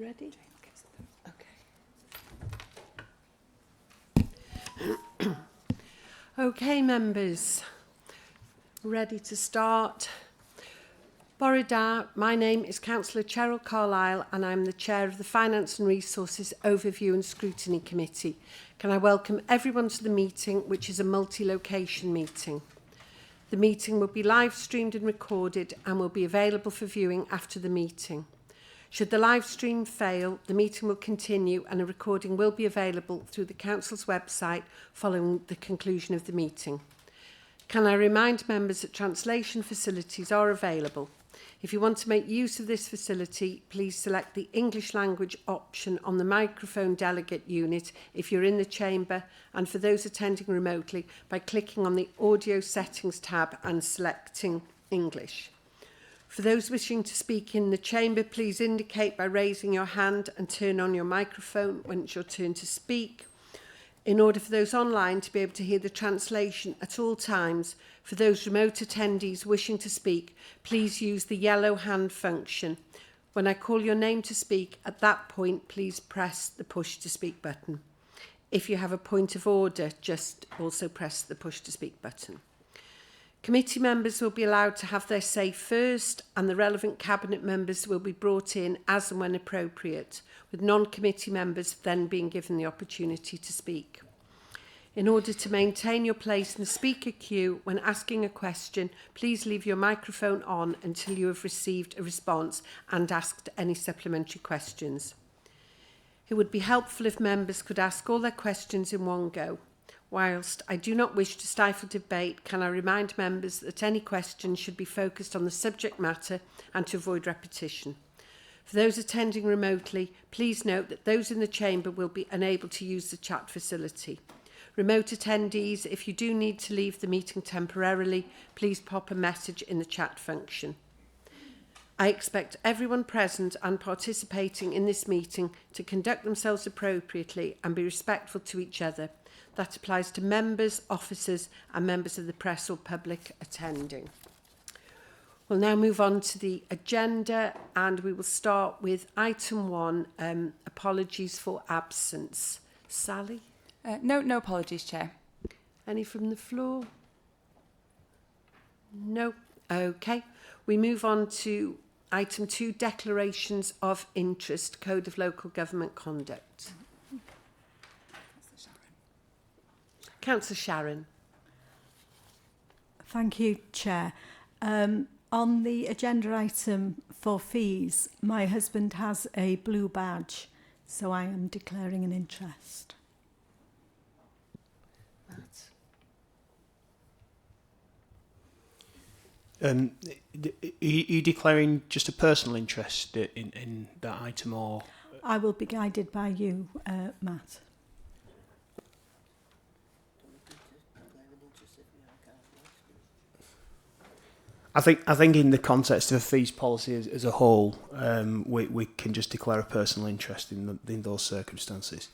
Ready? Okay. Okay, members. Ready to start. Borida, my name is Councillor Cheryl Carlisle and I'm the Chair of the Finance and Resources Overview and Scrutiny Committee. Can I welcome everyone to the meeting, which is a multi-location meeting. The meeting will be live streamed and recorded and will be available for viewing after the meeting. Should the live stream fail, the meeting will continue and a recording will be available through the Council's website following the conclusion of the meeting. Can I remind members that translation facilities are available? If you want to make use of this facility, please select the English language option on the microphone delegate unit if you're in the chamber, and for those attending remotely by clicking on the audio settings tab and selecting English. For those wishing to speak in the chamber, please indicate by raising your hand and turn on your microphone when it's your turn to speak. In order for those online to be able to hear the translation at all times, for those remote attendees wishing to speak, please use the yellow hand function. When I call your name to speak, at that point, please press the push to speak button. If you have a point of order, just also press the push to speak button. Committee members will be allowed to have their say first, and the relevant cabinet members will be brought in as and when appropriate, with non-committee members then being given the opportunity to speak. In order to maintain your place in the speaker queue when asking a question, please leave your microphone on until you have received a response and asked any supplementary questions. It would be helpful if members could ask all their questions in one go. Whilst I do not wish to stifle debate, can I remind members that any questions should be focused on the subject matter and to avoid repetition. For those attending remotely, please note that those in the chamber will be unable to use the chat facility. Remote attendees, if you do need to leave the meeting temporarily, please pop a message in the chat function. I expect everyone present and participating in this meeting to conduct themselves appropriately and be respectful to each other. That applies to members, officers and members of the press or public attending. We'll now move on to the agenda and we will start with item 1, apologies for absence. Sally? No apologies, Chair. Any from the floor? No. Okay. We move on to item 2, declarations of interest, Code of Local Government Conduct. Councillor Sharon. Thank you, Chair. On the agenda item for fees, my husband has a blue badge, so I am declaring an interest. Are you declaring just a personal interest in that item, or? I will be guided by you, Matt. I think in the context of a fees policy as a whole, we can just declare a personal interest in those circumstances.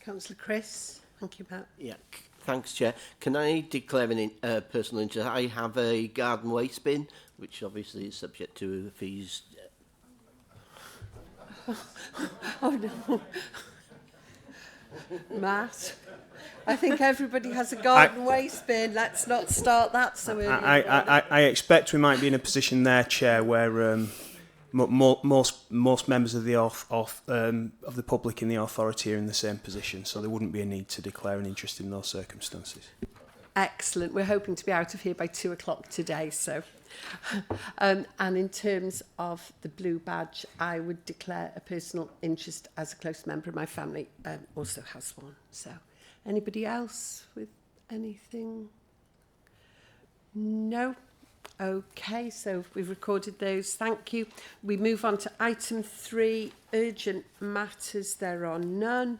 Councillor Chris. Thank you, Matt. Yeah, thanks, Chair. Can I declare a personal interest? I have a garden waste bin, which obviously is subject to fees. Oh, no. Matt. I think everybody has a garden waste bin. Let's not start that so early. I expect we might be in a position there, Chair, where most members of the public in the authority are in the same position, so there wouldn't be a need to declare an interest in those circumstances. Excellent. We're hoping to be out of here by 2 o'clock today. So, and in terms of the blue badge, I would declare a personal interest as a close member of my family also has one. So, anybody else with anything? No. Okay, so we've recorded those. Thank you. We move on to item 3, urgent matters. There are none.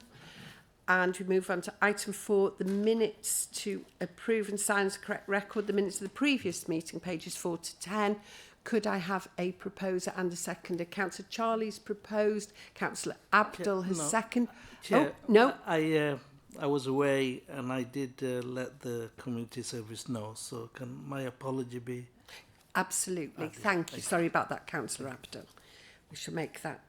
And we move on to item 4, the minutes to approve and sign as a correct record. The minutes of the previous meeting, pages 4 to 10. Could I have a proposer and a seconder? Councillor Charlie's proposed. Councillor Abdul has seconded. Chair, Oh, no. I was away and I did let the community service know. So can my apology be? Absolutely. Thank you. Sorry about that, Councillor Abdul. We shall make that.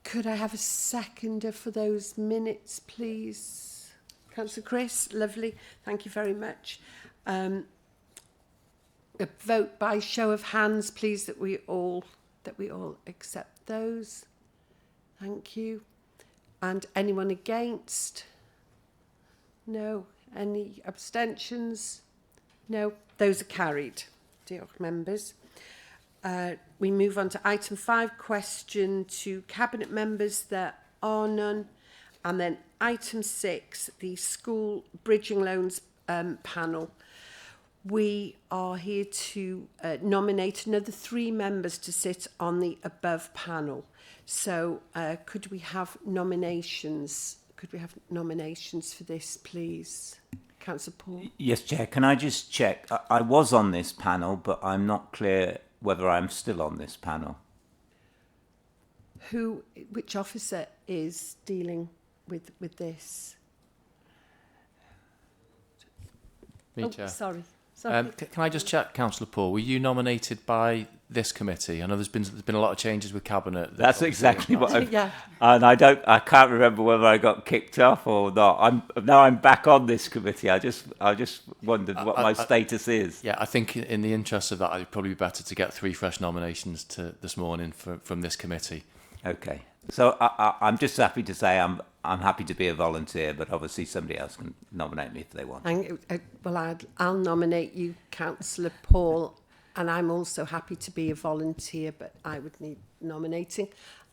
Could I have a seconder for those minutes, please? Councillor Chris, lovely. Thank you very much. A vote by show of hands, please, that we all accept those. Thank you. And anyone against? No. Any abstentions? No. Those are carried. Diolch, members. We move on to item 5, question to Cabinet members. There are none. And then item 6, the school bridging loans panel. We are here to nominate another 3 members to sit on the above panel. So could we have nominations? Could we have nominations for this, please? Councillor Paul. Yes, Chair. Can I just check? I was on this panel, but I'm not clear whether I'm still on this panel. Which officer is dealing with this? Me, Chair. Sorry. Can I just check, Councillor Paul? Were you nominated by this committee? I know there's been a lot of changes with cabinet. That's exactly what I've... Yeah. And I can't remember whether I got kicked off or not. I'm back on this committee. I just wondered what my status is. Yeah, I think in the interest of that, it'd probably be better to get 3 fresh nominations this morning from this committee. Okay. So I'm just happy to say I'm happy to be a volunteer, but obviously somebody else can nominate me if they want. I'll nominate you, Councillor Paul, and I'm also happy to be a volunteer, but I would need nominating.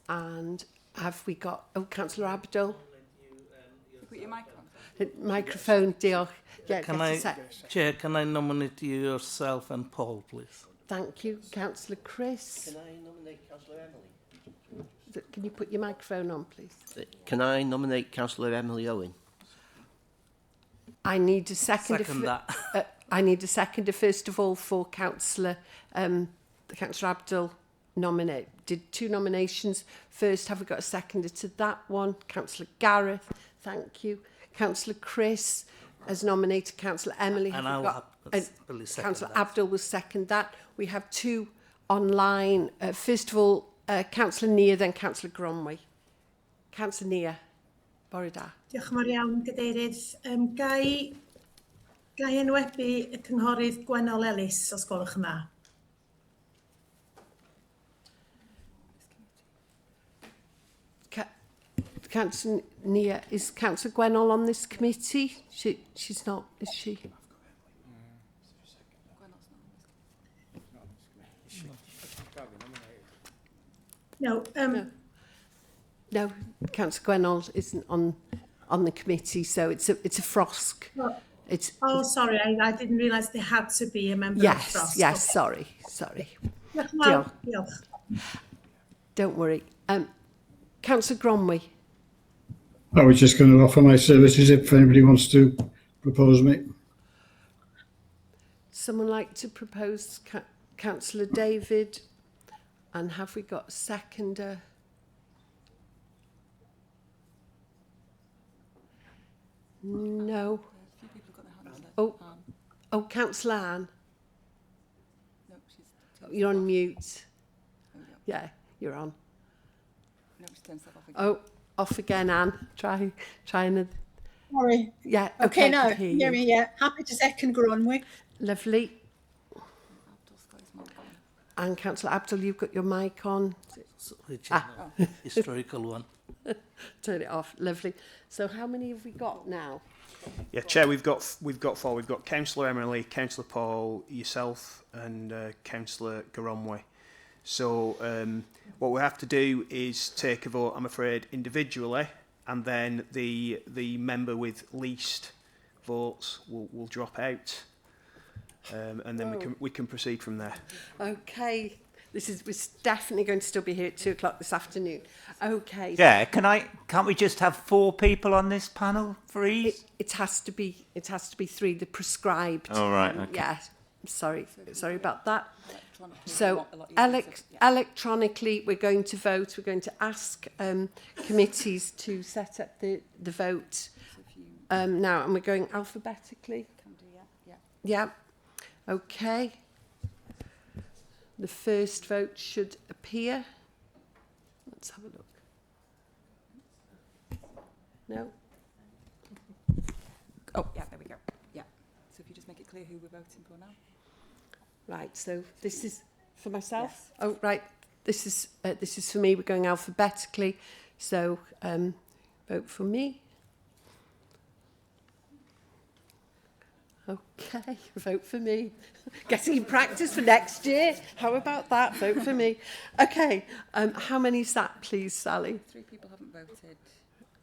And have we got... Oh, Councillor Abdul. Put your mic on. Microphone, diolch. Yeah, Chair, can I nominate you yourself and Paul, please? Thank you. Councillor Chris. Can I nominate Councillor Emily? Can you put your microphone on, please? Can I nominate Councillor Emily Owen? I need a seconder. Second that. I need a seconder first of all for Councillor Abdul. Did 2 nominations. First, have we got a seconder to that one? Councillor Gareth, thank you. Councillor Chris has nominated Councillor Emily. And I'll happily second Councillor that. Abdul will second that. We have 2 online. First of all, Councillor Nia, then Councillor Gronwy. Councillor Nia, bore da. Diolch yn fawr iawn, Gadeirydd. Gai enwebu y cynghorydd Gwennol Ellis, os gwelwch yn dda. Councillor Nia, is Councillor Gwennol on this committee? She's not, is she? No, No, Councillor Gwennol isn't on the committee, so it's a FROSC. It's sorry, I didn't realise there had to be a member of FROSC. Yes, sorry. Diolch yn fawr, diolch. Don't worry. Councillor Gronwy. I was just going to offer my services if anybody wants to propose me. Someone like to propose Councillor David? And have we got a seconder? No. Oh, Councillor Anne. No, You're on mute. Yeah, you're on. No, she turns herself off again. Oh, off again, Anne. Try and... Sorry. Yeah, Okay, I now, can hear hear you. me, yeah. Happy to second Gronwy. Lovely. Abdul's got his mic on. And Councillor Abdul, you've got your mic on. Which is a historical one. Turn it off. Lovely. So how many have we got now? Yeah, Chair, we've got 4. We've got Councillor Emily, Councillor Paul, yourself, and Councillor Garonwe. So what we have to do is take a vote, I'm afraid, individually, and then the member with least votes will drop out, and then we can proceed from there. Okay. We're definitely going to still be here at 2 o'clock this afternoon. Okay. Yeah, can't we just have 4 people on this panel for ease? It has to be 3, the prescribed. All right, okay. Yeah. Sorry about that. Electronically, So a lot easier to- electronically, we're going to vote. We're going to ask committees to set up the vote now, and we're going alphabetically. Can do, yeah. Yeah. Okay. The first vote should appear. Let's have a look. No? Oh, yeah, there we go. Yeah. So if you just make it clear who we're voting for now. Right, so this is for myself? Yes. Oh, right. This is for me. We're going alphabetically. So vote for me. Okay, vote for me. Getting practice for next year. How about that? Vote for me. Okay, how many is that, please, Sally? 3 people haven't voted.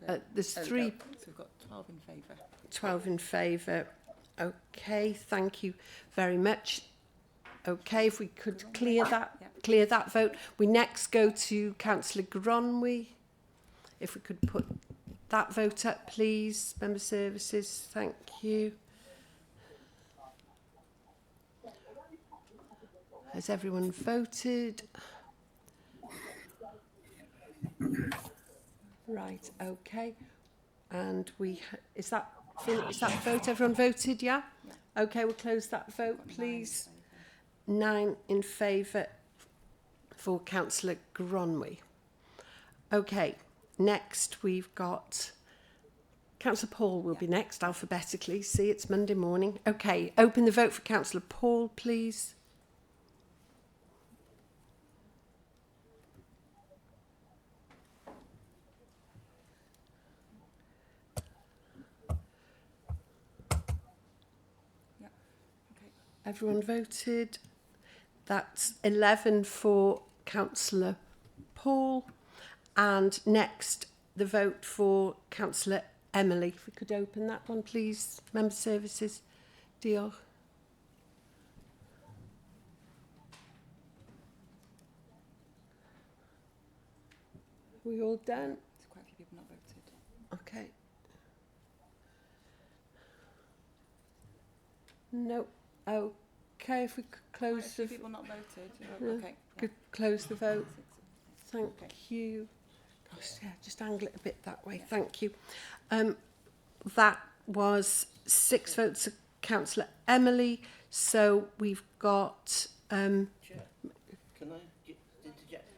but- There's there we 3. go. So we've got 12 in favour. 12 in favour. Okay, thank you very much. Okay, if we could clear that vote. We next go to Councillor Gronwy. If we could put that vote up, please. Member Services, thank you. Has everyone voted? Right, okay. And is that vote? Everyone voted, yeah? Okay, we'll close that vote, please. 9 in favour for Councillor Gronwy. Okay, next we've got Councillor Paul will be next alphabetically. See, it's Monday morning. Okay, open the vote for Councillor Paul, please. Everyone voted. That's 11 for Councillor Paul. And next, the vote for Councillor Emily. If we could open that one, please. Member Services. Diolch. We all done? There's quite a few people not voted. Okay. No. Okay, if we could Quite a close few the people not voted. Yeah. Okay. could close the vote. Thank Okay. you. Gosh, yeah, just angle it a bit that way. Thank you. That was 6 votes of Councillor Emily. So we've got... Chair, can I interject?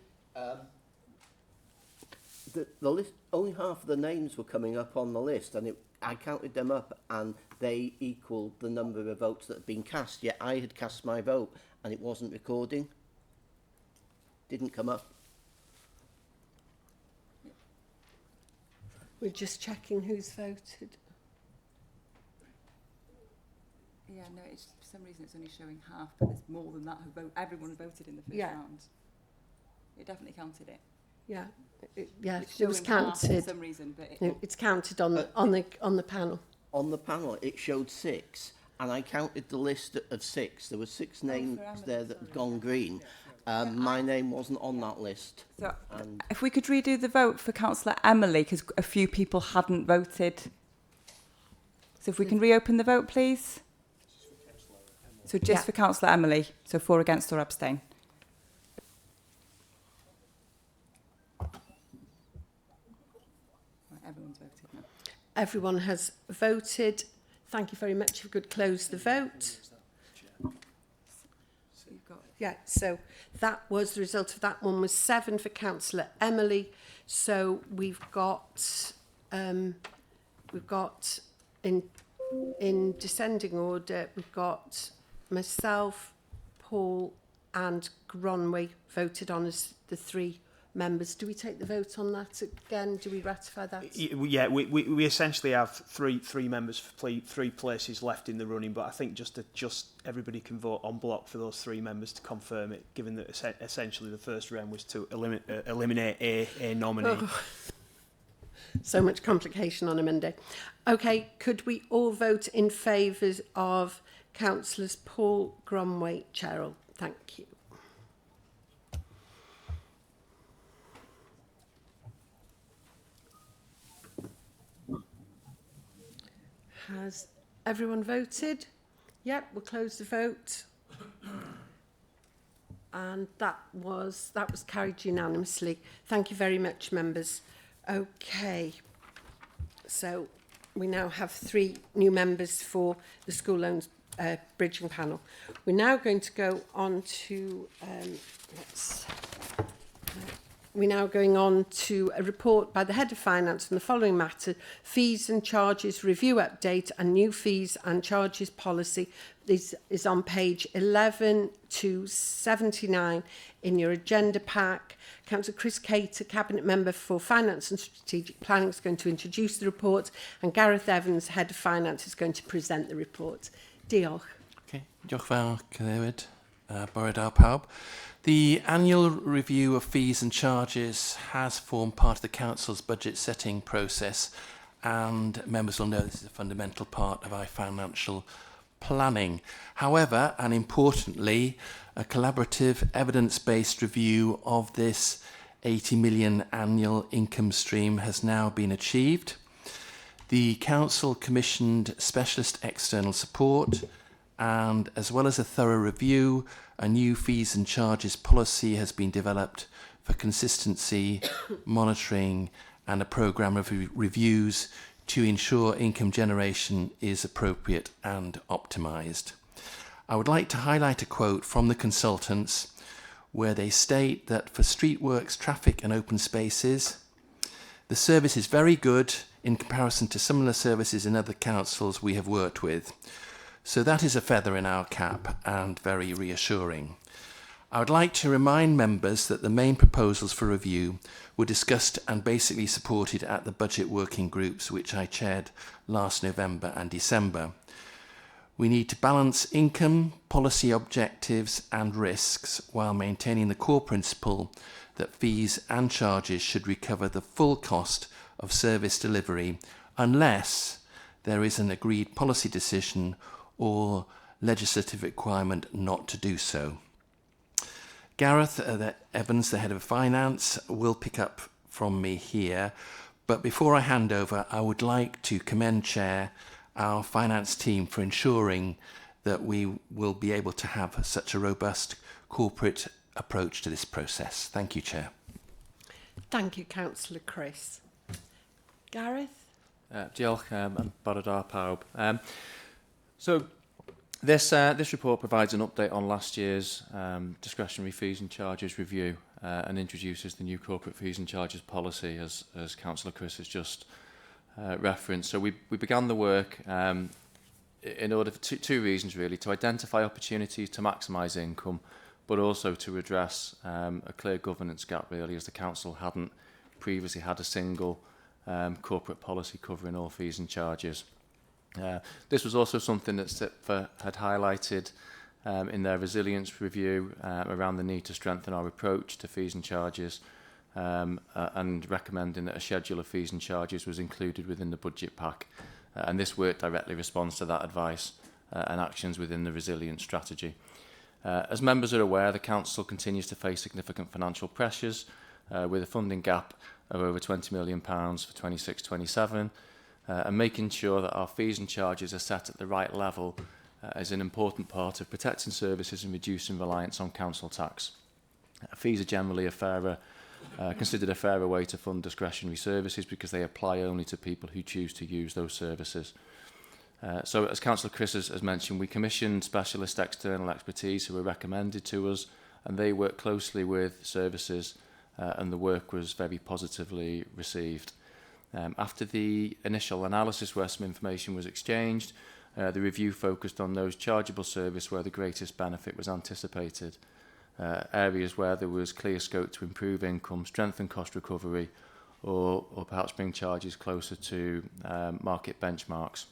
The list, only half of the names were coming up on the list, and I counted them up, and they equalled the number of votes that had been cast. Yet I had cast my vote, and it wasn't recording. Didn't come up. We're just checking who's voted. Yeah, no, it's for some reason it's only showing half, but there's more than that who vote. Everyone voted in the first Yeah. round. It definitely counted it. Yeah, it It's was showing half counted. for some reason, but It's counted on the panel. On the panel, it showed 6, and I counted the list of 6. There were 6 names Emily, there that had gone green. My name wasn't on that list. So And if we could redo the vote for Councillor Emily, because a few people hadn't voted. So if we can reopen the vote, please. So just for Councillor Emily, so 4 against or abstain. Right, everyone's voted now. Everyone has voted. Thank you very much. If we could close the vote. So you've got Yeah, so that was the result of that one was 7 for Councillor Emily. So we've got in descending order, we've got myself, Paul and Gronwy voted on as the 3 members. Do we take the vote on that again? Do we ratify that? Yeah, we essentially have three members for 3 places left in the running, but I think just everybody can vote en bloc for those 3 members to confirm it, given that essentially the first round was to eliminate a nominee. Oh. So much complication on a Monday. Okay, could we all vote in favour of Councillors Paul, Gronwy, Cheryl? Thank you. Has everyone voted? Yep, we'll close the vote. And that was carried unanimously. Thank you very much, members. Okay, so we now have 3 new members for the School Loans bridging panel. We're now going to go on to we're now going on to a report by the Head of Finance on the following matter: fees and charges review update and new fees and charges policy. This is on page 11 to 79 in your agenda pack. Councillor Chris Cater, Cabinet Member for Finance and Strategic Planning, is going to introduce the report, and Gareth Evans, Head of Finance, is going to present the report. Diolch. Okay, diolch fel Cadeirydd, bore da pawb. The annual review of fees and charges has formed part of the Council's budget setting process, and members will know this is a fundamental part of our financial planning. However, and importantly, a collaborative evidence-based review of this 80 million annual income stream has now been achieved. The Council commissioned specialist external support, and as well as a thorough review, a new fees and charges policy has been developed for consistency, monitoring, and a programme of reviews to ensure income generation is appropriate and optimised. I would like to highlight a quote from the consultants where they state that for street works, traffic and open spaces, the service is very good in comparison to similar services in other councils we have worked with. So that is a feather in our cap and very reassuring. I would like to remind members that the main proposals for review were discussed and basically supported at the budget working groups which I chaired last November and December. We need to balance income, policy objectives and risks while maintaining the core principle that fees and charges should recover the full cost of service delivery unless there is an agreed policy decision or legislative requirement not to do so. Gareth Evans, the Head of Finance, will pick up from me here, but before I hand over, I would like to commend Chair, our finance team, for ensuring that we will be able to have such a robust corporate approach to this process. Thank you, Chair. Thank you, Councillor Chris. Gareth? Diolch and bore da pawb. So this report provides an update on last year's discretionary fees and charges review and introduces the new corporate fees and charges policy, as Councillor Chris has just referenced. So we began the work in order for two reasons, really: to identify opportunities to maximise income, but also to address a clear governance gap, really, as the Council hadn't previously had a single corporate policy covering all fees and charges. This was also something that SIPFA had highlighted in their resilience review around the need to strengthen our approach to fees and charges, and recommending that a schedule of fees and charges was included within the budget pack. And this work directly responds to that advice and actions within the resilience strategy. As members are aware, the Council continues to face significant financial pressures with a funding gap of over £20 million for 26-27, and making sure that our fees and charges are set at the right level is an important part of protecting services and reducing reliance on council tax. Fees are generally considered a fairer way to fund discretionary services because they apply only to people who choose to use those services. So, as Councillor Chris has mentioned, we commissioned specialist external expertise who were recommended to us, and they work closely with services, and the work was very positively received. After the initial analysis where some information was exchanged, the review focused on those chargeable services where the greatest benefit was anticipated, areas where there was clear scope to improve income, strengthen cost recovery, or perhaps bring charges closer to market benchmarks.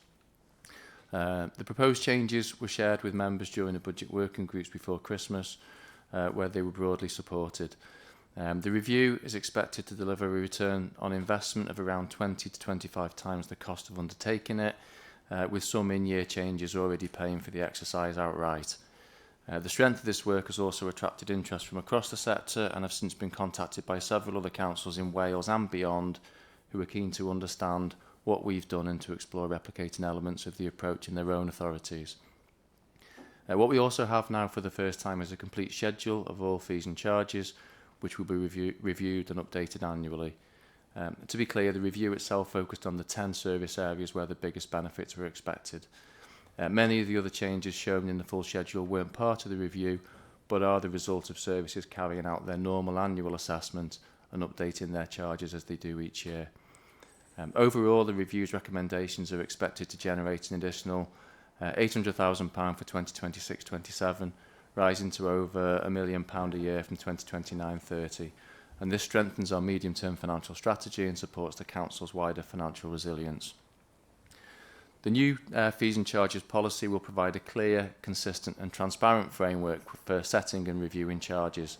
The proposed changes were shared with members during the budget working groups before Christmas, where they were broadly supported. The review is expected to deliver a return on investment of around 20 to 25 times the cost of undertaking it, with some in-year changes already paying for the exercise outright. The strength of this work has also attracted interest from across the sector, and have since been contacted by several other councils in Wales and beyond who are keen to understand what we've done and to explore replicating elements of the approach in their own authorities. What we also have now for the first time is a complete schedule of all fees and charges, which will be reviewed and updated annually. To be clear, the review itself focused on the 10 service areas where the biggest benefits were expected. Many of the other changes shown in the full schedule weren't part of the review, but are the result of services carrying out their normal annual assessment and updating their charges as they do each year. Overall, the review's recommendations are expected to generate an additional £800,000 for 2026-27, rising to over £1 million a year from 2029-30. And this strengthens our medium-term financial strategy and supports the Council's wider financial resilience. The new fees and charges policy will provide a clear, consistent and transparent framework for setting and reviewing charges.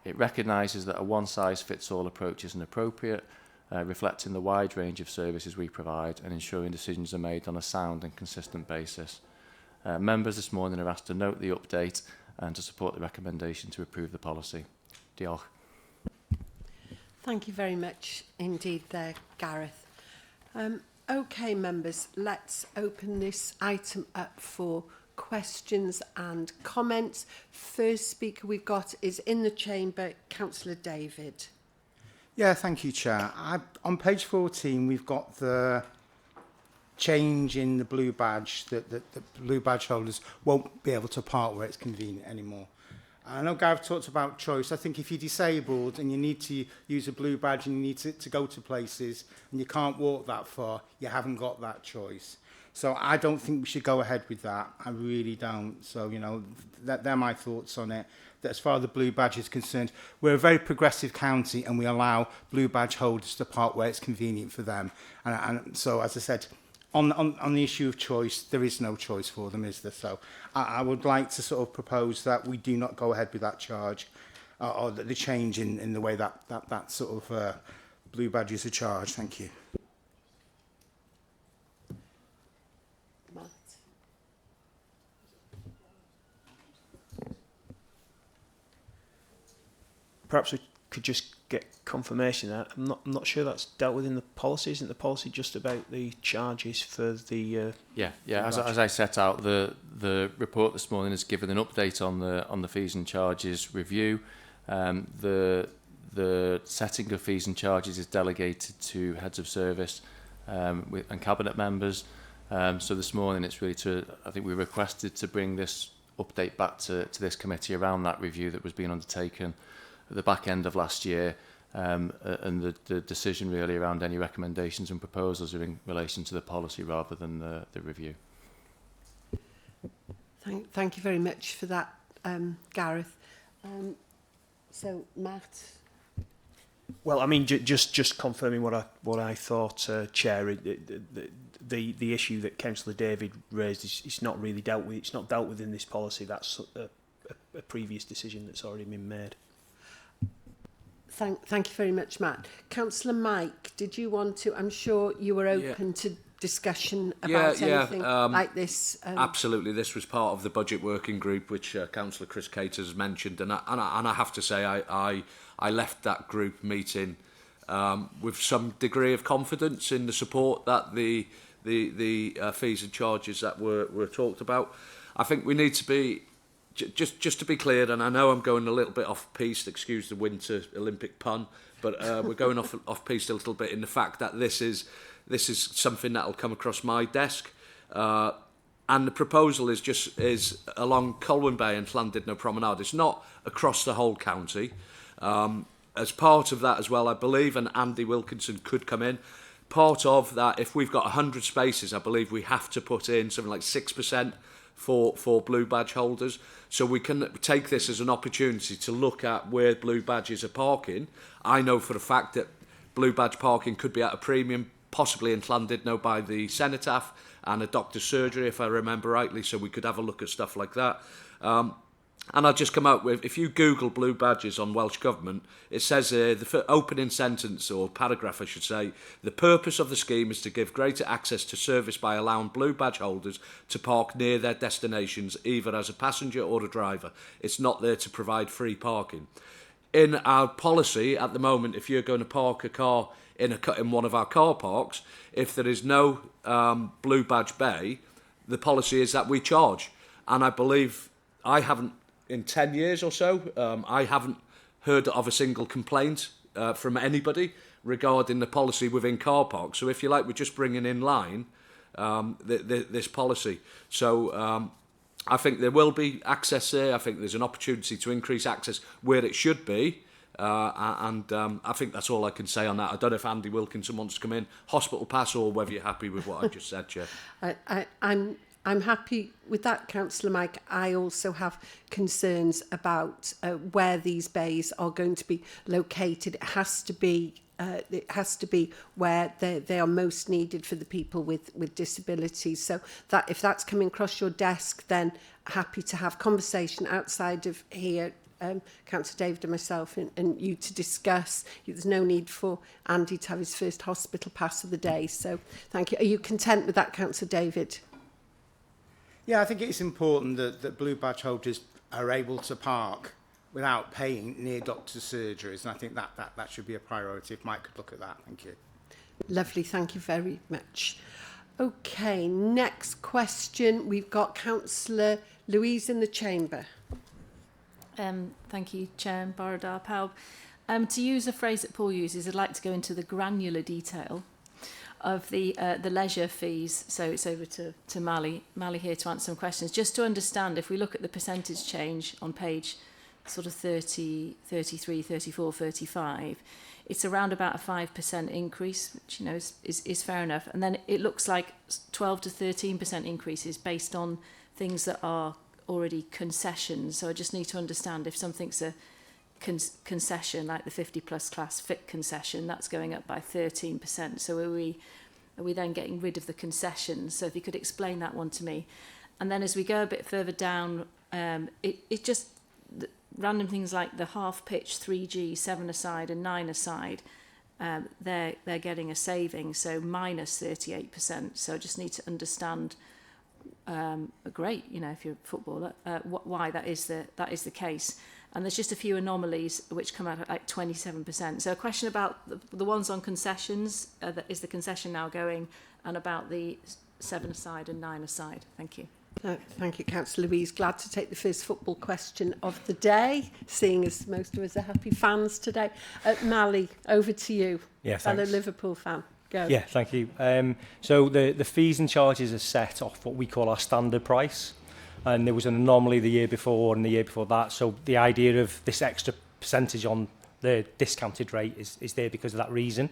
It recognises that a one-size-fits-all approach isn't appropriate, reflecting the wide range of services we provide and ensuring decisions are made on a sound and consistent basis. Members this morning are asked to note the update and to support the recommendation to approve the policy. Diolch. Thank you very much indeed there, Gareth. Okay, members, let's open this item up for questions and comments. First speaker we've got is in the chamber, Councillor David. Yeah, thank you, Chair. On page 14, we've got the change in the blue badge, that the blue badge holders won't be able to park where it's convenient anymore. I know Gav talked about choice. I think if you're disabled and you need to use a blue badge and you need to go to places and you can't walk that far, you haven't got that choice. So I don't think we should go ahead with that. I really don't. So, you know, they're my thoughts on it. That as far as the blue badge is concerned, we're a very progressive county and we allow blue badge holders to park where it's convenient for them. And so, as I said, on the issue of choice, there is no choice for them, is there? So I would like to sort of propose that we do not go ahead with that charge or the change in the way that sort of blue badges are charged. Thank you. Matt. Perhaps we could just get confirmation that I'm not sure that's dealt with in the policy. Isn't the policy just about the charges for the yeah as I set out, the report this morning has given an update on the fees and charges review. The setting of fees and charges is delegated to heads of service and cabinet members. So this morning it's really I think we requested to bring this update back to this committee around that review that was being undertaken at the back end of last year, and the decision really around any recommendations and proposals are in relation to the policy rather than the review. Thank you very much for that, Gareth. So, Matt. Well, I mean, just confirming what I thought, Chair. The issue that Councillor David raised is not really dealt with. It's not dealt with in this policy. That's a previous decision that's already been made. Thank you very much, Matt. Councillor Mike, did you want to? I'm sure you were open to discussion about anything like this. Absolutely, this was part of the budget working group, which Councillor Chris Cater has mentioned, and I have to say I left that group meeting with some degree of confidence in the support that the fees and charges that were talked about. I think we need to be. Just to be clear, and I know I'm going a little bit off-piste, excuse the Winter Olympic pun, but we're going off-piste a little bit in the fact that this is something that will come across my desk, and the proposal is along Colwyn Bay and Llandudno Promenade. It's not across the whole county. As part of that as well, I believe, and Andy Wilkinson could come in, part of that, if we've got 100 spaces, I believe we have to put in something like 6% for blue badge holders. So we can take this as an opportunity to look at where blue badges are parking. I know for a fact that blue badge parking could be at a premium, possibly in Llandudno by the Cenotaph and a doctor's surgery, if I remember rightly, so we could have a look at stuff like that. And I'll just come out with, if you Google blue badges on Welsh Government, it says the opening sentence, or paragraph I should say, the purpose of the scheme is to give greater access to service by allowing blue badge holders to park near their destinations, either as a passenger or a driver. It's not there to provide free parking. In our policy at the moment, if you're going to park a car in one of our car parks, if there is no blue badge bay, the policy is that we charge. And I believe I haven't, in 10 years or so, I haven't heard of a single complaint from anybody regarding the policy within car parks. So if you like, we're just bringing in line this policy. So I think there will be access there. I think there's an opportunity to increase access where it should be. I think that's all I can say on that. I don't know if Andy Wilkinson wants to come in, hospital pass, or whether you're happy with what I just said, Chair. I'm happy with that, Councillor Mike. I also have concerns about where these bays are going to be located. It has to be where they are most needed for the people with disabilities. So that if that's coming across your desk, then happy to have conversation outside of here, Councillor David and myself, and you to discuss. There's no need for Andy to have his first hospital pass of the day. So thank you. Are you content with that, Councillor David? Yeah, I think it's important that blue badge holders are able to park without paying near doctor's surgeries, and I think that should be a priority. If Mike could look at that. Thank you. Lovely, thank you very much. Okay, next question. We've got Councillor Louise in the chamber. Thank you, Chair and Borodar Pawb. To use a phrase that Paul uses, I'd like to go into the granular detail of the leisure fees. So it's over to Mally here to answer some questions. Just to understand, if we look at the percentage change on page sort of 30, 33, 34, 35, it's around about a 5% increase, which, you know, is fair enough. And then it looks like 12 to 13% increases based on things that are already concessions. So I just need to understand if something's a concession, like the 50 plus class fit concession, that's going up by 13%. So are we then getting rid of the concessions? So if you could explain that one to me. And then as we go a bit further down, it just random things like the half pitch 3G 7-a-side and 9-a-side, they're getting a saving, so minus 38%. So I just need to understand, great, you know, if you're a footballer, why that is the case. And there's just a few anomalies which come out at like 27%. So a question about the ones on concessions, is the concession now going, and about the 7-a-side and 9-a-side. Thank you. Thank you, Councillor Louise. Glad to take the first football question of the day, seeing as most of us are happy fans today. Mally, over to you. Yeah, fellow thanks. Liverpool fan. Go. Yeah, thank you. So the fees and charges are set off what we call our standard price. And there was an anomaly the year before and the year before that. So the idea of this extra percentage on the discounted rate is there because of that reason.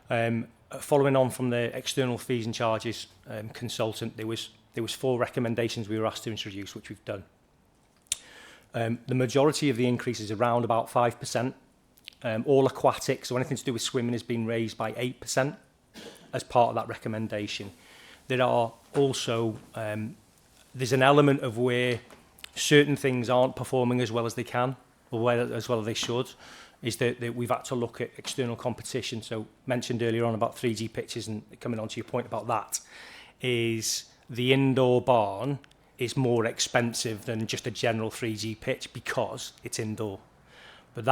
Following on from the external fees and charges consultant, there was 4 recommendations we were asked to introduce, which we've done. The majority of the increase is around about 5%. All aquatic, so anything to do with swimming, has been raised by 8% as part of that recommendation. There are also there's an element of where certain things aren't performing as well as they can, or as well as they should, is that we've had to look at external competition. So mentioned earlier on about 3G pitches, and coming on to your point about that, is the indoor barn is more expensive than just a general 3G pitch because it's indoor. But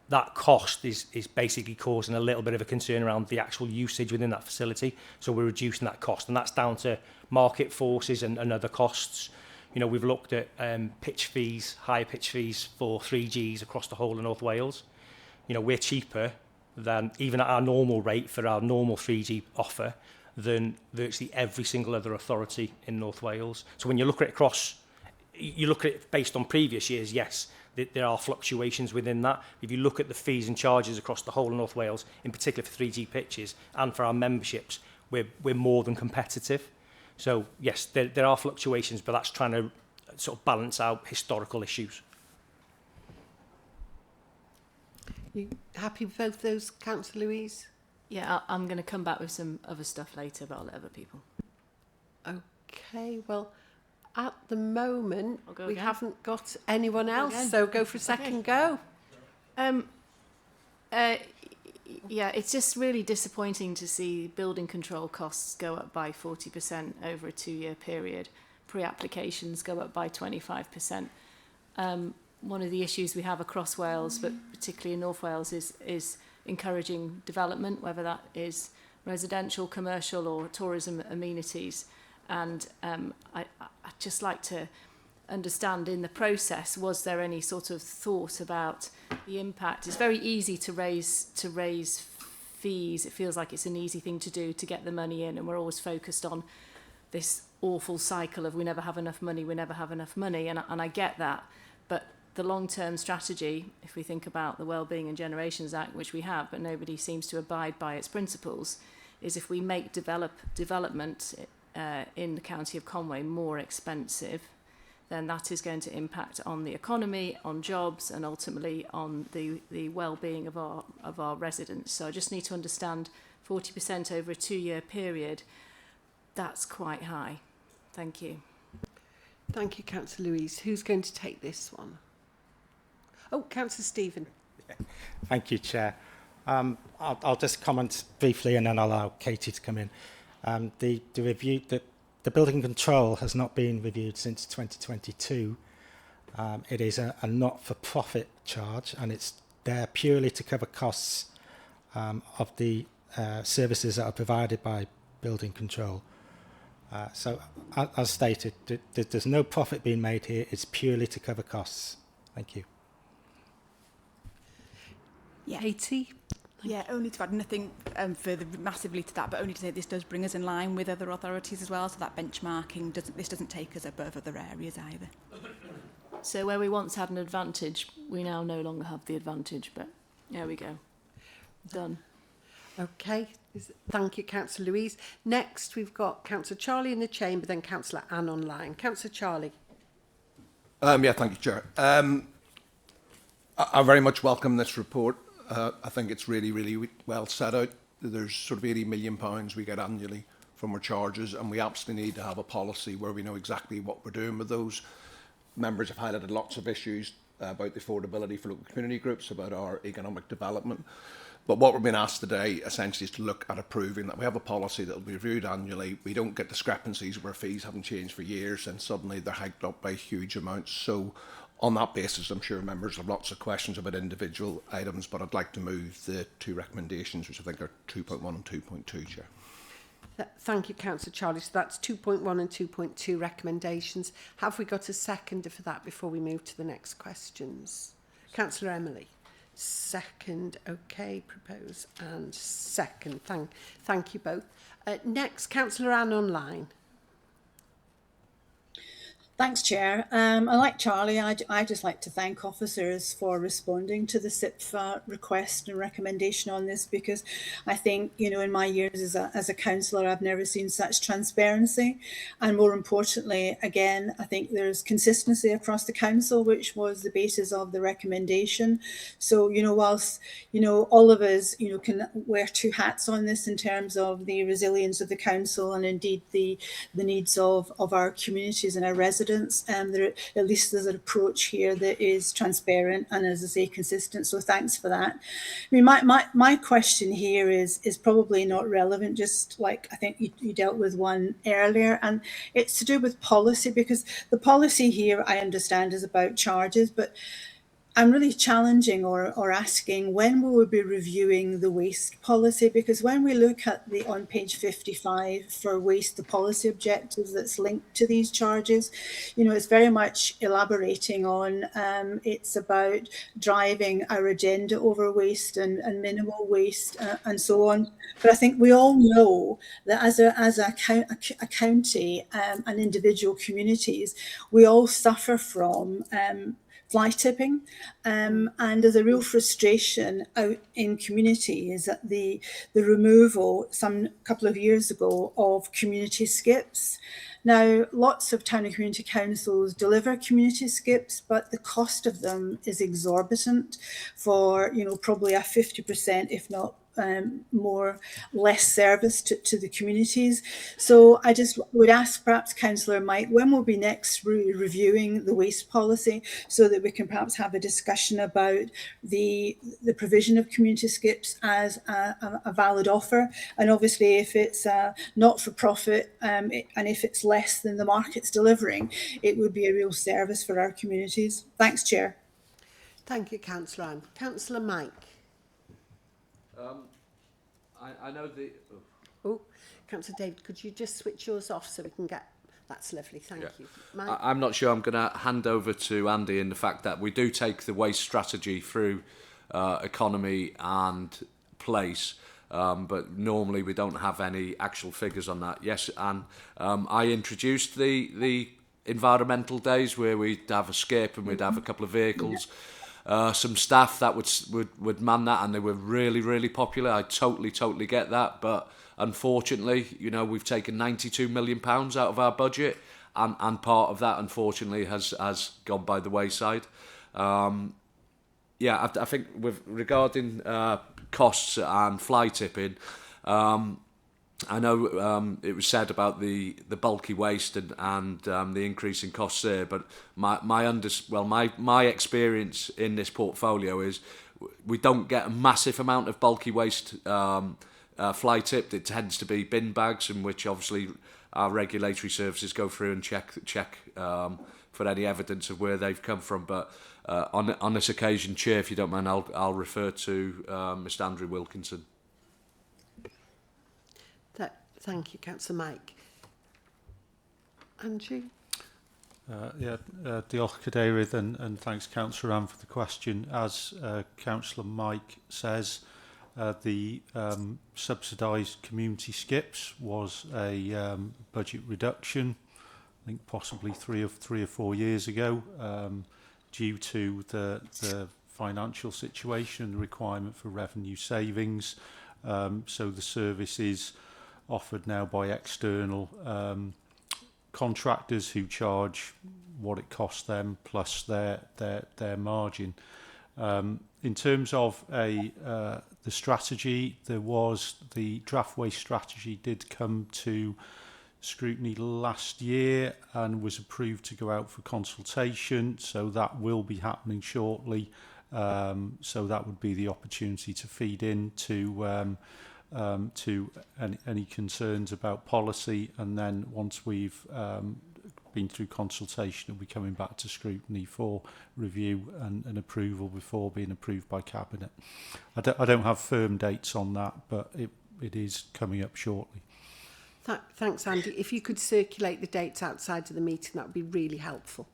that cost is basically causing a little bit of a concern around the actual usage within that facility. So we're reducing that cost, and that's down to market forces and other costs. You know, we've looked at pitch fees, higher pitch fees for 3Gs across the whole of North Wales. You know, we're cheaper than, even at our normal rate for our normal 3G offer, than virtually every single other authority in North Wales. So when you look at it across, you look at it based on previous years, yes, there are fluctuations within that. If you look at the fees and charges across the whole of North Wales, in particular for 3G pitches and for our memberships, we're more than competitive. So yes, there are fluctuations, but that's trying to sort of balance out historical issues. You happy with both those, Councillor Louise? Yeah, I'm going to come back with some other stuff later, but I'll let other people. Okay, well, at the moment, we again. haven't got anyone else, again. so go for a second go. Yeah, it's just really disappointing to see building control costs go up by 40% over a 2-year period. Pre-applications go up by 25%. One of the issues we have across Wales, but particularly in North Wales, is encouraging development, whether that is residential, commercial or tourism amenities. And I'd just like to understand in the process, was there any sort of thought about the impact? It's very easy to raise fees, it feels like it's an easy thing to do to get the money in, and we're always focused on this awful cycle of we never have enough money, and I get that. But the long-term strategy, if we think about the Wellbeing and Generations Act, which we have, but nobody seems to abide by its principles, is if we make development in the county of Conway more expensive, then that is going to impact on the economy, on jobs, and ultimately on the well-being of our residents. So I just need to understand 40% over a 2-year period. That's quite high. Thank you. Thank you, Councillor Louise. Who's going to take this one? Oh, Councillor Stephen. Thank you, Chair. I'll just comment briefly and then I'll allow Katie to come in. The review, the building control has not been reviewed since 2022. It is a not-for-profit charge, and it's there purely to cover costs of the services that are provided by building control. So, as stated, there's no profit being made here. It's purely to cover costs. Thank you. Yeah. Katie? Yeah, only to add nothing further massively to that, but only to say this does bring us in line with other authorities as well, so that benchmarking doesn't take us above other areas either. So where we once had an advantage, we now no longer have the advantage, but there we go. Done. Okay, thank you, Councillor Louise. Next, we've got Councillor Charlie in the chamber, then Councillor Anne online. Councillor Charlie. Yeah, thank you, Chair. I very much welcome this report. I think it's really well set out. There's sort of £80 million we get annually from our charges, and we absolutely need to have a policy where we know exactly what we're doing with those. Members have highlighted lots of issues about the affordability for local community groups, about our economic development. But what we're being asked today essentially is to look at approving that we have a policy that will be reviewed annually. We don't get discrepancies where fees haven't changed for years and suddenly they're hiked up by huge amounts. So on that basis, I'm sure members have lots of questions about individual items, but I'd like to move the two recommendations, which I think are 2.1 and 2.2, Chair. Thank you, Councillor Charlie. So that's 2.1 and 2.2 recommendations. Have we got a seconder for that before we move to the next questions? Councillor Emily. Second, okay, propose and second. Thank you both. Next, Councillor Anne online. Thanks, Chair. Like Charlie, I just like to thank officers for responding to the SIPFA request and recommendation on this, because I think, you know, in my years as a councillor, I've never seen such transparency. And more importantly, again, I think there's consistency across the council, which was the basis of the recommendation. So, you know, whilst, you know, all of us, you know, can wear two hats on this in terms of the resilience of the council and indeed the needs of our communities and our residents, there, at least there's an approach here that is transparent and, as I say, consistent. So thanks for that. I mean, my question here is probably not relevant, just like I think you dealt with one earlier, and it's to do with policy, because the policy here, I understand, is about charges, but I'm really challenging or asking when will we be reviewing the waste policy, because when we look at on page 55 for waste, the policy objectives that's linked to these charges, you know, it's very much elaborating on, it's about driving our agenda over waste and minimal waste and so on. But I think we all know that as a county and individual communities, we all suffer from fly tipping, and there's a real frustration out in communities at the removal some couple of years ago of community skips. Now, lots of town and community councils deliver community skips, but the cost of them is exorbitant for, you know, probably a 50%, if not less service to the communities. So I just would ask perhaps Councillor Mike, when we'll be next reviewing the waste policy, so that we can perhaps have a discussion about the provision of community skips as a valid offer, and obviously if it's not for profit and if it's less than the market's delivering, it would be a real service for our communities. Thanks, Chair. Thank you, Councillor Anne. Councillor Mike. I know the... Oh, Councillor David, could you just switch yours off so we can get... That's lovely, thank you. Mike? I'm not sure I'm going to hand over to Andy in the fact that we do take the waste strategy through economy and place. but normally we don't have any actual figures on that. Yes, and I introduced the environmental days where we'd have a skip and we'd have a couple of vehicles, some staff that would man that, and they were really popular. I totally get that, but unfortunately, you know, we've taken £92 million out of our budget, and part of that, unfortunately, has gone by the wayside. Yeah, I think regarding costs and fly tipping, I know it was said about the bulky waste and the increase in costs there, but my experience in this portfolio is we don't get a massive amount of bulky waste fly tipped. It tends to be bin bags, in which obviously our regulatory services go through and check for any evidence of where they've come from. But on this occasion, Chair, if you don't mind, I'll refer to Mr. Andrew Wilkinson. Thank you, Councillor Mike. Andrew? Diolch Cadeirydd, and thanks Councillor Ann for the question. As Councillor Mike says, the subsidised community skips was a budget reduction, I think possibly three or 4 years ago, due to the financial situation, the requirement for revenue savings. So the service is offered now by external contractors who charge what it costs them plus their margin. In terms of the strategy, the draft waste strategy did come to scrutiny last year and was approved to go out for consultation, so that will be happening shortly. So that would be the opportunity to feed into to any concerns about policy, and then once we've been through consultation, it'll be coming back to scrutiny for review and approval before being approved by Cabinet. I don't have firm dates on that, but it is coming up shortly. Thanks, Andy. If you could circulate the dates outside of the meeting, that would be really helpful.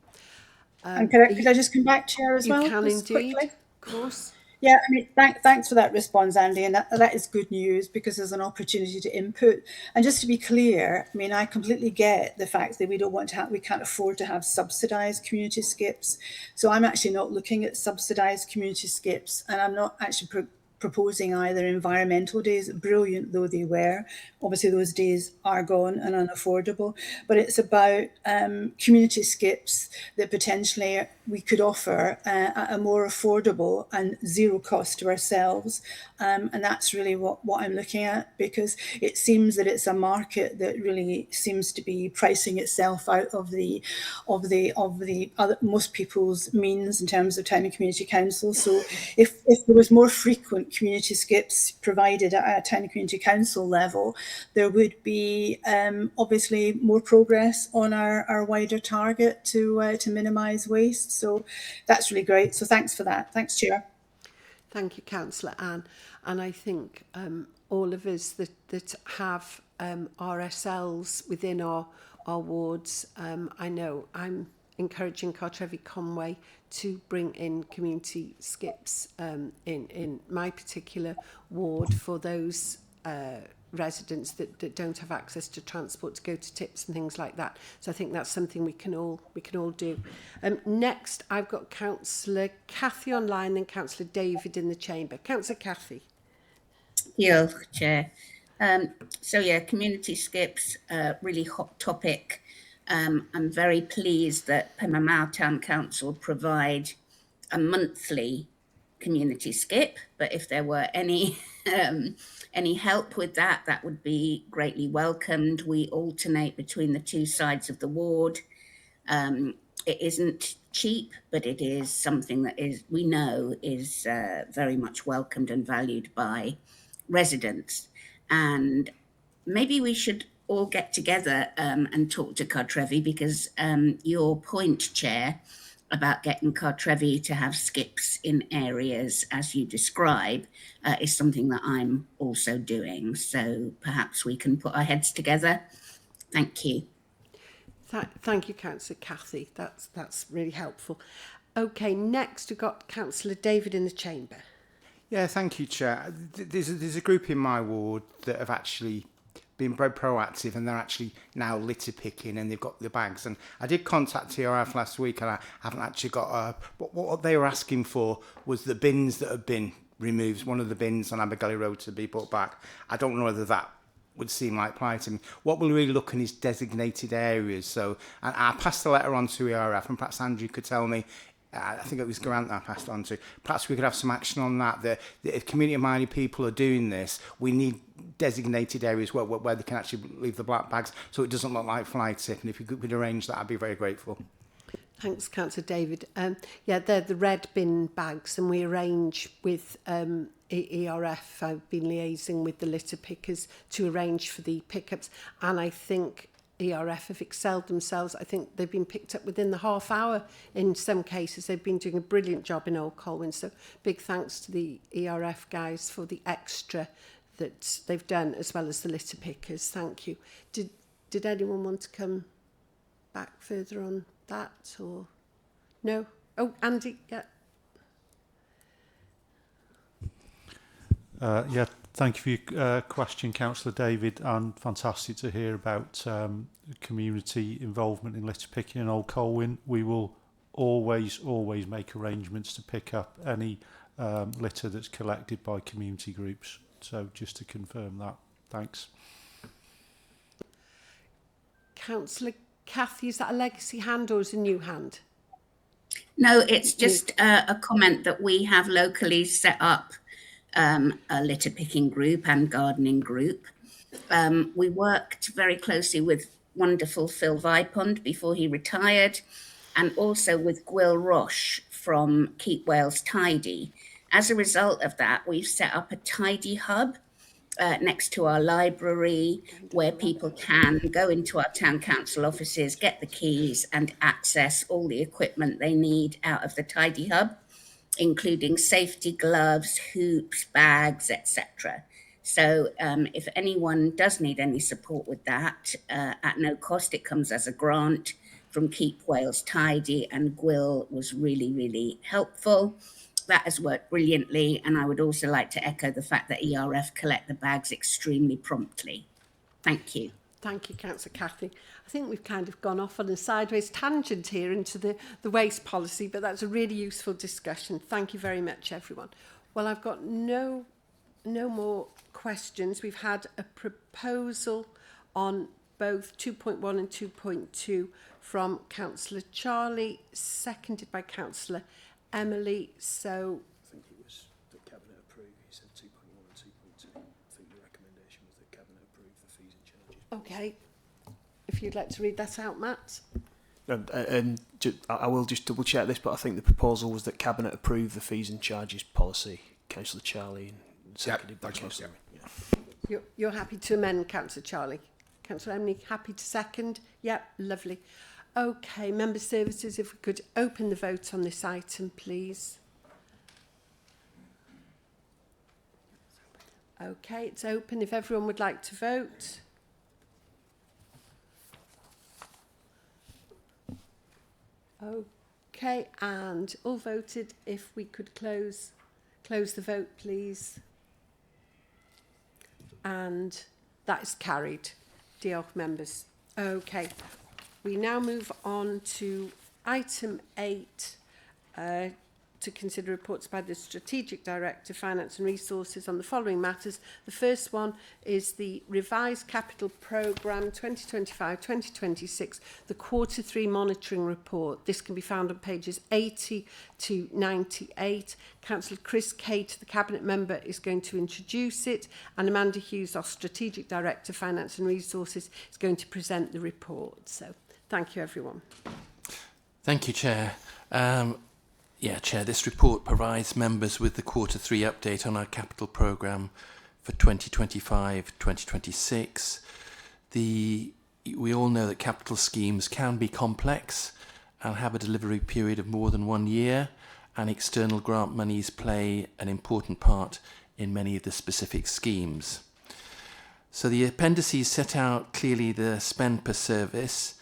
And could I just come back, Chair, as well? You can just indeed, quickly? of course. Yeah, I mean, thanks for that response, Andy, and that is good news because there's an opportunity to input. And just to be clear, I mean, I completely get the fact that we can't afford to have subsidised community skips. So I'm actually not looking at subsidised community skips, and I'm not actually proposing either environmental days, brilliant though they were. Obviously, those days are gone and unaffordable, but it's about community skips that potentially we could offer at a more affordable and zero cost to ourselves. And that's really what I'm looking at, because it seems that it's a market that really seems to be pricing itself out of the other, most people's means in terms of town and community council. So if there was more frequent community skips provided at a town and community council level, there would be obviously more progress on our wider target to minimise waste. So that's really great. So thanks for that. Thanks, Chair. Thank you, Councillor Ann. And I think all of us that have RSLs within our wards, I know I'm encouraging Cartrefi Conway to bring in community skips in my particular ward for those residents that don't have access to transport to go to tips and things like that. So I think that's something we can all do. Next, I've got Councillor Cathy online and Councillor David in the chamber. Councillor Cathy. Diolch, Chair. So yeah, community skips, really hot topic. I'm very pleased that Penmar Town Council provide a monthly community skip, but if there were any help with that, that would be greatly welcomed. We alternate between the two sides of the ward. It isn't cheap, but it is something that we know is very much welcomed and valued by residents. And maybe we should all get together and talk to Cartrefi, because your point, Chair, about getting Cartrefi to have skips in areas as you describe is something that I'm also doing. So perhaps we can put our heads together. Thank you. Thank you, Councillor Cathy. That's really helpful. Okay, next we've got Councillor David in the chamber. Yeah, thank you, Chair. There's a group in my ward that have actually been very proactive, and they're actually now litter picking, and they've got the bags. And I did contact TRF last week, and I haven't actually got what they were asking for was the bins that have been removed. One of the bins on Abergele Road to be put back. I don't know whether that would seem like plight to me. What we're really looking is designated areas. So I passed the letter on to ERF, and perhaps Andrew could tell me. I think it was Grant that I passed on to. Perhaps we could have some action on that. That if community-minded people are doing this, we need designated areas where they can actually leave the black bags, so it doesn't look like fly tip. And if you could arrange that, I'd be very grateful. Thanks, Councillor David. Yeah, they're the red bin bags, and we arrange with ERF. I've been liaising with the litter pickers to arrange for the pickups, and I think ERF have excelled themselves. I think they've been picked up within the half hour in some cases. They've been doing a brilliant job in Old Colwyn, so big thanks to the ERF guys for the extra that they've done, as well as the litter pickers. Thank you. Did anyone want to come back further on that, or no? Oh, Andy, yeah. Yeah, thank you for your question, Councillor David, and fantastic to hear about community involvement in litter picking in Old Colwyn. We will always make arrangements to pick up any litter that's collected by community groups. So just to confirm that. Thanks. Councillor Cathy, is that a legacy hand or is it a new hand? No, it's just a comment that we have locally set up a litter picking group and gardening group. We worked very closely with wonderful Phil Vipond before he retired, and also with Gwyl Roche from Keep Wales Tidy. As a result of that, we've set up a tidy hub next to our library, where people can go into our town council offices, get the keys and access all the equipment they need out of the tidy hub, including safety gloves, hoops, bags, etc. So if anyone does need any support with that, at no cost, it comes as a grant from Keep Wales Tidy, and Gwyl was really, really helpful. That has worked brilliantly, and I would also like to echo the fact that ERF collect the bags extremely promptly. Thank you. Thank you, Councillor Cathy. I think we've kind of gone off on a sideways tangent here into the waste policy, but that's a really useful discussion. Thank you very much, everyone. Well, I've got no more questions. We've had a proposal on both 2.1 and 2.2 from Councillor Charlie, seconded by Councillor Emily. So I think it was that Cabinet approved. He said 2.1 and 2.2. I think the recommendation was that Cabinet approved the fees and charges. Okay. If you'd like to read that out, Matt. I will just double check this, but I think the proposal was that Cabinet approved the fees and charges policy. Councillor Charlie and seconded by Councillor. Yeah. You're happy to amend, Councillor Charlie. Councillor Emily, happy to second? Yeah, lovely. Okay, Member Services, if we could open the vote on this item, please. Okay, it's open if everyone would like to vote. Okay, and all voted. If we could close the vote, please. And that is carried. Diolch, members. Okay, we now move on to item 8, to consider reports by the Strategic Director, Finance and Resources on the following matters. The first one is the revised capital programme 2025-2026, the quarter 3 monitoring report. This can be found on pages 80 to 98. Councillor Chris Cate, the Cabinet Member, is going to introduce it, and Amanda Hughes, our Strategic Director, Finance and Resources, is going to present the report. So thank you, everyone. Thank you, Chair. Chair, this report provides members with the quarter 3 update on our capital programme for 2025-2026. We all know that capital schemes can be complex and have a delivery period of more than 1 year, and external grant monies play an important part in many of the specific schemes. So the appendices set out clearly the spend per service,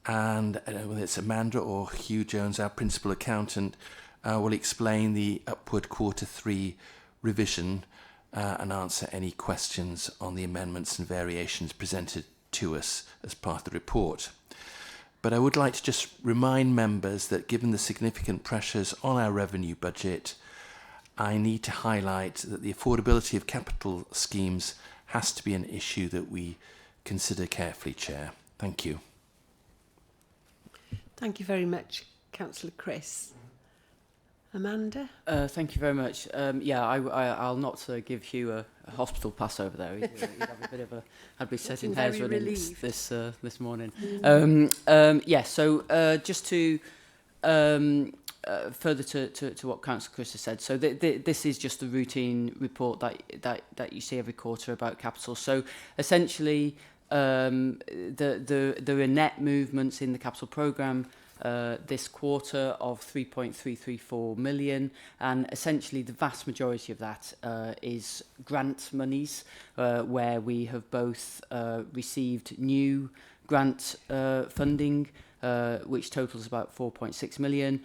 and whether it's Amanda or Hugh Jones, our principal accountant, will explain the upward quarter 3 revision and answer any questions on the amendments and variations presented to us as part of the report. But I would like to just remind members that given the significant pressures on our revenue budget, I need to highlight that the affordability of capital schemes has to be an issue that we consider carefully, Chair. Thank you. Thank you very much, Councillor Chris. Amanda? Thank you very much. I'll not give Hugh a hospital pass over there. He'd have a bit of a... I'd be setting hairs running this morning. Just to... further to what Councillor Chris has said, so this is just a routine report that you see every quarter about capital. So essentially, there are net movements in the capital programme this quarter of 3.334 million, and essentially the vast majority of that is grant monies, where we have both received new grant funding, which totals about 4.6 million.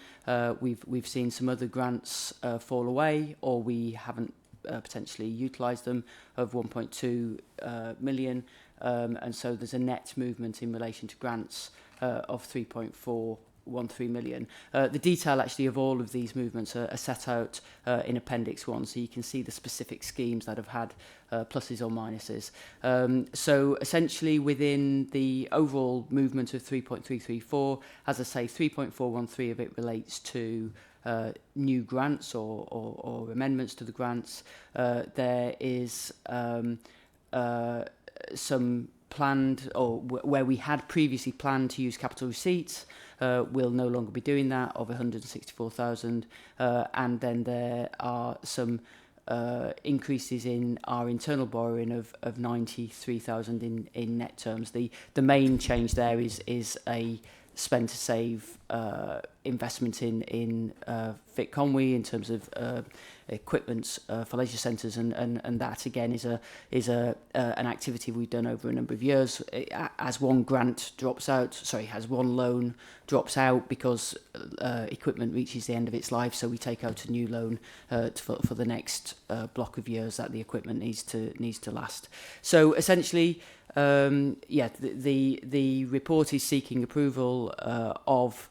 We've seen some other grants fall away, or we haven't potentially utilised them, of 1.2 million. And so there's a net movement in relation to grants of 3.413 million. The detail actually of all of these movements are set out in Appendix 1, so you can see the specific schemes that have had pluses or minuses. So essentially within the overall movement of 3.334, as I say, 3.413 of it relates to new grants or amendments to the grants. There is some planned, or where we had previously planned to use capital receipts, we'll no longer be doing that, of 164,000, and then there are some increases in our internal borrowing of 93,000 in net terms. The main change there is a spend to save investment in Fit Conwy in terms of equipment for leisure centres, and that again is an activity we've done over a number of years. As one grant drops out, as one loan drops out because equipment reaches the end of its life, so we take out a new loan for the next block of years that the equipment needs to last. So essentially, the report is seeking approval of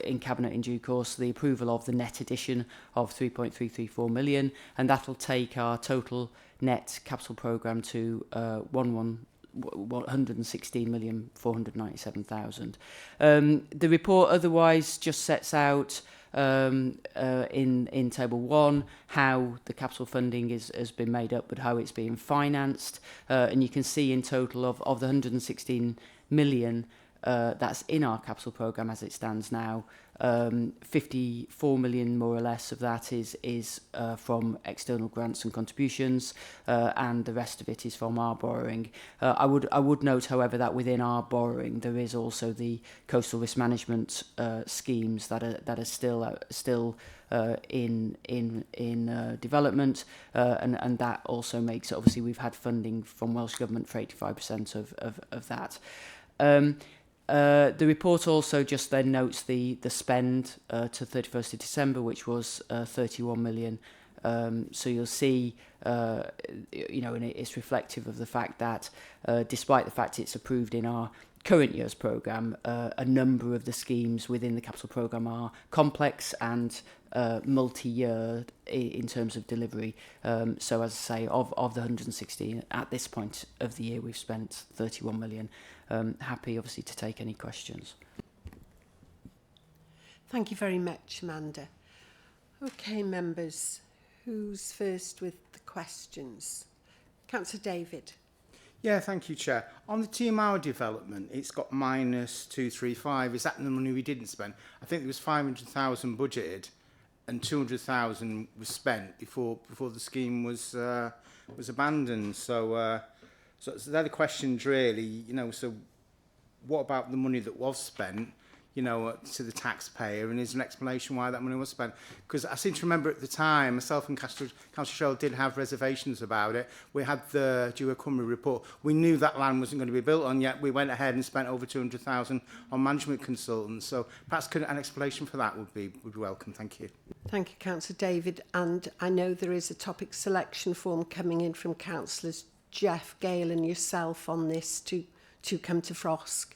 in Cabinet in due course, the approval of the net addition of 3.334 million, and that will take our total net capital programme to 116,497,000. The report otherwise just sets out in Table 1 how the capital funding has been made up, but how it's being financed, and you can see in total of the 116 million that's in our capital programme as it stands now, 54 million more or less of that is from external grants and contributions, and the rest of it is from our borrowing. I would note, however, that within our borrowing there is also the coastal risk management schemes that are still in development, and that also makes, obviously we've had funding from Welsh Government for 85% of that. The report also just then notes the spend to 31st of December, which was 31 million. So you'll see, and it's reflective of the fact that despite the fact it's approved in our current year's programme, a number of the schemes within the capital programme are complex and multi-year in terms of delivery. So as I say, of the 116, at this point of the year, we've spent 31 million. Happy, obviously, to take any questions. Thank you very much, Amanda. Okay, members, who's first with the questions? Councillor David. Yeah, thank you, Chair. On the TMR development, it's got minus 235. Is that the money we didn't spend? I think there was 500,000 budgeted, and 200,000 was spent before the scheme was abandoned. So they're the questions, really. So what about the money that was spent? To the taxpayer, and is an explanation why that money was spent. Because I seem to remember at the time, myself and Councillor Sherrill did have reservations about it. We had the Dewar Cymru report. We knew that land wasn't going to be built on, yet we went ahead and spent over 200,000 on management consultants. So perhaps an explanation for that would be welcome. Thank you. Thank you, Councillor David. And I know there is a topic selection form coming in from Councillors Jeff, Gale and yourself on this to come to Frosk.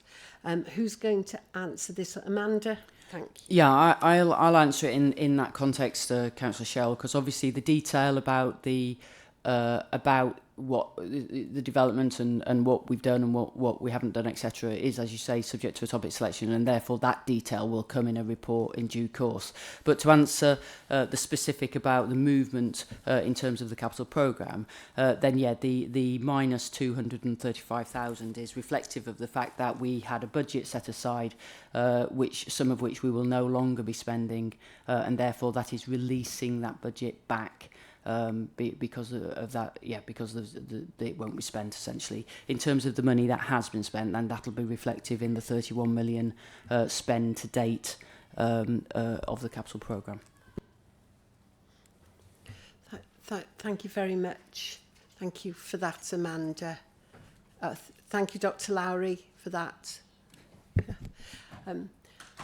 Who's going to answer this? Amanda? Thank you. Yeah, I'll answer it in that context, Councillor Shell, because obviously the detail about about what the development and what we've done and what we haven't done, etc., is, as you say, subject to a topic selection, and therefore that detail will come in a report in due course. But to answer the specific about the movement in terms of the capital programme, then yeah, the minus 235,000 is reflective of the fact that we had a budget set aside, some of which we will no longer be spending, and therefore that is releasing that budget back. Because of that, yeah, because it won't be spent essentially. In terms of the money that has been spent, then that'll be reflective in the 31 million spend to date of the capital programme. Thank you very much. Thank you for that, Amanda. Thank you, Dr. Lowry, for that.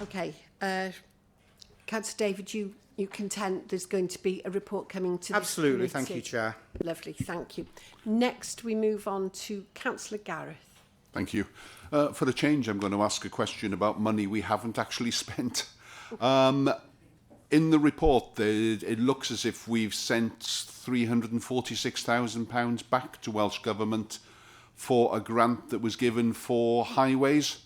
Okay, Councillor David, you content there's going to be a report coming to Absolutely, this thank you, committee? Chair. Lovely, thank you. Next, we move on to Councillor Gareth. Thank you. For a change, I'm going to ask a question about money we haven't actually spent. In the report, it looks as if we've sent £346,000 back to Welsh Government for a grant that was given for highways.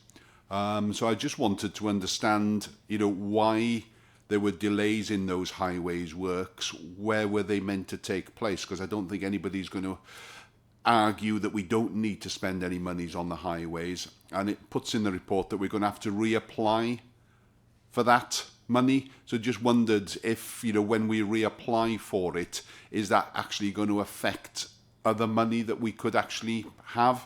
So I just wanted to understand, why there were delays in those highways works. Where were they meant to take place? Because I don't think anybody's going to argue that we don't need to spend any monies on the highways. And it puts in the report that we're going to have to reapply for that money. So just wondered if, when we reapply for it, is that actually going to affect other money that we could actually have?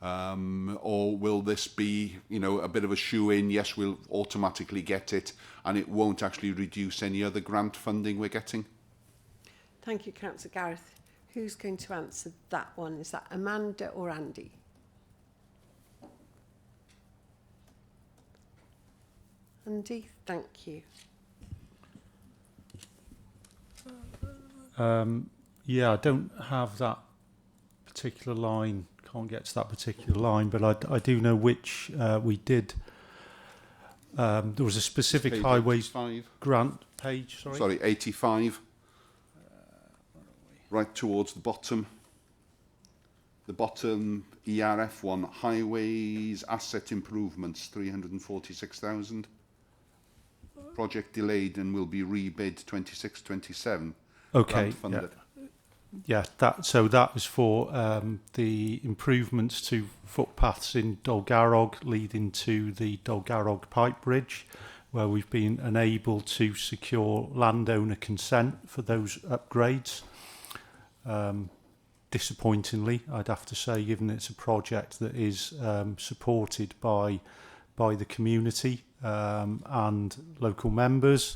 Or will this be, a bit of a shoe-in? Yes, we'll automatically get it, and it won't actually reduce any other grant funding we're getting. Thank you, Councillor Gareth. Who's going to answer that one? Is that Amanda or Andy? Andy, thank you. Yeah, I don't have that particular line. Can't get to that particular line, but I do know which we did. There was a specific highways 85. Grant page. Sorry, 85. Right towards the bottom. The bottom ERF one, highways asset improvements, 346,000. Project delayed and will be rebid 26-27. Okay. Grant funded. Yeah, that was for the improvements to footpaths in Dolgarrog leading to the Dolgarrog Pipe Bridge, where we've been unable to secure landowner consent for those upgrades. Disappointingly, I'd have to say, given it's a project that is supported by the community and local members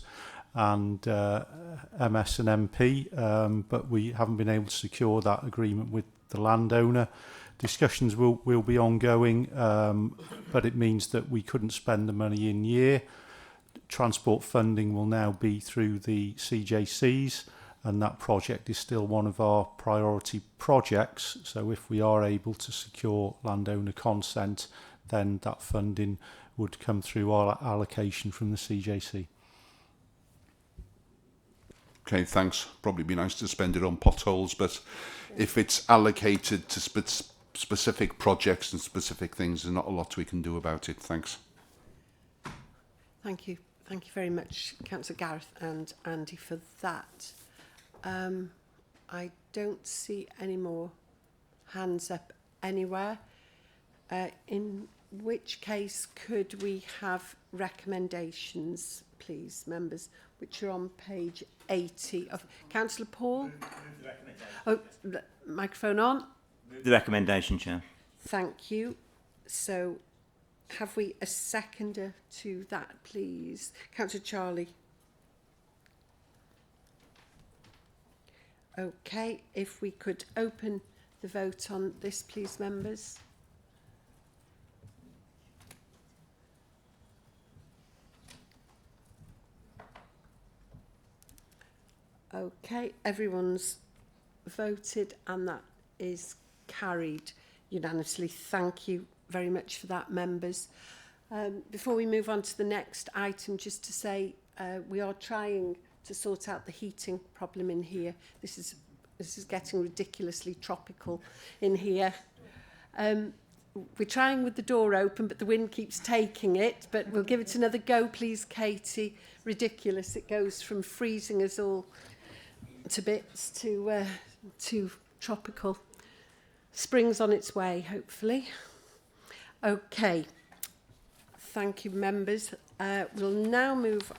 and MS and MP, but we haven't been able to secure that agreement with the landowner. Discussions will be ongoing, but it means that we couldn't spend the money in year. Transport funding will now be through the CJCs, and that project is still one of our priority projects. So if we are able to secure landowner consent, then that funding would come through our allocation from the CJC. Okay, thanks. Probably be nice to spend it on potholes, but if it's allocated to specific projects and specific things, there's not a lot we can do about it. Thanks. Thank you. Thank you very much, Councillor Gareth and Andy, for that. I don't see any more hands up anywhere. In which case, could we have recommendations, please, members, which are on page 80 of Councillor Paul? Oh, microphone on. The recommendation, Chair. Thank you. So, have we a seconder to that, please? Councillor Charlie. Okay, if we could open the vote on this, please, members. Okay, everyone's voted and that is carried unanimously. Thank you very much for that, members. Before we move on to the next item, just to say we are trying to sort out the heating problem in here. This is getting ridiculously tropical in here. We're trying with the door open, but the wind keeps taking it. But we'll give it another go, please, Katie. Ridiculous. It goes from freezing us all to bits to tropical. Spring's on its way, hopefully. Okay. Thank you, members. We'll now move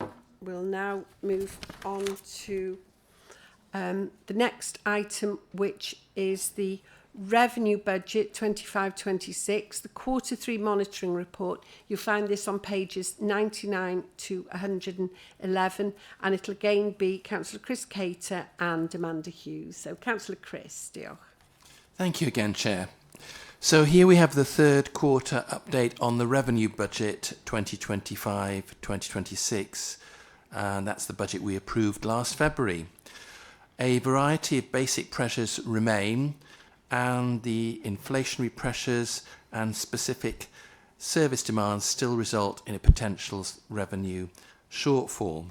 on to the next item, which is the Revenue Budget 25-26, the Q3 Monitoring Report. You'll find this on pages 99 to 111, and it'll again be Councillor Chris Cater and Amanda Hughes. So, Councillor Chris, diolch. Thank you again, Chair. So here we have the third quarter update on the Revenue Budget 2025-2026, and that's the budget we approved last February. A variety of basic pressures remain, and the inflationary pressures and specific service demands still result in a potential revenue shortfall.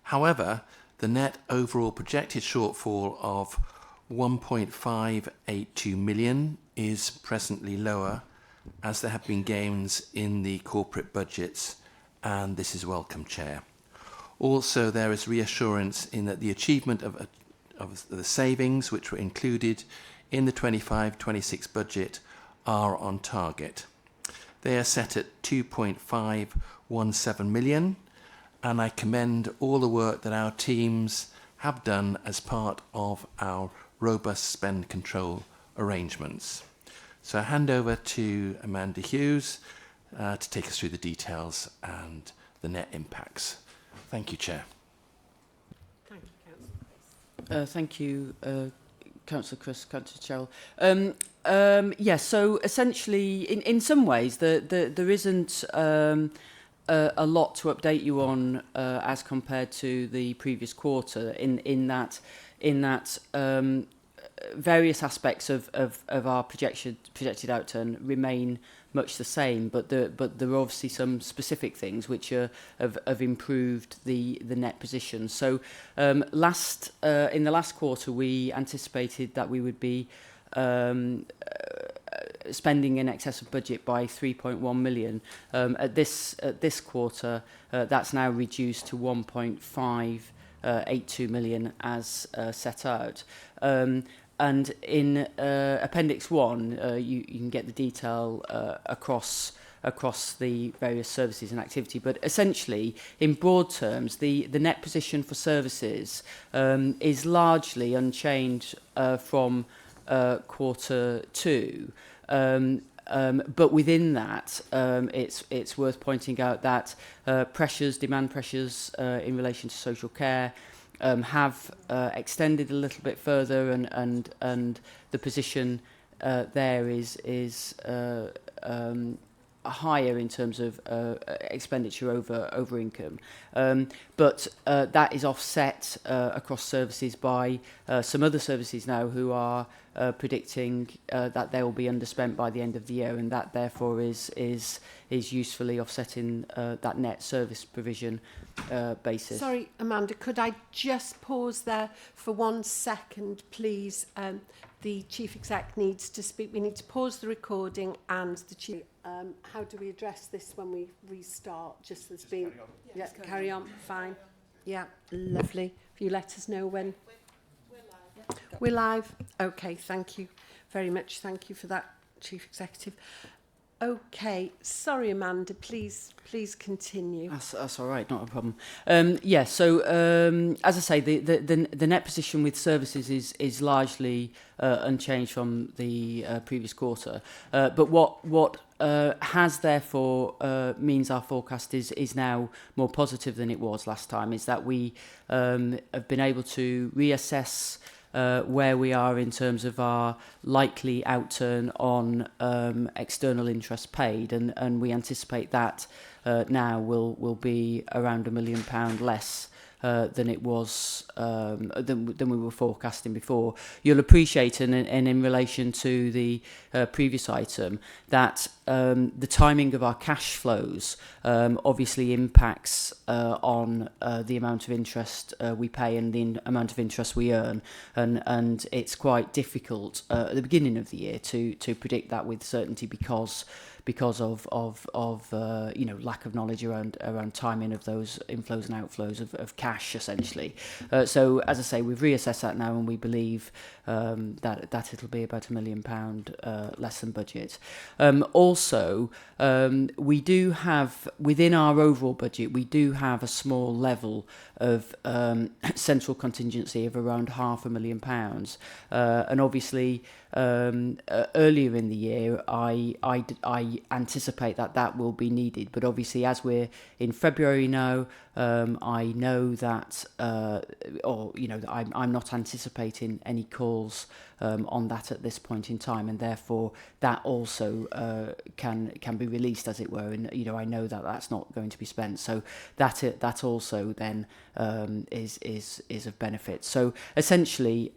However, the net overall projected shortfall of 1.582 million is presently lower, as there have been gains in the corporate budgets, and this is welcome, Chair. Also, there is reassurance in that the achievement of the savings which were included in the 25-26 budget are on target. They are set at 2.517 million, and I commend all the work that our teams have done as part of our robust spend control arrangements. So I hand over to Amanda Hughes to take us through the details and the net impacts. Thank you, Chair. Thank you, Councillor. Thank you, Councillor Chris, Councillor Cheryl. Yes, so essentially, in some ways, there isn't a lot to update you on as compared to the previous quarter. In that various aspects of our projected outturn remain much the same, but there are obviously some specific things which have improved the net position. So in the last quarter, we anticipated that we would be spending in excess of budget by 3.1 million. At this quarter, that's now reduced to 1.582 million as set out. And in Appendix 1, you can get the detail across the various services and activity. But essentially, in broad terms, the net position for services is largely unchanged from quarter 2. But within that, it's worth pointing out that demand pressures in relation to social care have extended a little bit further, and the position there is higher in terms of expenditure over income. But that is offset across services by some other services now who are predicting that they will be underspent by the end of the year, and that therefore is usefully offsetting that net service provision basis. Sorry, Amanda, could I just pause there for 1 second, please? The Chief Exec needs to speak. We need to pause the recording, and the Chief... how do we address this when we restart? Just as being... Yeah, carry on. Fine. Yeah, lovely. If you let us know when... We're live. Okay, thank you very much. Thank you for that, Chief Executive. Okay, sorry, Amanda, please continue. That's all right, not a problem. So as I say, the net position with services is largely unchanged from the previous quarter. But what has therefore means our forecast is now more positive than it was last time, is that we have been able to reassess where we are in terms of our likely outturn on external interest paid, and we anticipate that now will be around £1 million less than it was than we were forecasting before. You'll appreciate, and in relation to the previous item, that the timing of our cash flows obviously impacts on the amount of interest we pay and the amount of interest we earn, and it's quite difficult at the beginning of the year to predict that with certainty because of lack of knowledge around timing of those inflows and outflows of cash, essentially. So as I say, we've reassessed that now, and we believe that it'll be about £1 million less than budget. Also, we do have, within our overall budget, we do have a small level of central contingency of around £500,000, and obviously earlier in the year I anticipate that will be needed, but obviously as we're in February now, I know that I'm not anticipating any calls on that at this point in time, and therefore that also can be released, as it were, and I know that that's not going to be spent, so that also then is of benefit. So essentially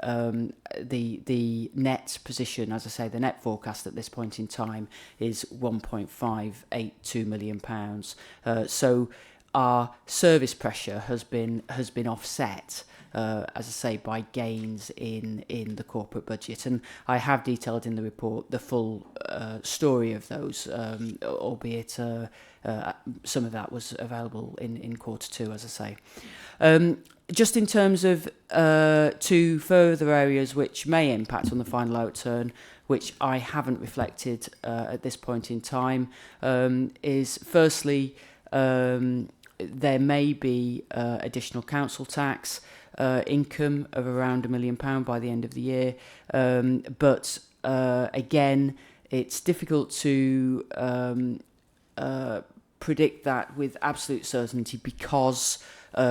the net position, as I say, the net forecast at this point in time is £1.582 million. So our service pressure has been offset, as I say, by gains in the corporate budget, and I have detailed in the report the full story of those, albeit some of that was available in quarter two, as I say. Just in terms of two further areas which may impact on the final outturn, which I haven't reflected at this point in time, is firstly there may be additional council tax income of around £1 million by the end of the year, but again, it's difficult to predict that with absolute certainty because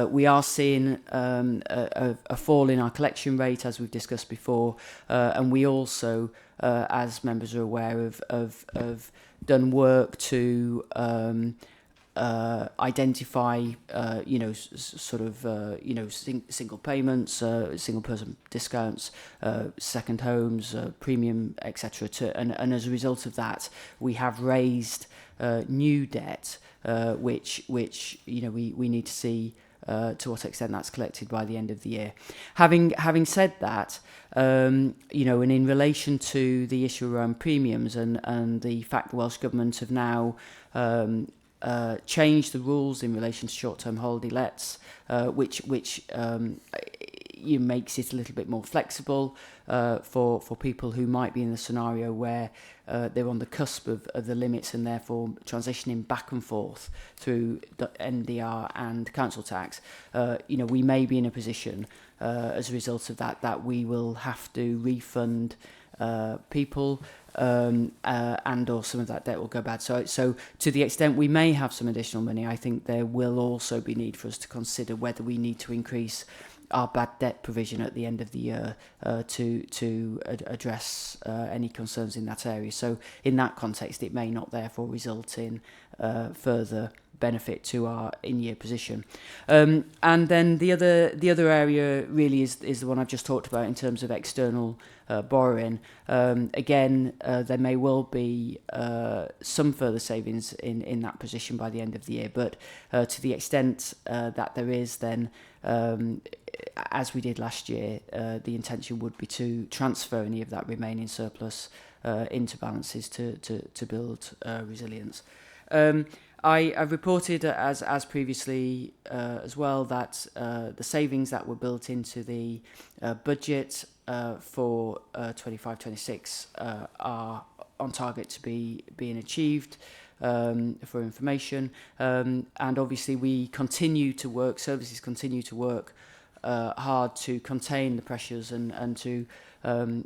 we are seeing a fall in our collection rate, as we've discussed before, and we also, as members are aware, have done work to identify, single payments, single person discounts, second homes, premium, etc. And as a result of that, we have raised new debt, which we need to see to what extent that's collected by the end of the year. Having said that, and in relation to the issue around premiums and the fact the Welsh Government have now changed the rules in relation to short-term holiday lets, which makes it a little bit more flexible for people who might be in the scenario where they're on the cusp of the limits and therefore transitioning back and forth through the NDR and council tax. We may be in a position as a result of that we will have to refund people, and or some of that debt will go bad. So to the extent we may have some additional money, I think there will also be need for us to consider whether we need to increase our bad debt provision at the end of the year to address any concerns in that area. So in that context, it may not therefore result in further benefit to our in-year position. And then the other area really is the one I've just talked about in terms of external borrowing. Again, there may well be some further savings in that position by the end of the year, but to the extent that there is, then as we did last year, the intention would be to transfer any of that remaining surplus into balances to build resilience. I've reported, as previously as well, that the savings that were built into the budget for 25-26 are on target to be being achieved. For information, and obviously we continue to work, services continue to work hard to contain the pressures and to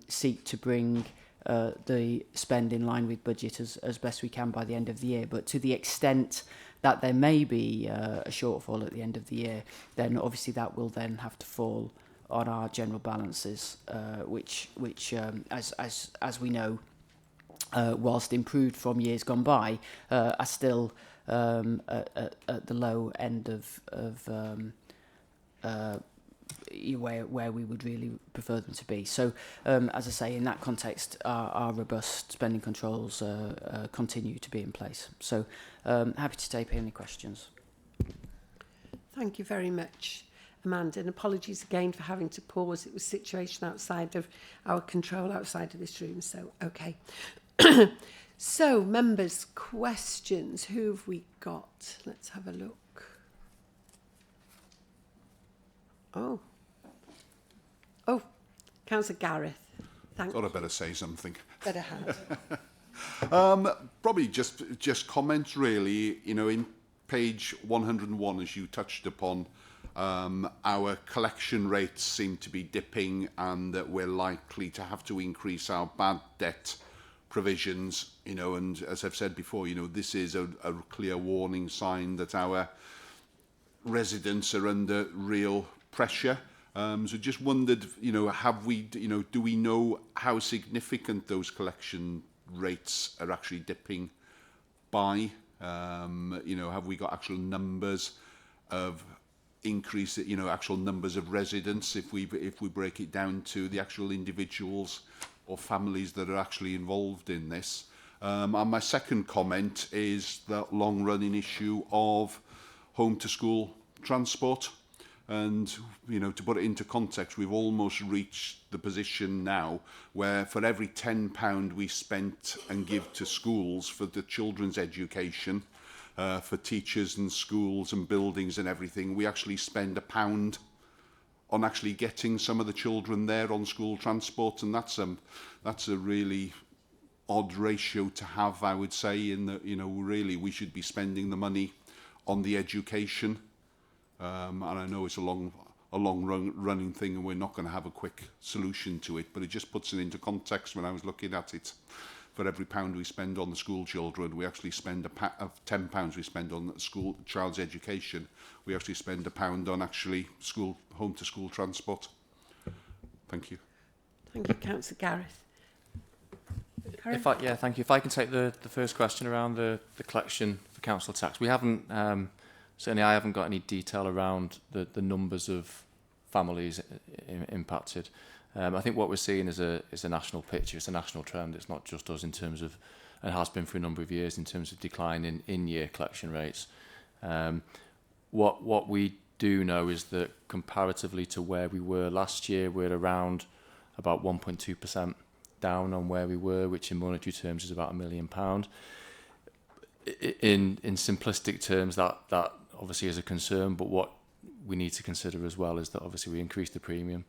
seek to bring the spend in line with budget as best we can by the end of the year. But to the extent that there may be a shortfall at the end of the year, then obviously that will then have to fall on our general balances, which as we know, whilst improved from years gone by, are still at the low end of where we would really prefer them to be. So, as I say, in that context, our robust spending controls continue to be in place. So, happy to take any questions. Thank you very much, Amanda, and apologies again for having to pause. It was a situation outside of our control, outside of this room, so okay. So, members, questions. Who have we got? Let's have a look. Oh, Councillor Gareth. Thank Thought you. I'd better say something. Better have. Probably just comments really, you know, in page 101, as you touched upon, our collection rates seem to be dipping and that we're likely to have to increase our bad debt provisions, you know, and as I've said before, you know, this is a clear warning sign that our residents are under real pressure. So just wondered, you know, have we, you know, do we know how significant those collection rates are actually dipping by? You know, have we got actual numbers of increase, you know, actual numbers of residents if we break it down to the actual individuals or families that are actually involved in this? And my second comment is that long-running issue of home to school transport. And, you know, to put it into context, we've almost reached the position now where for every £10 we spent and give to schools for the children's education, for teachers and schools and buildings and everything, we actually spend £1 on actually getting some of the children there on school transport. And that's a really odd ratio to have, I would say, in that, you know, really we should be spending the money on the education. And I know it's a long running thing and we're not going to have a quick solution to it, but it just puts it into context. When I was looking at it, for every £1 we spend on the school children, we actually spend £10 we spend on the school child's education. We actually spend £1 on actually home to school transport. Thank you. Thank you, Councillor Gareth. Thank you. If I can take the first question around the collection for council tax. We haven't, certainly I haven't got any detail around the numbers of families impacted. I think what we're seeing is a national picture, it's a national trend. It's not just us in terms of, and has been for a number of years, in terms of decline in in-year collection rates. What we do know is that comparatively to where we were last year, we're around about 1.2% down on where we were, which in monetary terms is about £1 million. In simplistic terms, that obviously is a concern, but what we need to consider as well is that obviously we increased the premium,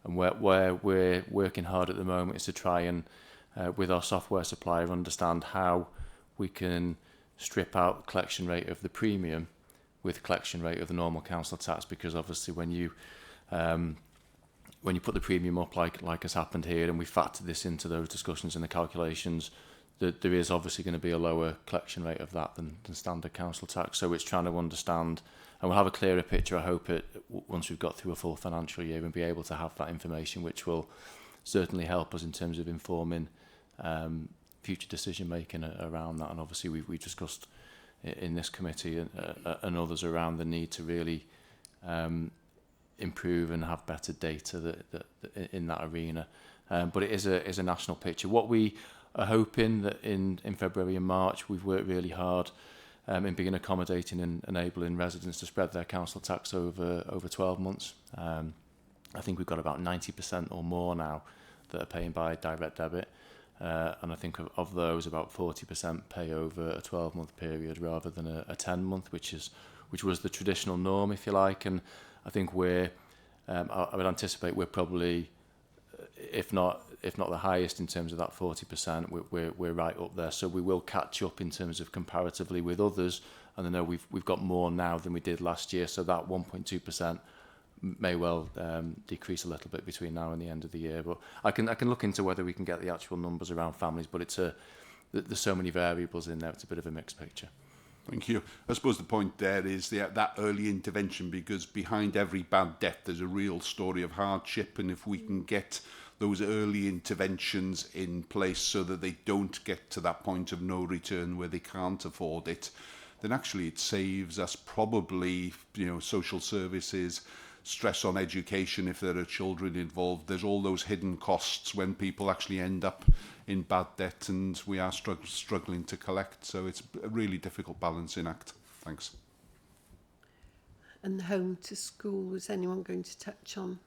and where we're working hard at the moment is to try and with our software supplier understand how we can strip out collection rate of the premium with collection rate of the normal council tax, because obviously when you put the premium up like has happened here, and we factor this into those discussions and the calculations, that there is obviously going to be a lower collection rate of that than standard council tax. So it's trying to understand, and we'll have a clearer picture, I hope, once we've got through a full financial year and be able to have that information, which will certainly help us in terms of informing future decision making around that. And obviously we discussed in this committee and others around the need to really improve and have better data that in that arena. But it is a national picture. What we are hoping that in February and March, we've worked really hard in being accommodating and enabling residents to spread their council tax over 12 months. I think we've got about 90% or more now that are paying by direct debit. And I think of those, about 40% pay over a 12-month period rather than a 10-month, which was the traditional norm, if you like. And I think I would anticipate we're probably, if not the highest in terms of that 40%, we're right up there. So we will catch up in terms of comparatively with others. And I know we've got more now than we did last year. So that 1.2% may well decrease a little bit between now and the end of the year. But I can look into whether we can get the actual numbers around families. But there's so many variables in there. It's a bit of a mixed picture. Thank you. I suppose the point there is that early intervention, because behind every bad debt there's a real story of hardship, and if we can get those early interventions in place so that they don't get to that point of no return where they can't afford it, then actually it saves us probably, social services stress on education if there are children involved. There's all those hidden costs when people actually end up in bad debt and we are struggling to collect. So it's a really difficult balancing act. Thanks. And the home to school, was anyone going to touch on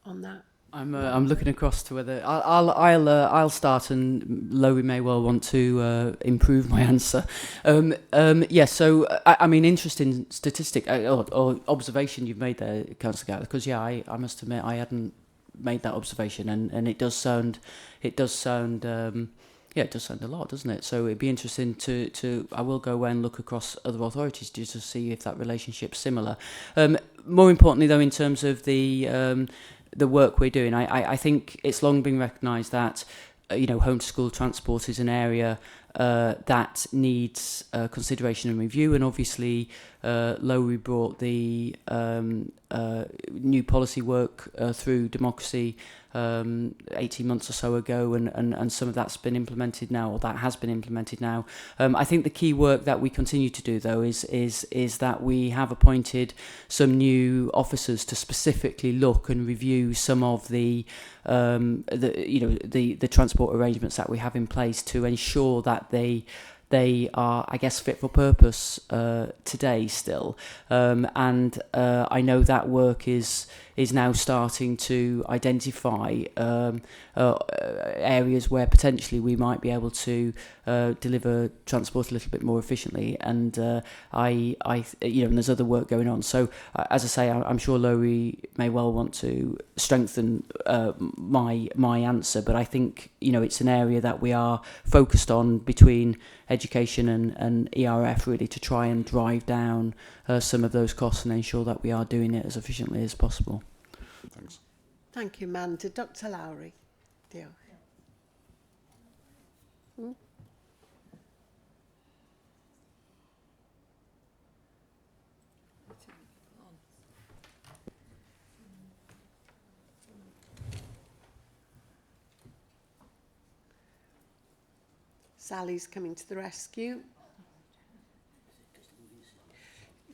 that? I'm looking across to whether I'll start, and Lowy may well want to improve my answer. Yeah, so I mean, interesting statistic or observation you've made there, Councillor Gallagher, because yeah, I must admit I hadn't made that observation, and it does sound yeah, it does sound a lot, doesn't it? So it'd be interesting to I will go away and look across other authorities just to see if that relationship's similar. More importantly, though, in terms of the work we're doing, I think it's long been recognised that home to school transport is an area that needs consideration and review, and obviously Lowy brought the new policy work through democracy 18 months or so ago, and some of that's been implemented now, or that has been implemented now. I think the key work that we continue to do, though, is that we have appointed some new officers to specifically look and review some of the transport arrangements that we have in place to ensure that they are, I guess, fit for purpose today still. And I know that work is now starting to identify areas where potentially we might be able to deliver transport a little bit more efficiently. And and there's other work going on. So as I say, I'm sure Lowy may well want to strengthen my answer, but I think it's an area that we are focused on between education and ERF, really, to try and drive down some of those costs and ensure that we are doing it as efficiently as possible. Thanks. Thank you, Amanda. Dr. Lowry. Diolch. Hmm? Sally's coming to the rescue.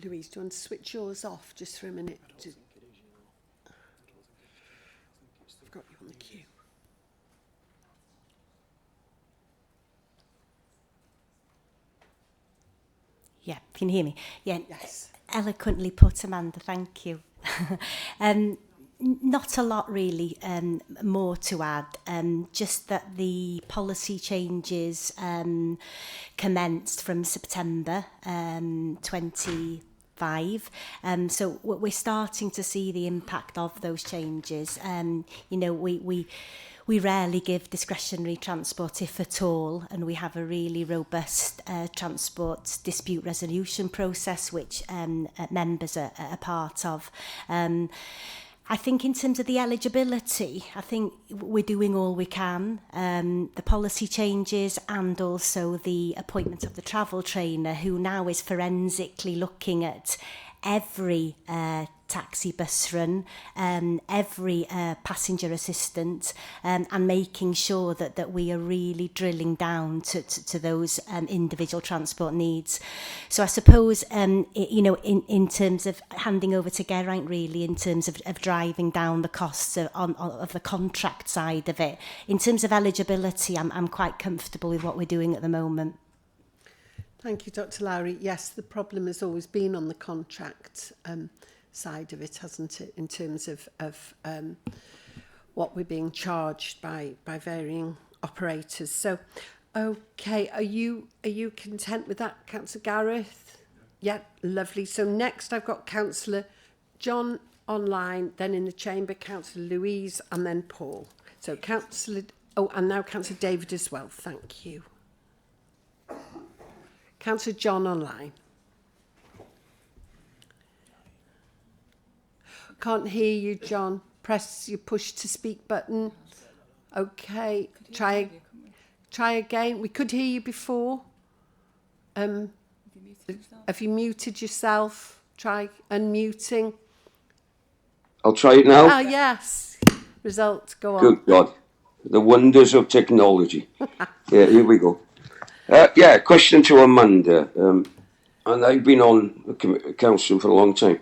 Louise, do you want to switch yours off just for a minute? I've got you on the queue. Yeah, can you hear me? Yeah. Yes. Eloquently put, Amanda, thank you. Not a lot really more to add, just that the policy changes commenced from September 25. So we're starting to see the impact of those changes. We rarely give discretionary transport, if at all, and we have a really robust transport dispute resolution process, which members are part of. I think in terms of the eligibility, I think we're doing all we can. The policy changes and also the appointment of the travel trainer, who now is forensically looking at every taxi bus run, every passenger assistant, and making sure that we are really drilling down to those individual transport needs. So I suppose, in terms of handing over to Geraint, really, in terms of driving down the costs of the contract side of it, in terms of eligibility, I'm quite comfortable with what we're doing at the moment. Thank you, Dr. Lowry. Yes, the problem has always been on the contract side of it, hasn't it, in terms of what we're being charged by varying operators. So, okay, are you content with that, Councillor Gareth? Yeah, lovely. So next I've got Councillor John online, then in the chamber, Councillor Louise, and then Paul. So and now Councillor David as well. Thank you. Councillor John online. Can't hear you, John. Press your push to speak button. Okay, try again. We could hear you before. Have you muted yourself? Try unmuting. I'll try it now. Ah, yes. Result, go on. Good God. The wonders of technology. Yeah, here we go. Question to Amanda. And I've been on the council for a long time.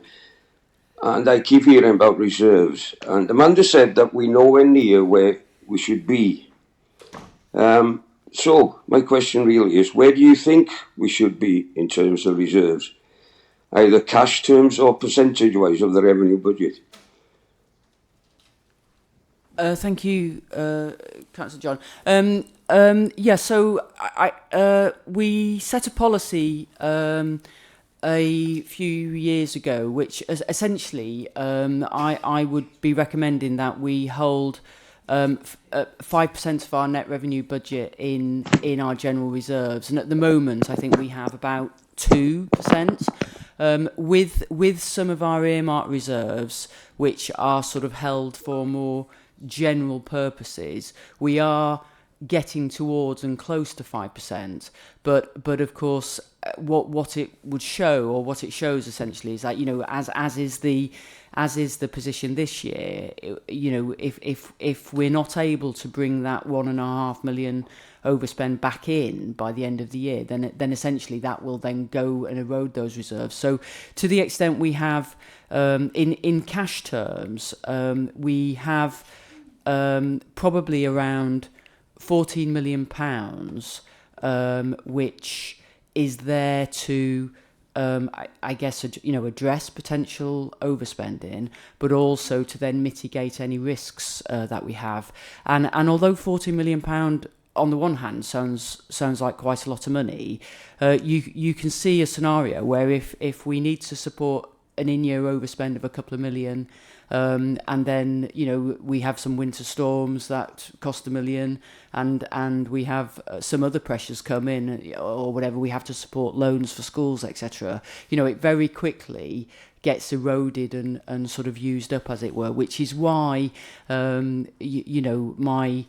and I keep hearing about reserves. And Amanda said that we're nowhere near where we should be. So my question really is, where do you think we should be in terms of reserves? Either cash terms or percentage-wise of the revenue budget? Thank you, Councillor John. Yeah, so we set a policy a few years ago, which essentially I would be recommending that we hold 5% of our net revenue budget in our general reserves, and at the moment I think we have about 2%. With some of our earmarked reserves, which are sort of held for more general purposes, we are getting towards and close to 5%. But of course, what it would show, or what it shows essentially, is that, you know, as is the position this year, you know, if we're not able to bring that 1.5 million overspend back in by the end of the year, then essentially that will then go and erode those reserves. So to the extent we have, in cash terms, we have probably around £14 million, which is there to, I guess, you know, address potential overspending, but also to then mitigate any risks that we have. And although £14 million on the one hand sounds like quite a lot of money, you can see a scenario where if we need to support an in-year overspend of a couple of million, and then, you know, we have some winter storms that cost £1 million, and we have some other pressures come in, or whatever, we have to support loans for schools, etc. You know, it very quickly gets eroded and sort of used up, as it were, which is why, you know, my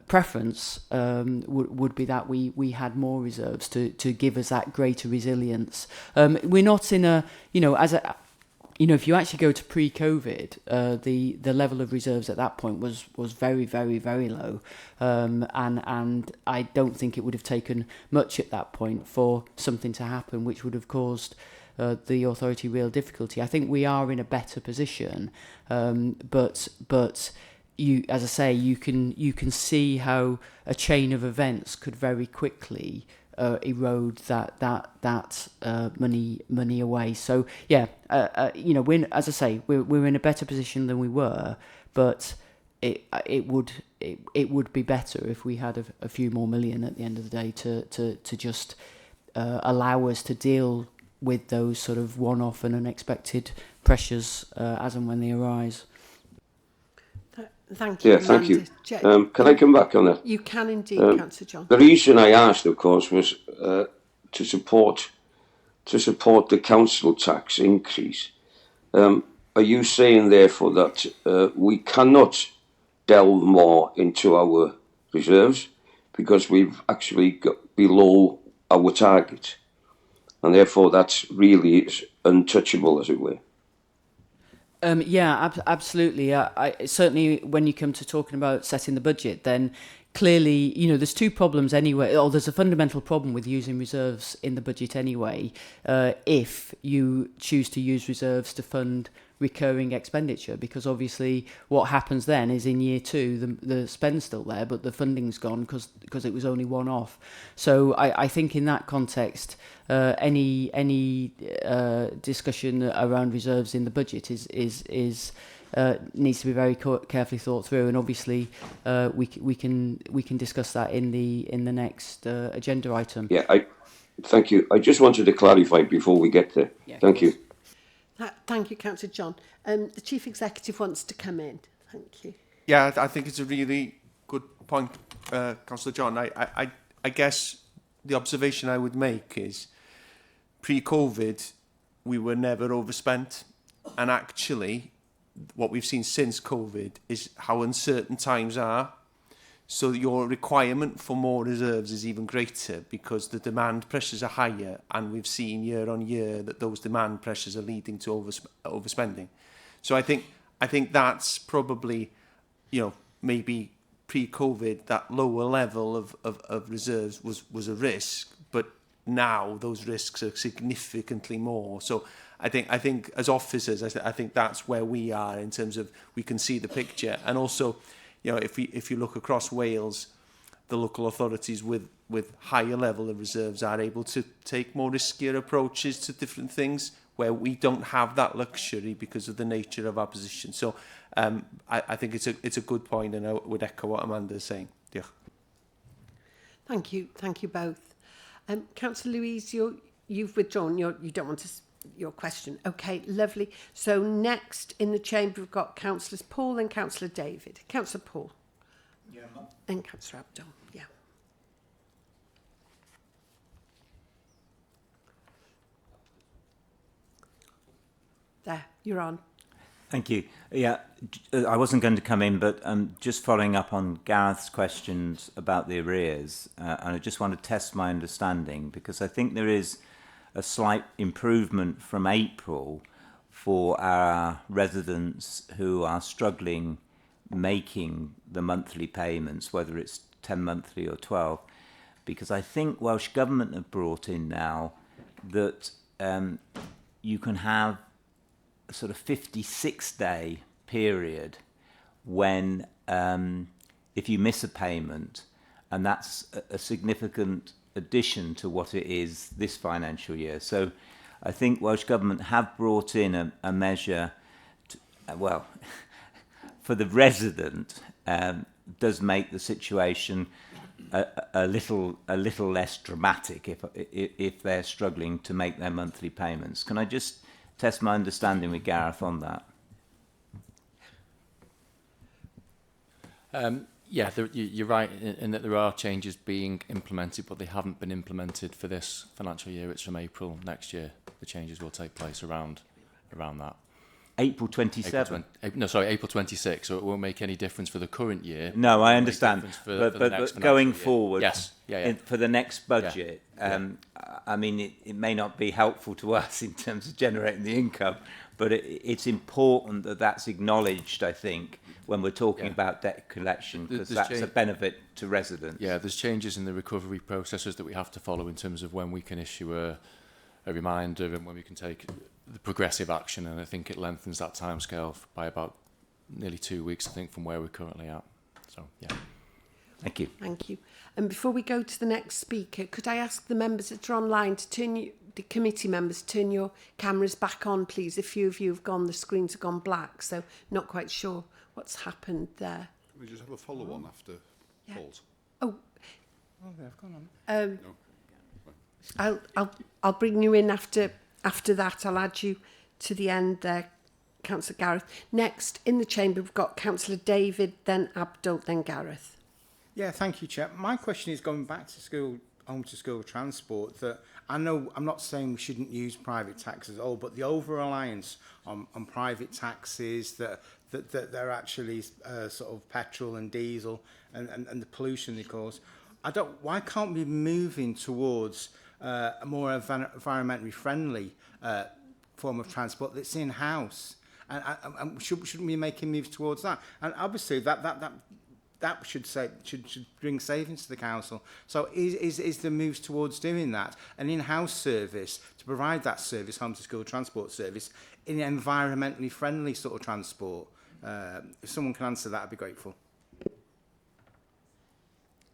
preference would be that we had more reserves to give us that greater resilience. We're not in a, you know, you know, if you actually go to pre-COVID, the level of reserves at that point was very, very, very low, and I don't think it would have taken much at that point for something to happen which would have caused the authority real difficulty. I think we are in a better position, but you, as I say, you can see how a chain of events could very quickly erode that money away. So yeah, you know, as I say, we're in a better position than we were, but it would be better if we had a few more million at the end of the day to just allow us to deal with those sort of one-off and unexpected pressures as and when they arise. Thank you. Yeah, thank you. Amanda. Can I come back on that? You can indeed, Councillor John. The reason I asked, of course, was to support the council tax increase. Are you saying, therefore, that we cannot delve more into our reserves because we've actually got below our target, and therefore that's really untouchable, as it were? Yeah, absolutely. I certainly, when you come to talking about setting the budget, then clearly, you know, there's two problems anyway, or there's a fundamental problem with using reserves in the budget anyway, if you choose to use reserves to fund recurring expenditure, because obviously what happens then is in year two the spend's still there, but the funding's gone because it was only one off. So I think in that context, any discussion around reserves in the budget is needs to be very carefully thought through, and obviously we can discuss that in the next agenda item. Yeah, thank you. I just wanted to clarify before we get there. Yeah, thank you. Thank you, Councillor John. The Chief Executive wants to come in. Thank you. Yeah, I think it's a really good point, Councillor John. I guess the observation I would make is pre-COVID, we were never overspent. And actually, what we've seen since COVID is how uncertain times are. So your requirement for more reserves is even greater because the demand pressures are higher, and we've seen year on year that those demand pressures are leading to overspending. So I think that's probably, you know, maybe pre-COVID, that lower level of reserves was a risk, but now those risks are significantly more. So I think as officers, I think that's where we are in terms of we can see the picture. And also, you know, if you look across Wales, the local authorities with higher level of reserves are able to take more riskier approaches to different things where we don't have that luxury because of the nature of our position. So I think it's a good point, and I would echo what Amanda is saying. Diolch. Thank you both. Councillor Louise, you've withdrawn you don't want to your question. Okay, lovely. So next in the chamber we've got Councillors Paul and Councillor David. Councillor Paul. Yeah, and Councillor Abdul. Yeah. There, you're on. Thank you. Yeah, I wasn't going to come in, but just following up on Gareth's questions about the arrears, and I just want to test my understanding, because I think there is a slight improvement from April for our residents who are struggling making the monthly payments, whether it's 10 monthly or 12, because I think Welsh Government have brought in now that you can have a sort of 56-day period when if you miss a payment, and that's a significant addition to what it is this financial year. So I think Welsh Government have brought in a measure to, well, for the resident, does make the situation a little less dramatic if they're struggling to make their monthly payments. Can I just test my understanding with Gareth on that? Yeah, you're right in that there are changes being implemented, but they haven't been implemented for this financial year. It's from April next year. The changes will take place around that. April 27? April 26. So it won't make any difference for the current year. No, I understand. But going forward, yes, for the next budget, I mean, it may not be helpful to us in terms of generating the income, but it's important that that's acknowledged, I think, when we're talking about debt collection, because that's a benefit to residents. Yeah, there's changes in the recovery processes that we have to follow in terms of when we can issue a reminder and when we can take the progressive action, and I think it lengthens that timescale by about nearly 2 weeks, I think, from where we're currently at. So, yeah. Thank you. Thank you. And before we go to the next speaker, could I ask the members that are online to the committee members, turn your cameras back on, please? A few of you have gone, the screens have gone black, so not quite sure what's happened there. Can we just have a follow-on after Paul's? Oh, they've gone on. No. I'll bring you in after that. I'll add you to the end there, Councillor Gareth. Next in the chamber we've got Councillor David, then Abdul, then Gareth. Yeah, thank you, Chair. My question is going back to home to school transport. That I know I'm not saying we shouldn't use private taxis at all, but the over-reliance on private taxis that they're actually sort of petrol and diesel and the pollution they cause. Why can't we be moving towards a more environmentally friendly form of transport that's in-house? And shouldn't we be making moves towards that? And obviously that should bring savings to the council. So is the moves towards doing that an in-house service to provide that service, home to school transport service, in environmentally friendly sort of transport? If someone can answer that, I'd be grateful.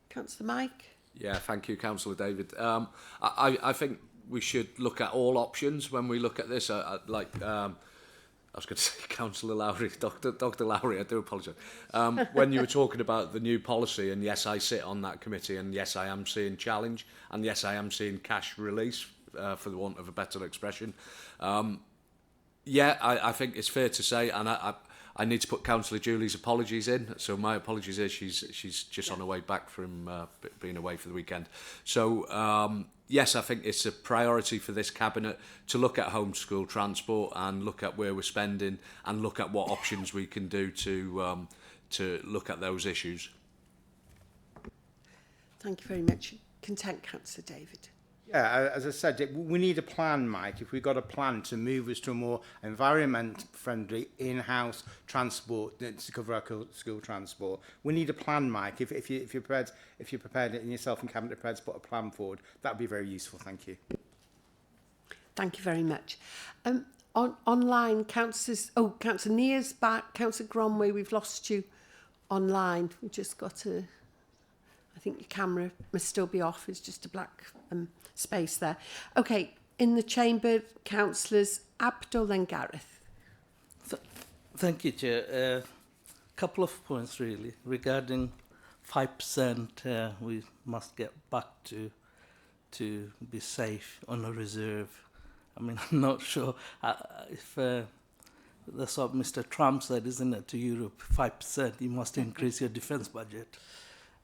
Councillor Mike. Yeah, thank you, Councillor David. I think we should look at all options when we look at this. I was going to say Councillor Lowry, Dr. Lowry, I do apologise. When you were talking about the new policy, and yes, I sit on that committee, and yes, I am seeing challenge, and yes, I am seeing cash release, for the want of a better expression. I think it's fair to say, and I need to put Councillor Julie's apologies in. So my apologies is she's just on her way back from being away for the weekend. So yes, I think it's a priority for this cabinet to look at homeschool transport and look at where we're spending and look at what options we can do to look at those issues. Thank you very much. Content, Councillor David. Yeah, as I said, we need a plan, Mike. If we've got a plan to move us to a more environment-friendly in-house transport to cover our school transport, we need a plan, Mike. If you're prepared, and yourself and Cabinet prepared to put a plan forward, that would be very useful. Thank you. Thank you very much. online, Councillor Near's back, Councillor Gromway, we've lost you online. We've just got to, I think your camera must still be off. It's just a black space there. Okay, in the chamber, Councillors Abdul and Gareth. Thank you, Chair. A couple of points really regarding 5%. We must get back to be safe on a reserve. I mean, I'm not sure if that's what Mr. Trump said, isn't it, to Europe, 5%, you must increase your defense budget.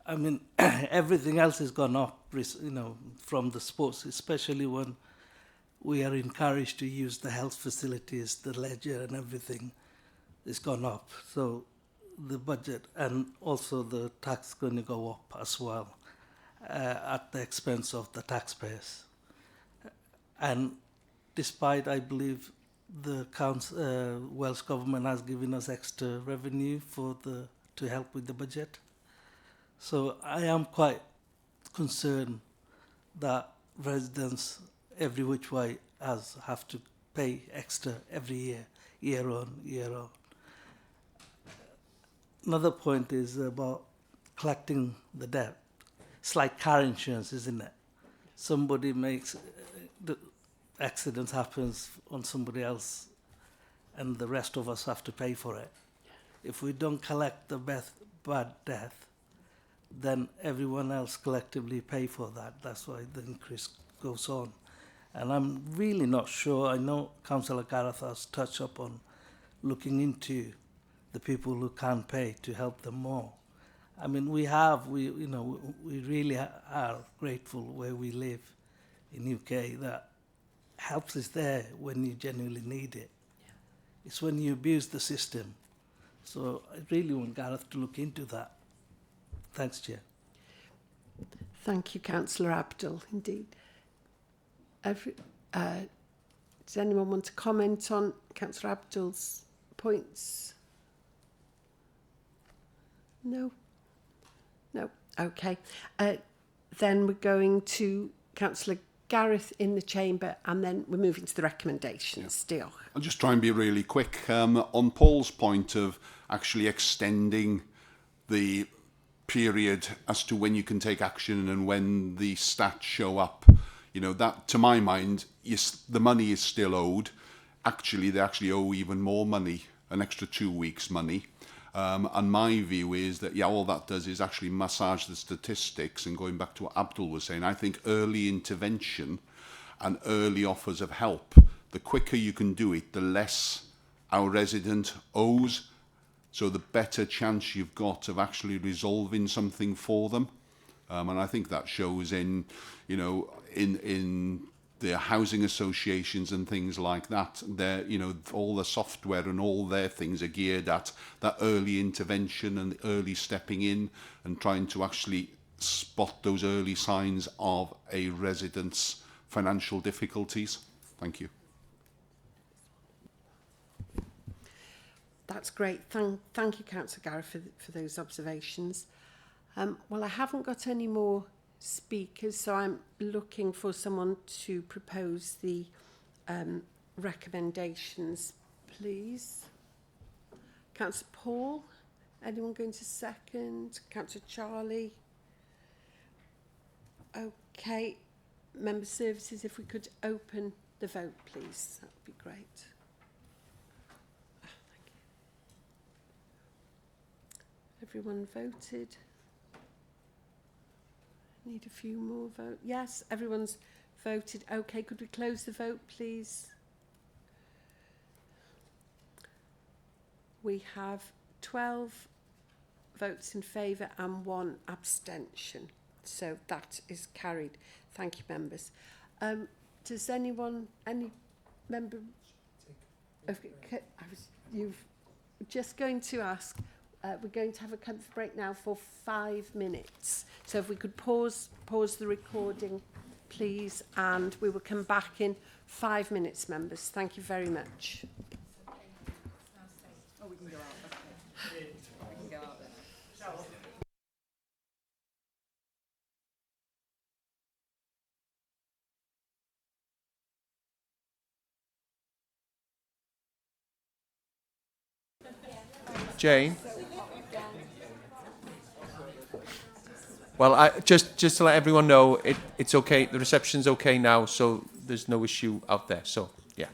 I mean, everything else has gone up, you know, from the sports, especially when we are encouraged to use the health facilities, the ledger and everything has gone up. So the budget and also the tax is going to go up as well at the expense of the taxpayers. And despite, I believe, the Welsh Government has given us extra revenue to help with the budget. So I am quite concerned that residents every which way have to pay extra every year, year on, year on. Another point is about collecting the debt. It's like car insurance, isn't it? Somebody makes, the accident happens on somebody else and the rest of us have to pay for it. If we don't collect the bad death, then everyone else collectively pay for that. That's why the increase goes on. And I'm really not sure. I know Councillor Gareth has touched upon looking into the people who can't pay to help them more. I mean, we really are grateful where we live in UK that help is there when you genuinely need it. Yeah. It's when you abuse the system. So I really want Gareth to look into that. Thanks, Chair. Thank you, Councillor Abdul, indeed. Does anyone want to comment on Councillor Abdul's points? No? No? Okay. Then we're going to Councillor Gareth in the chamber and then we're moving to the recommendations. Yeah. Diolch. I'll just try and be really quick. On Paul's point of actually extending the period as to when you can take action and when the stats show up, you know, that to my mind, yes, the money is still owed. Actually, they actually owe even more money, an extra 2 weeks money. And my view is that, yeah, all that does is actually massage the statistics. And going back to what Abdul was saying, I think early intervention and early offers of help, the quicker you can do it, the less our resident owes. So the better chance you've got of actually resolving something for them. And I think that shows in, you know, in the housing associations and things like that. They're, you know, all the software and all their things are geared at that early intervention and early stepping in and trying to actually spot those early signs of a resident's financial difficulties. Thank you. That's great. Thank you, Councillor Gareth, for those observations. Well, I haven't got any more speakers, so I'm looking for someone to propose the recommendations, please. Councillor Paul, anyone going to second? Councillor Charlie? Okay. Member Services, if we could open the vote, please, that would be great. Everyone voted. Need a few more votes. Yes, everyone's voted. Okay, could we close the vote, please? We have 12 votes in favour and 1 abstention. So that is carried. Thank you, members. Does anyone, any member... You've just going to ask... we're going to have a comfort break now for 5 minutes. So if we could pause the recording, please, and we will come back in 5 minutes, members. Thank you very much. Oh, we can go out. Okay. We can go out then. Jane? Well, just to let everyone know, it's okay. The reception's okay now, so there's no issue out there. So, yeah.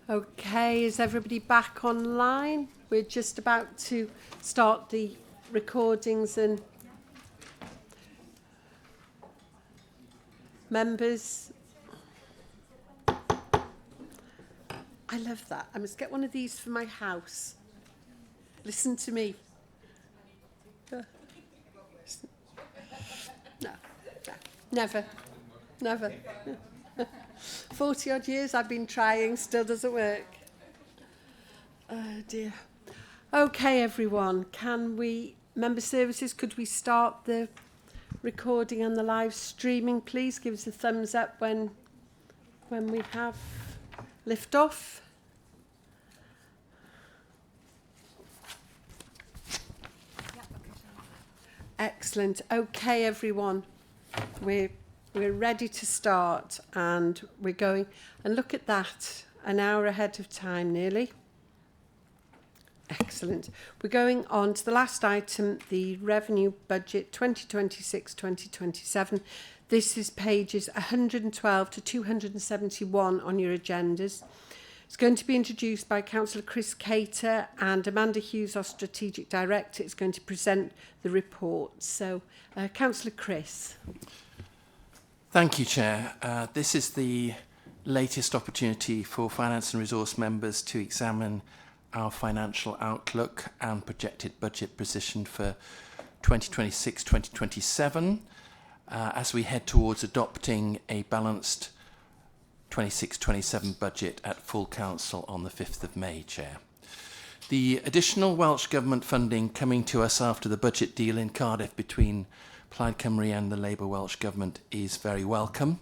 Okay, is everybody back online? We're just about to start the recordings and members. I love that. I must get one of these for my house. Listen to me. No, no, never, never. 40 odd years I've been trying, still doesn't work. Oh dear. Okay, everyone, can we, member services, could we start the recording and the live streaming, please? Give us a thumbs up when we have lift off. Excellent. Okay, everyone, we're ready to start, and we're going, and look at that, an hour ahead of time nearly. Excellent. We're going on to the last item, the revenue budget 2026-2027. This is pages 112 to 271 on your agendas. It's going to be introduced by Councillor Chris Cater, and Amanda Hughes, our Strategic Director, is going to present the report. So, Councillor Chris. Thank you, Chair. This is the latest opportunity for Finance and Resource members to examine our financial outlook and projected budget position for 2026-2027 as we head towards adopting a balanced 26-27 budget at full council on the 5th of May, Chair. The additional Welsh Government funding coming to us after the budget deal in Cardiff between Plaid Cymru and the Labour Welsh Government is very welcome,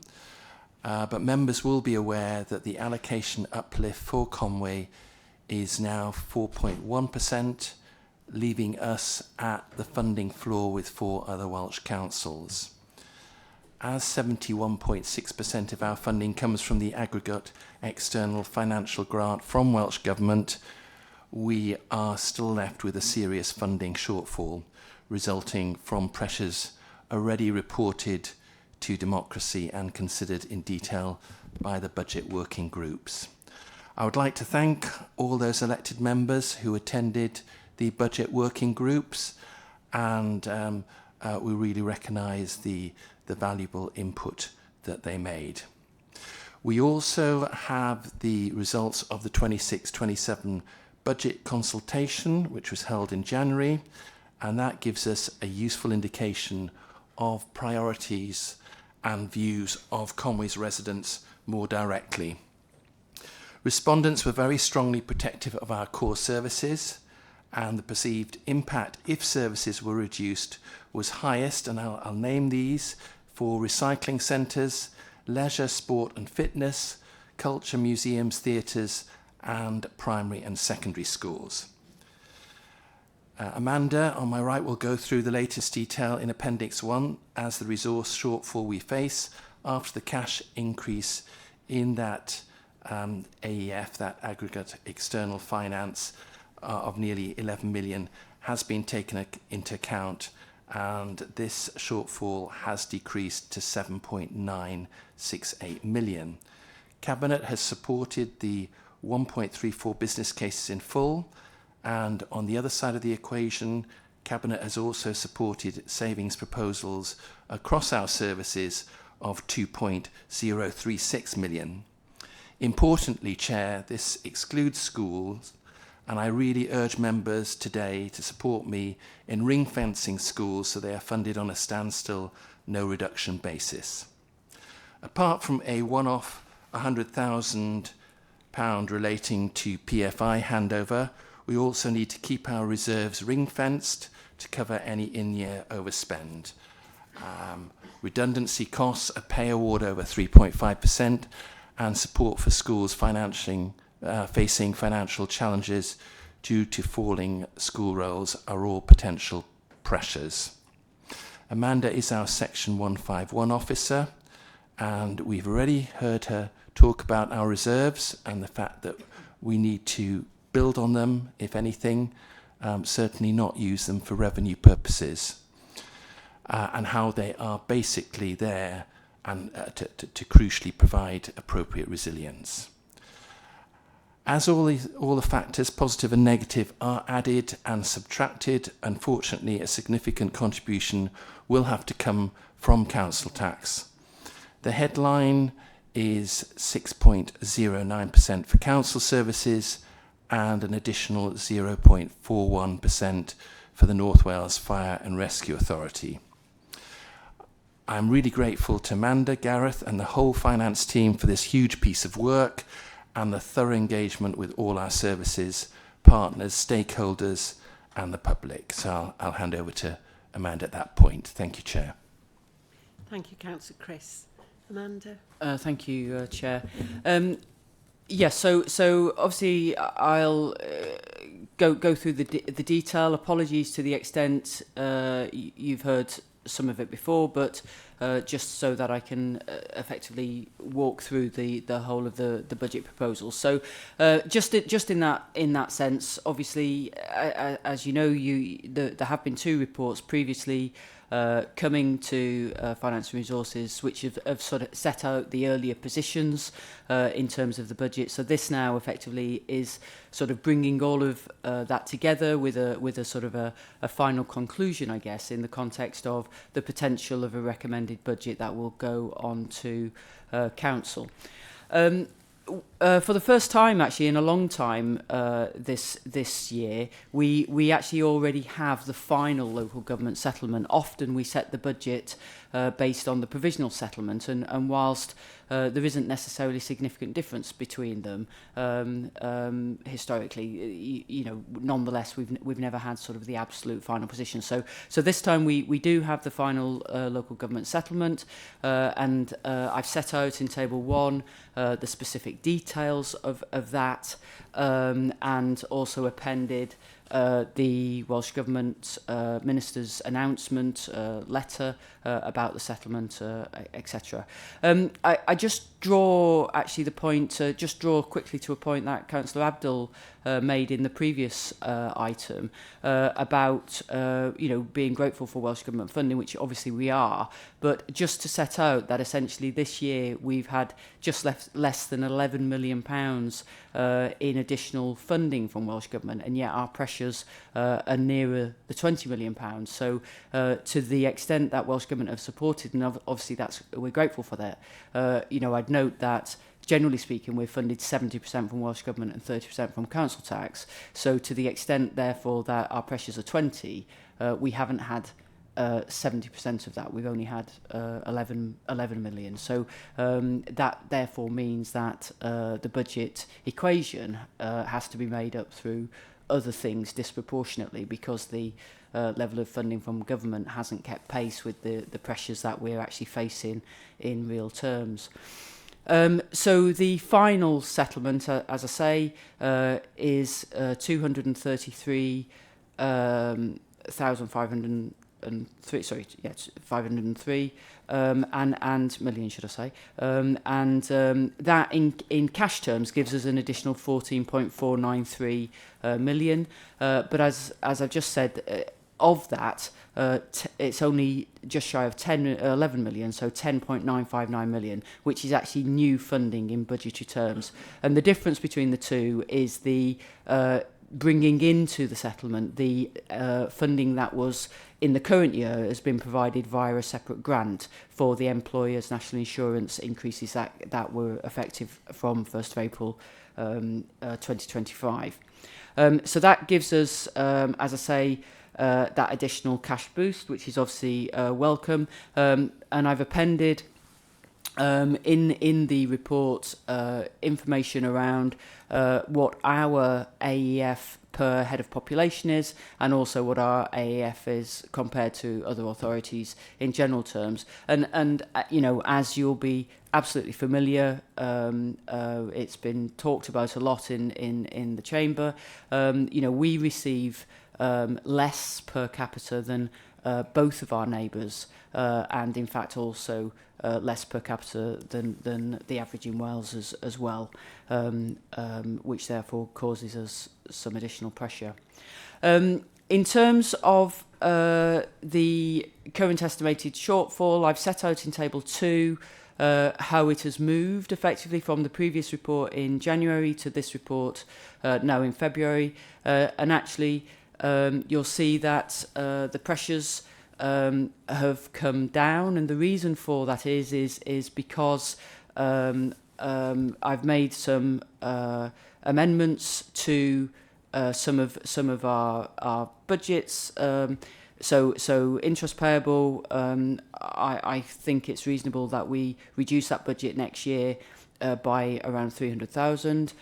but members will be aware that the allocation uplift for Conway is now 4.1%, leaving us at the funding floor with 4 other Welsh councils. As 71.6% of our funding comes from the aggregate external financial grant from Welsh Government, we are still left with a serious funding shortfall resulting from pressures already reported to democracy and considered in detail by the budget working groups. I would like to thank all those elected members who attended the budget working groups, and we really recognise the valuable input that they made. We also have the results of the 26-27 budget consultation, which was held in January, and that gives us a useful indication of priorities and views of Conway's residents more directly. Respondents were very strongly protective of our core services, and the perceived impact if services were reduced was highest, and I'll name these, for recycling centres, leisure, sport and fitness, culture, museums, theatres and primary and secondary schools. Amanda, on my right, will go through the latest detail in Appendix 1 as the resource shortfall we face after the cash increase in that AEF, that aggregate external finance of nearly 11 million has been taken into account, and this shortfall has decreased to 7.968 million. Cabinet has supported the 1.34 business cases in full, and on the other side of the equation, Cabinet has also supported savings proposals across our services of 2.036 million. Importantly, Chair, this excludes schools, and I really urge members today to support me in ring-fencing schools so they are funded on a standstill, no reduction basis. Apart from a one-off £100,000 relating to PFI handover, we also need to keep our reserves ring-fenced to cover any in-year overspend. Redundancy costs, a pay award over 3.5%, and support for schools facing financial challenges due to falling school rolls are all potential pressures. Amanda is our Section 151 officer, and we've already heard her talk about our reserves and the fact that we need to build on them, if anything, certainly not use them for revenue purposes, and how they are basically there and to crucially provide appropriate resilience. As all the factors, positive and negative, are added and subtracted, unfortunately a significant contribution will have to come from council tax. The headline is 6.09% for council services and an additional 0.41% for the North Wales Fire and Rescue Authority. I'm really grateful to Amanda, Gareth and the whole finance team for this huge piece of work and the thorough engagement with all our services, partners, stakeholders and the public. So I'll hand over to Amanda at that point. Thank you, Chair. Thank you, Councillor Chris. Amanda? Thank you, Chair. Yes, so obviously I'll go through the detail. Apologies to the extent you've heard some of it before, but just so that I can effectively walk through the whole of the budget proposal. So just in that sense, obviously, as you know, there have been two reports previously coming to Finance and Resources, which have sort of set out the earlier positions in terms of the budget. So this now effectively is sort of bringing all of that together with a sort of a final conclusion, I guess, in the context of the potential of a recommended budget that will go on to Council. For the first time, actually, in a long time, this year, we actually already have the final local government settlement. Often we set the budget based on the provisional settlement, and whilst there isn't necessarily significant difference between them historically, nonetheless we've never had sort of the absolute final position. So this time we do have the final local government settlement, and I've set out in Table 1 the specific details of that, and also appended the Welsh Government Minister's announcement letter about the settlement, etc. I just draw actually the point, just draw quickly to a point that Councillor Abdul made in the previous item about being grateful for Welsh Government funding, which obviously we are, but just to set out that essentially this year we've had just less than £11 million in additional funding from Welsh Government, and yet our pressures are nearer the £20 million. So to the extent that Welsh Government have supported, and obviously we're grateful for that, I'd note that generally speaking, we're funded 70% from Welsh Government and 30% from council tax. So to the extent, therefore, that our pressures are 20, we haven't had 70% of that. We've only had 11 million. So that therefore means that the budget equation has to be made up through other things disproportionately, because the level of funding from government hasn't kept pace with the pressures that we're actually facing in real terms. So the final settlement, as I say, is 233,503. Sorry, yes, 503 and million, should I say? And that in cash terms gives us an additional 14.493 million. But as I've just said, of that, it's only just shy of 11 million, so 10.959 million, which is actually new funding in budgetary terms. And the difference between the two is the bringing into the settlement the funding that was in the current year has been provided via a separate grant for the employers' national insurance increases that were effective from 1st of April 2025. So that gives us, as I say, that additional cash boost, which is obviously welcome. And I've appended in the report information around what our AEF per head of population is, and also what our AEF is compared to other authorities in general terms. And as you'll be absolutely familiar, it's been talked about a lot in the chamber. We receive less per capita than both of our neighbours, and in fact also less per capita than the average in Wales as well, which therefore causes us some additional pressure. In terms of the current estimated shortfall, I've set out in Table 2 how it has moved effectively from the previous report in January to this report now in February. And actually, you'll see that the pressures have come down, and the reason for that is because I've made some amendments to some of our budgets. So interest payable, I think it's reasonable that we reduce that budget next year by around 300,000.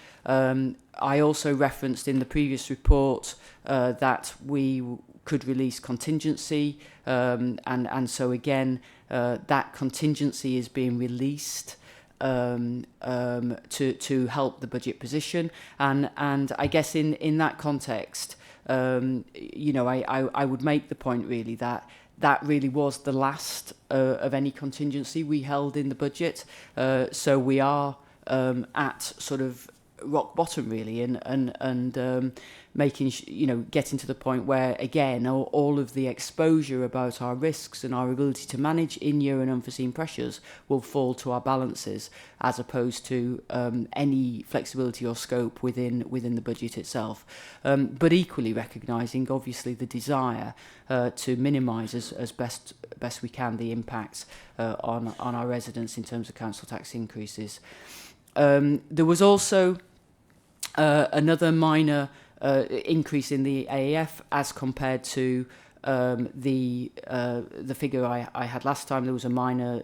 I also referenced in the previous report that we could release contingency, and so again that contingency is being released to help the budget position, and I guess in that context, you know, I would make the point really that really was the last of any contingency we held in the budget. So we are at sort of rock bottom really, and making you know, getting to the point where again all of the exposure about our risks and our ability to manage in-year and unforeseen pressures will fall to our balances, as opposed to any flexibility or scope within the budget itself. But equally recognising obviously the desire to minimise as best we can the impacts on our residents in terms of council tax increases. There was also another minor increase in the AAF as compared to the figure I had last time. There was a minor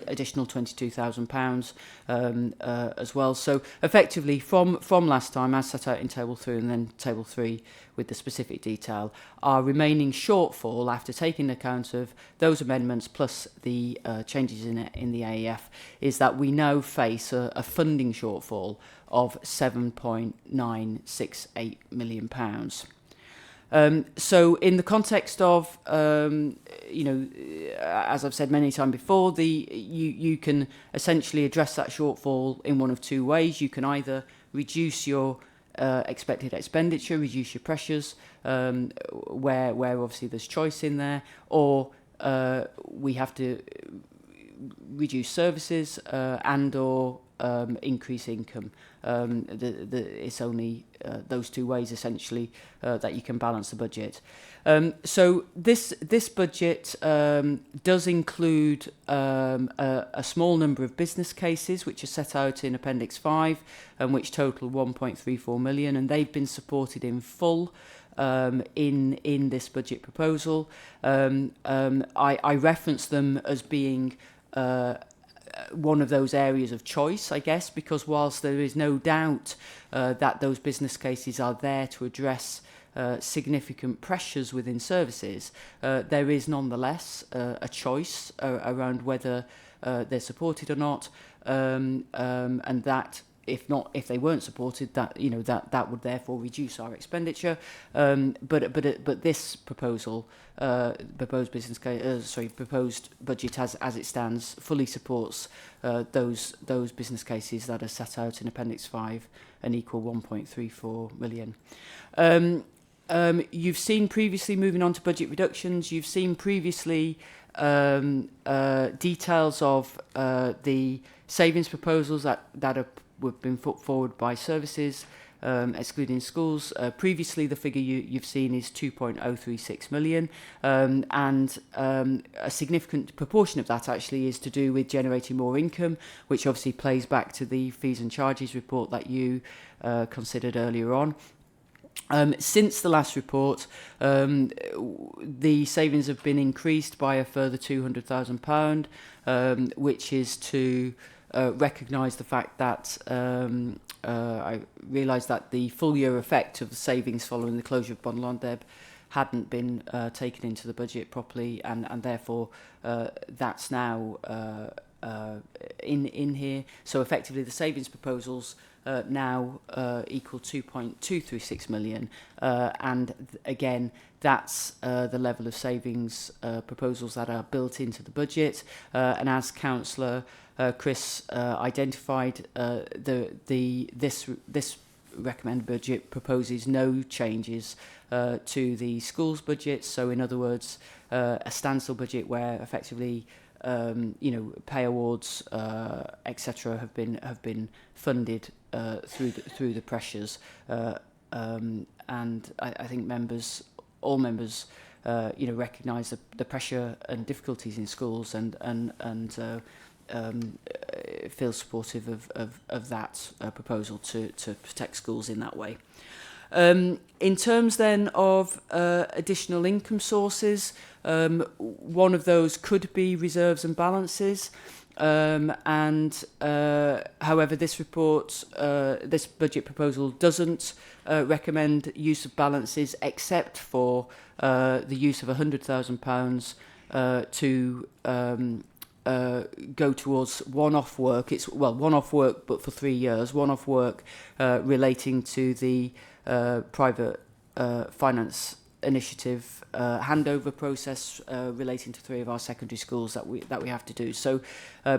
additional £22,000 as well. So effectively from last time, as set out in Table 3 and then Table 3 with the specific detail, our remaining shortfall after taking account of those amendments plus the changes in the AEF is that we now face a funding shortfall of £7.968 million. So in the context of, you know, as I've said many times before, you can essentially address that shortfall in one of two ways. You can either reduce your expected expenditure, reduce your pressures, where obviously there's choice in there, or we have to reduce services and or increase income. It's only those two ways essentially that you can balance the budget. So this budget does include a small number of business cases which are set out in Appendix 5 and which total 1.34 million, and they've been supported in full in this budget proposal. I reference them as being one of those areas of choice, I guess, because whilst there is no doubt that those business cases are there to address significant pressures within services, there is nonetheless a choice around whether they're supported or not, and that if they weren't supported, that you know that would therefore reduce our expenditure. But this proposal, proposed budget as it stands, fully supports those business cases that are set out in Appendix 5 and equal 1.34 million. You've seen previously, moving on to budget reductions, you've seen previously details of the savings proposals that have been put forward by services, excluding schools. Previously, the figure you've seen is 2.036 million, and a significant proportion of that actually is to do with generating more income, which obviously plays back to the fees and charges report that you considered earlier on. Since the last report, the savings have been increased by a further £200,000, which is to recognise the fact that I realised that the full year effect of the savings following the closure of Bonlondeb hadn't been taken into the budget properly, and therefore that's now in here. So effectively the savings proposals now equal 2.236 million, and again that's the level of savings proposals that are built into the budget, and as Councillor Chris identified, this recommended budget proposes no changes to the schools budget. So in other words, a standstill budget where effectively pay awards, etc., have been funded through the pressures, and I think all members, recognise the pressure and difficulties in schools, and feel supportive of that proposal to protect schools in that way. In terms then of additional income sources, one of those could be reserves and balances. However, this budget proposal doesn't recommend use of balances except for the use of £100,000 to go towards one-off work. It's one-off work, but for 3 years. One-off work relating to the private finance initiative handover process relating to 3 of our secondary schools that we have to do. So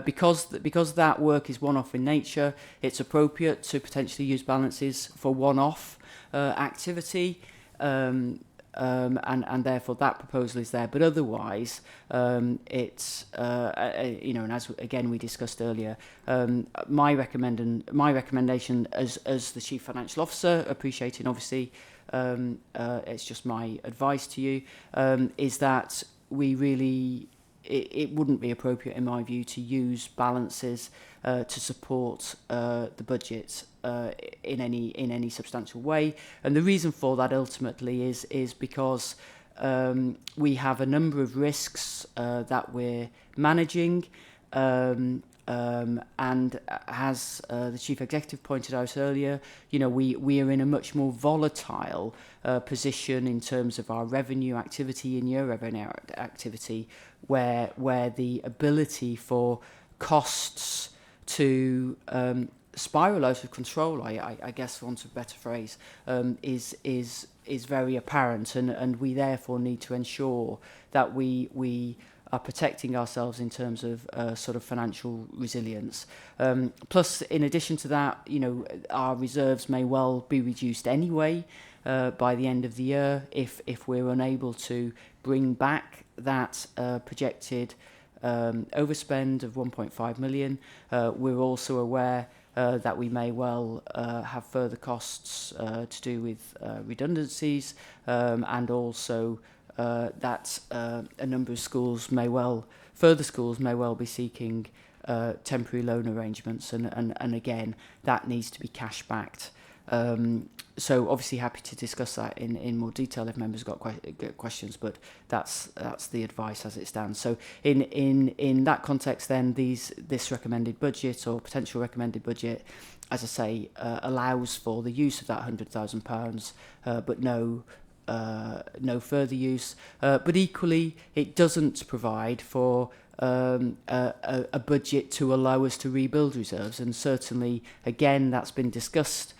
because that work is one-off in nature, it's appropriate to potentially use balances for one-off activity, and therefore that proposal is there. But otherwise, it's and as again we discussed earlier, my recommendation as the Chief Financial Officer, appreciating obviously it's just my advice to you, is that we really it wouldn't be appropriate in my view to use balances to support the budget in any substantial way. And the reason for that ultimately is because we have a number of risks that we're managing, and as the Chief Executive pointed out earlier, we are in a much more volatile position in terms of our revenue activity, in year revenue activity, where the ability for costs to spiral out of control, I guess for want of a better phrase, is very apparent, and we therefore need to ensure that we are protecting ourselves in terms of sort of financial resilience. Plus, in addition to that, our reserves may well be reduced anyway by the end of the year if we're unable to bring back that projected overspend of 1.5 million. We're also aware that we may well have further costs to do with redundancies, and also that a number of further schools may well be seeking temporary loan arrangements, and again, that needs to be cash backed. So obviously happy to discuss that in more detail if members got questions, but that's the advice as it stands. So in that context then, this recommended budget or potential recommended budget, as I say, allows for the use of that £100,000, but no further use. But equally, it doesn't provide for a budget to allow us to rebuild reserves, and certainly, again, that's been discussed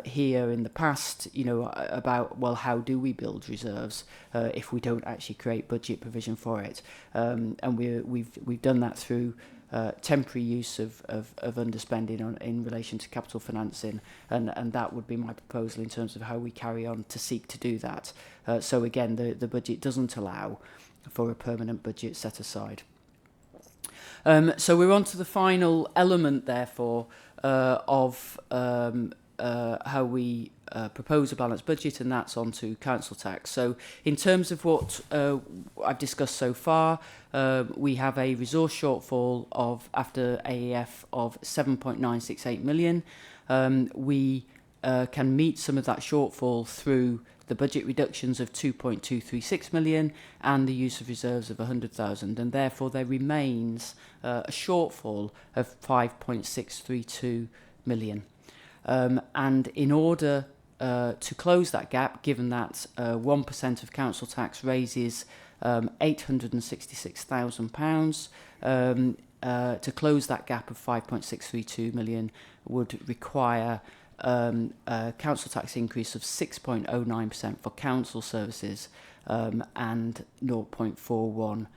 here in the past, about, well, how do we build reserves if we don't actually create budget provision for it? And we've done that through temporary use of underspending in relation to capital financing, and that would be my proposal in terms of how we carry on to seek to do that. So again, the budget doesn't allow for a permanent budget set aside. So we're on to the final element, therefore, of how we propose a balanced budget, and that's on to council tax. So in terms of what I've discussed so far, we have a resource shortfall of, after AEF, of 7.968 million. We can meet some of that shortfall through the budget reductions of 2.236 million and the use of reserves of 100,000, and therefore there remains a shortfall of 5.632 million. And in order to close that gap, given that 1% of council tax raises £866,000, to close that gap of 5.632 million would require a council tax increase of 6.09% for council services, and 0.41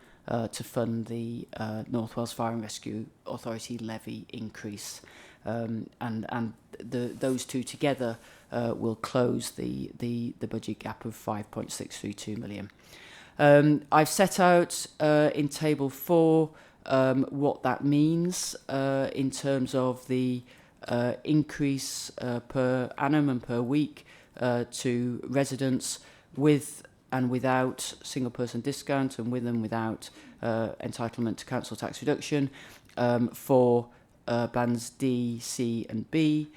to fund the North Wales Fire and Rescue Authority levy increase. And those two together will close the budget gap of 5.632 million. I've set out in table 4 what that means in terms of the increase per annum and per week to residents with and without single person discount and with and without entitlement to council tax reduction for bands D, C and B,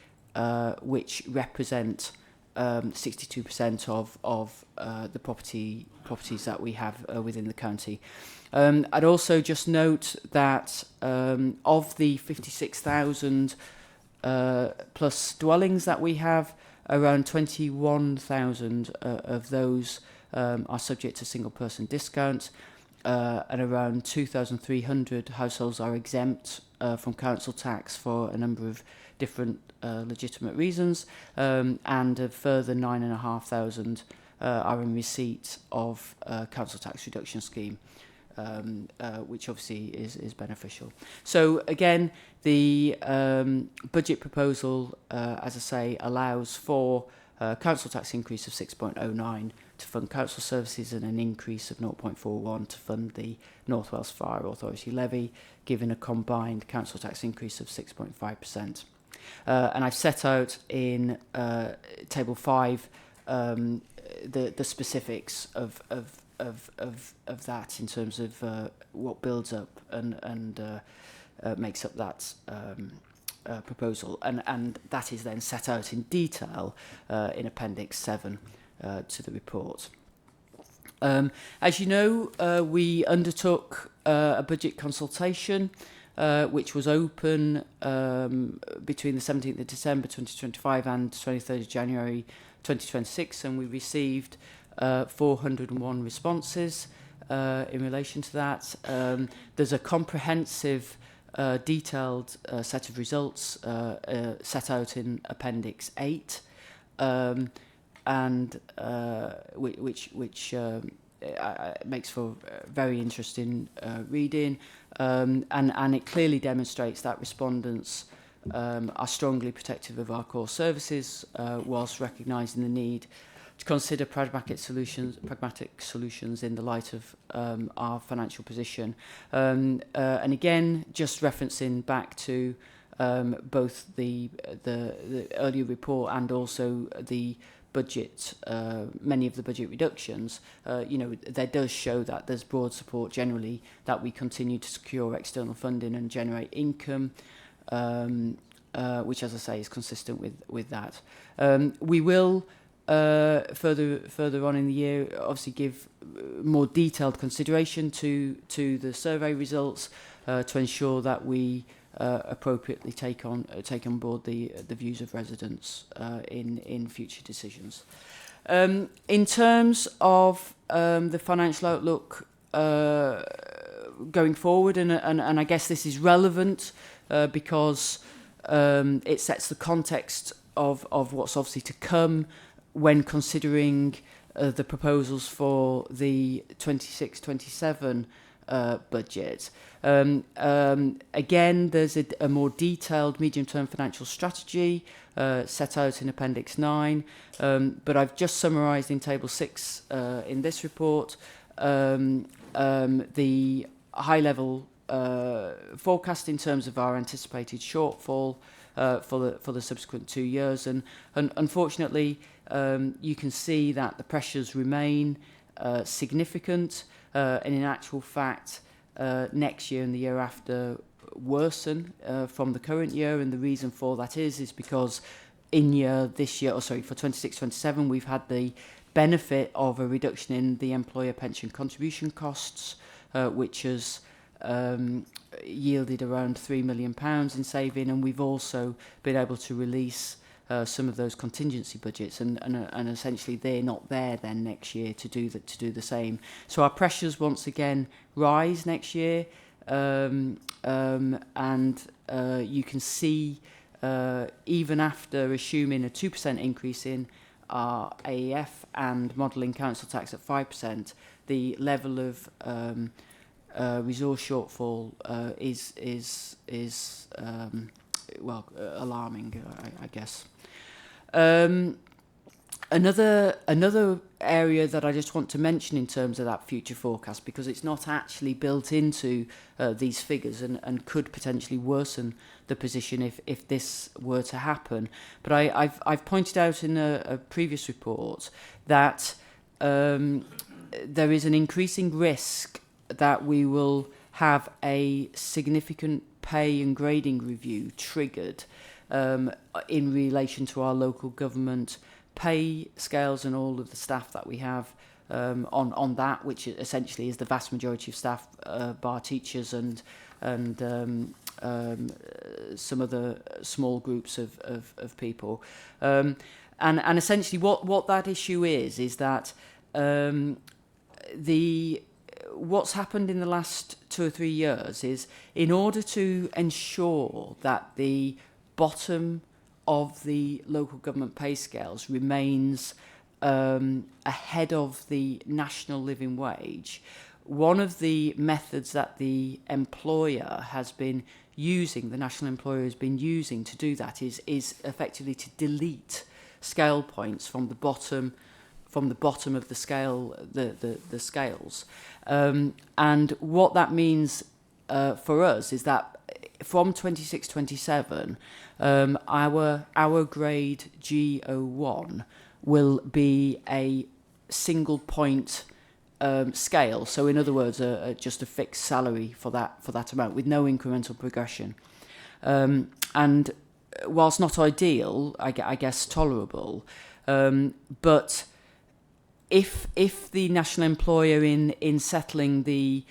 which represent 62% of the properties that we have within the county. I'd also just note that of the 56,000 plus dwellings that we have, around 21,000 of those are subject to single person discount, and around 2,300 households are exempt from council tax for a number of different legitimate reasons, and a further 9,500 are in receipt of council tax reduction scheme, which obviously is beneficial. So again, the budget proposal, as I say, allows for council tax increase of 6.09 to fund council services and an increase of 0.41 to fund the North Wales Fire Authority levy, giving a combined council tax increase of 6.5%. And I've set out in table 5 the specifics of that in terms of what builds up and makes up that proposal, and that is then set out in detail in Appendix 7 to the report. As you know, we undertook a budget consultation which was open between the 17th of December 2025 and 23rd of January 2026, and we received 401 responses in relation to that. There's a comprehensive detailed set of results set out in Appendix 8, and which makes for very interesting reading, and it clearly demonstrates that respondents are strongly protective of our core services, whilst recognising the need to consider pragmatic solutions in the light of our financial position. And again, just referencing back to both the earlier report and also the budget, many of the budget reductions, you know, there does show that there's broad support generally that we continue to secure external funding and generate income, which, as I say, is consistent with that. We will further on in the year obviously give more detailed consideration to the survey results to ensure that we appropriately take on board the views of residents in future decisions. In terms of the financial outlook going forward, and I guess this is relevant because it sets the context of what's obviously to come when considering the proposals for the 26-27 budget. Again, there's a more detailed medium-term financial strategy set out in Appendix 9, but I've just summarised in Table 6 in this report the high-level forecast in terms of our anticipated shortfall for the subsequent 2 years, and unfortunately you can see that the pressures remain significant, and in actual fact next year and the year after worsen from the current year, and the reason for that is because for 26-27 we've had the benefit of a reduction in the employer pension contribution costs, which has yielded around £3 million in saving, and we've also been able to release some of those contingency budgets, and essentially they're not there then next year to do the same. So our pressures once again rise next year, and you can see even after assuming a 2% increase in our AEF and modelling council tax at 5%, the level of resource shortfall is alarming, I guess. Another area that I just want to mention in terms of that future forecast, because it's not actually built into these figures and could potentially worsen the position if this were to happen. But I've pointed out in a previous report that there is an increasing risk that we will have a significant pay and grading review triggered in relation to our local government pay scales and all of the staff that we have on that, which essentially is the vast majority of staff, bar teachers and some other small groups of people. And essentially what that issue is that what's happened in the last 2 or 3 years is, in order to ensure that the bottom of the local government pay scales remains ahead of the national living wage, one of the methods that the employer has been using, the national employer has been using to do that is effectively to delete scale points from the bottom of the scale, the scales. And what that means for us is that from 26-27, our grade G01 will be a single point scale. So in other words, just a fixed salary for that amount with no incremental progression. And whilst not ideal, I guess tolerable, but if the national employer in settling the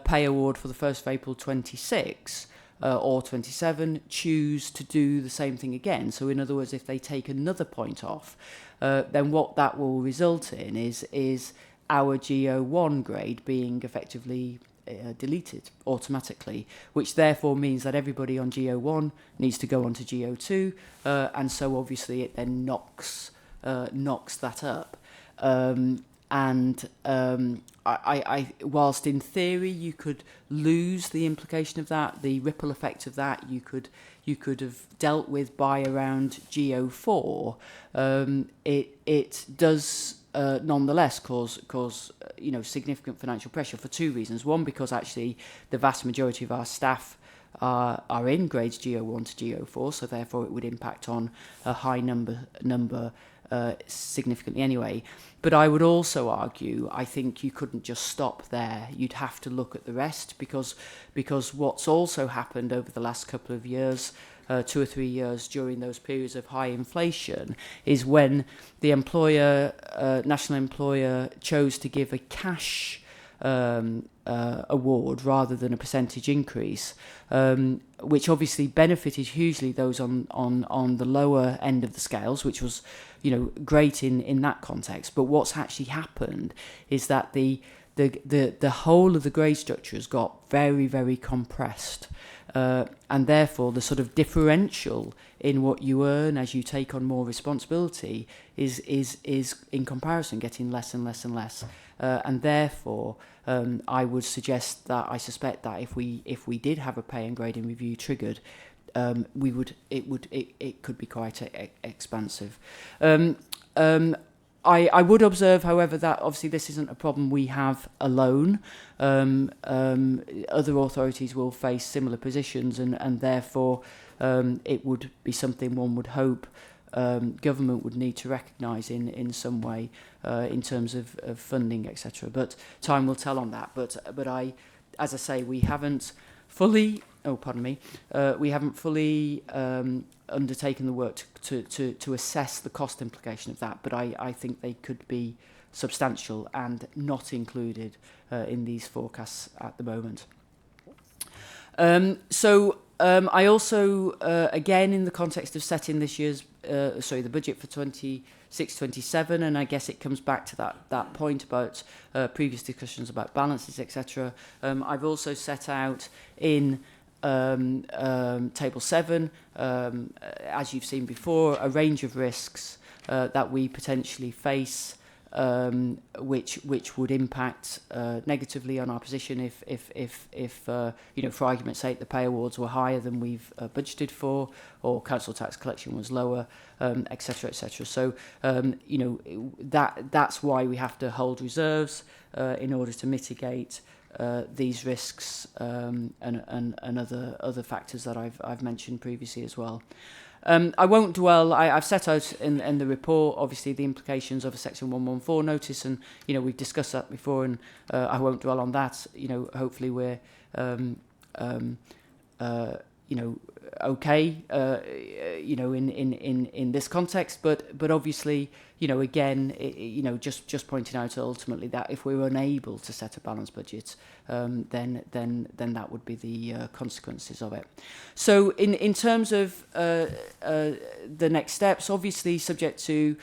pay award for the 1st of April 26 or 27 choose to do the same thing again, so in other words, if they take another point off, then what that will result in is our GO1 grade being effectively deleted automatically, which therefore means that everybody on GO1 needs to go on to GO2, and so obviously it then knocks that up. I whilst in theory you could lose the implication of that, the ripple effect of that, you could have dealt with by around GO4. It does nonetheless cause significant financial pressure for 2 reasons. One, because actually the vast majority of our staff are in grades GO1 to GO4, so therefore it would impact on a high number significantly anyway. But I would also argue, I think you couldn't just stop there. You'd have to look at the rest, because what's also happened over the last couple of years, 2 or 3 years during those periods of high inflation, is when the national employer chose to give a cash award rather than a percentage increase, which obviously benefited hugely those on the lower end of the scales, which was great in that context. But what's actually happened is that the whole of the grade structure has got very, very compressed, and therefore the sort of differential in what you earn as you take on more responsibility is in comparison getting less and less and less, and therefore I would suggest that I suspect that if we did have a pay and grading review triggered, it could be quite expansive. I would observe, however, that obviously this isn't a problem we have alone. Other authorities will face similar positions, and therefore it would be something one would hope government would need to recognise in some way in terms of funding, etc. But time will tell on that. But as I say, we haven't fully. We haven't fully undertaken the work to assess the cost implication of that, but I think they could be substantial and not included in these forecasts at the moment. I also, again, in the context of setting this year's, the budget for 26-27, and I guess it comes back to that point about previous discussions about balances, etc. I've also set out in Table 7, as you've seen before, a range of risks that we potentially face which would impact negatively on our position if you know, for argument's sake, the pay awards were higher than we've budgeted for, or council tax collection was lower, etc., etc. So you know, that's why we have to hold reserves in order to mitigate these risks and other factors that I've mentioned previously as well. I won't dwell. I've set out in the report, obviously, the implications of a Section 114 notice, and you know, we've discussed that before, and I won't dwell on that. You know, hopefully we're you know, okay, you know, in this context, but obviously, you know, again, you know, just pointing out ultimately that if we're unable to set a balanced budget, then that would be the consequences of it. So in terms of the next steps, obviously subject to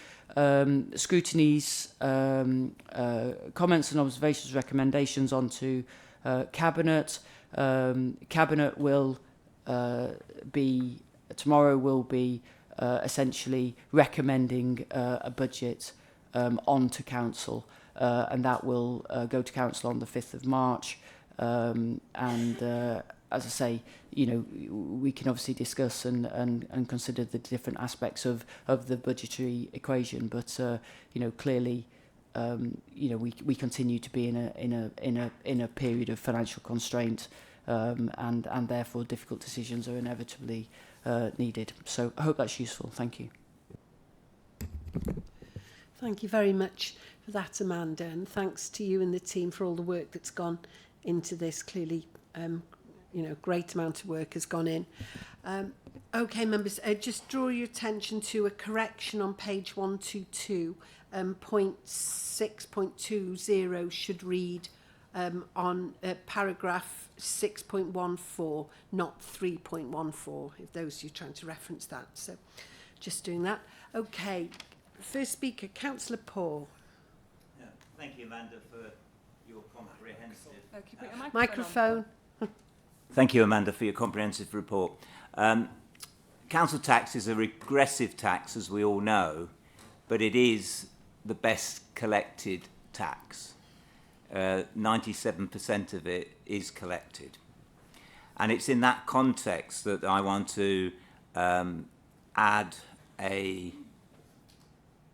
Scrutiny's comments and observations, recommendations onto Cabinet. Cabinet will be tomorrow will be essentially recommending a budget onto council, and that will go to council on the 5th of March. And as I say, you know, we can obviously discuss and consider the different aspects of the budgetary equation, but you know, clearly, you know, we continue to be in a period of financial constraint. And therefore difficult decisions are inevitably needed. So I hope that's useful. Thank you. Thank you very much for that, Amanda, and thanks to you and the team for all the work that's gone into this. Clearly, you know, great amount of work has gone in. Okay, members, just draw your attention to a correction on page 122. Point 6.20 should read on paragraph 6.14, not 3.14, if those you're trying to reference that. So just doing that. Okay, first speaker, Councillor Paul. Yeah, thank you, Amanda, for your comprehensive... Microphone. Thank you, Amanda, for your comprehensive report. Council tax is a regressive tax, as we all know, but it is the best collected tax. 97% of it is collected. And it's in that context that I want to add a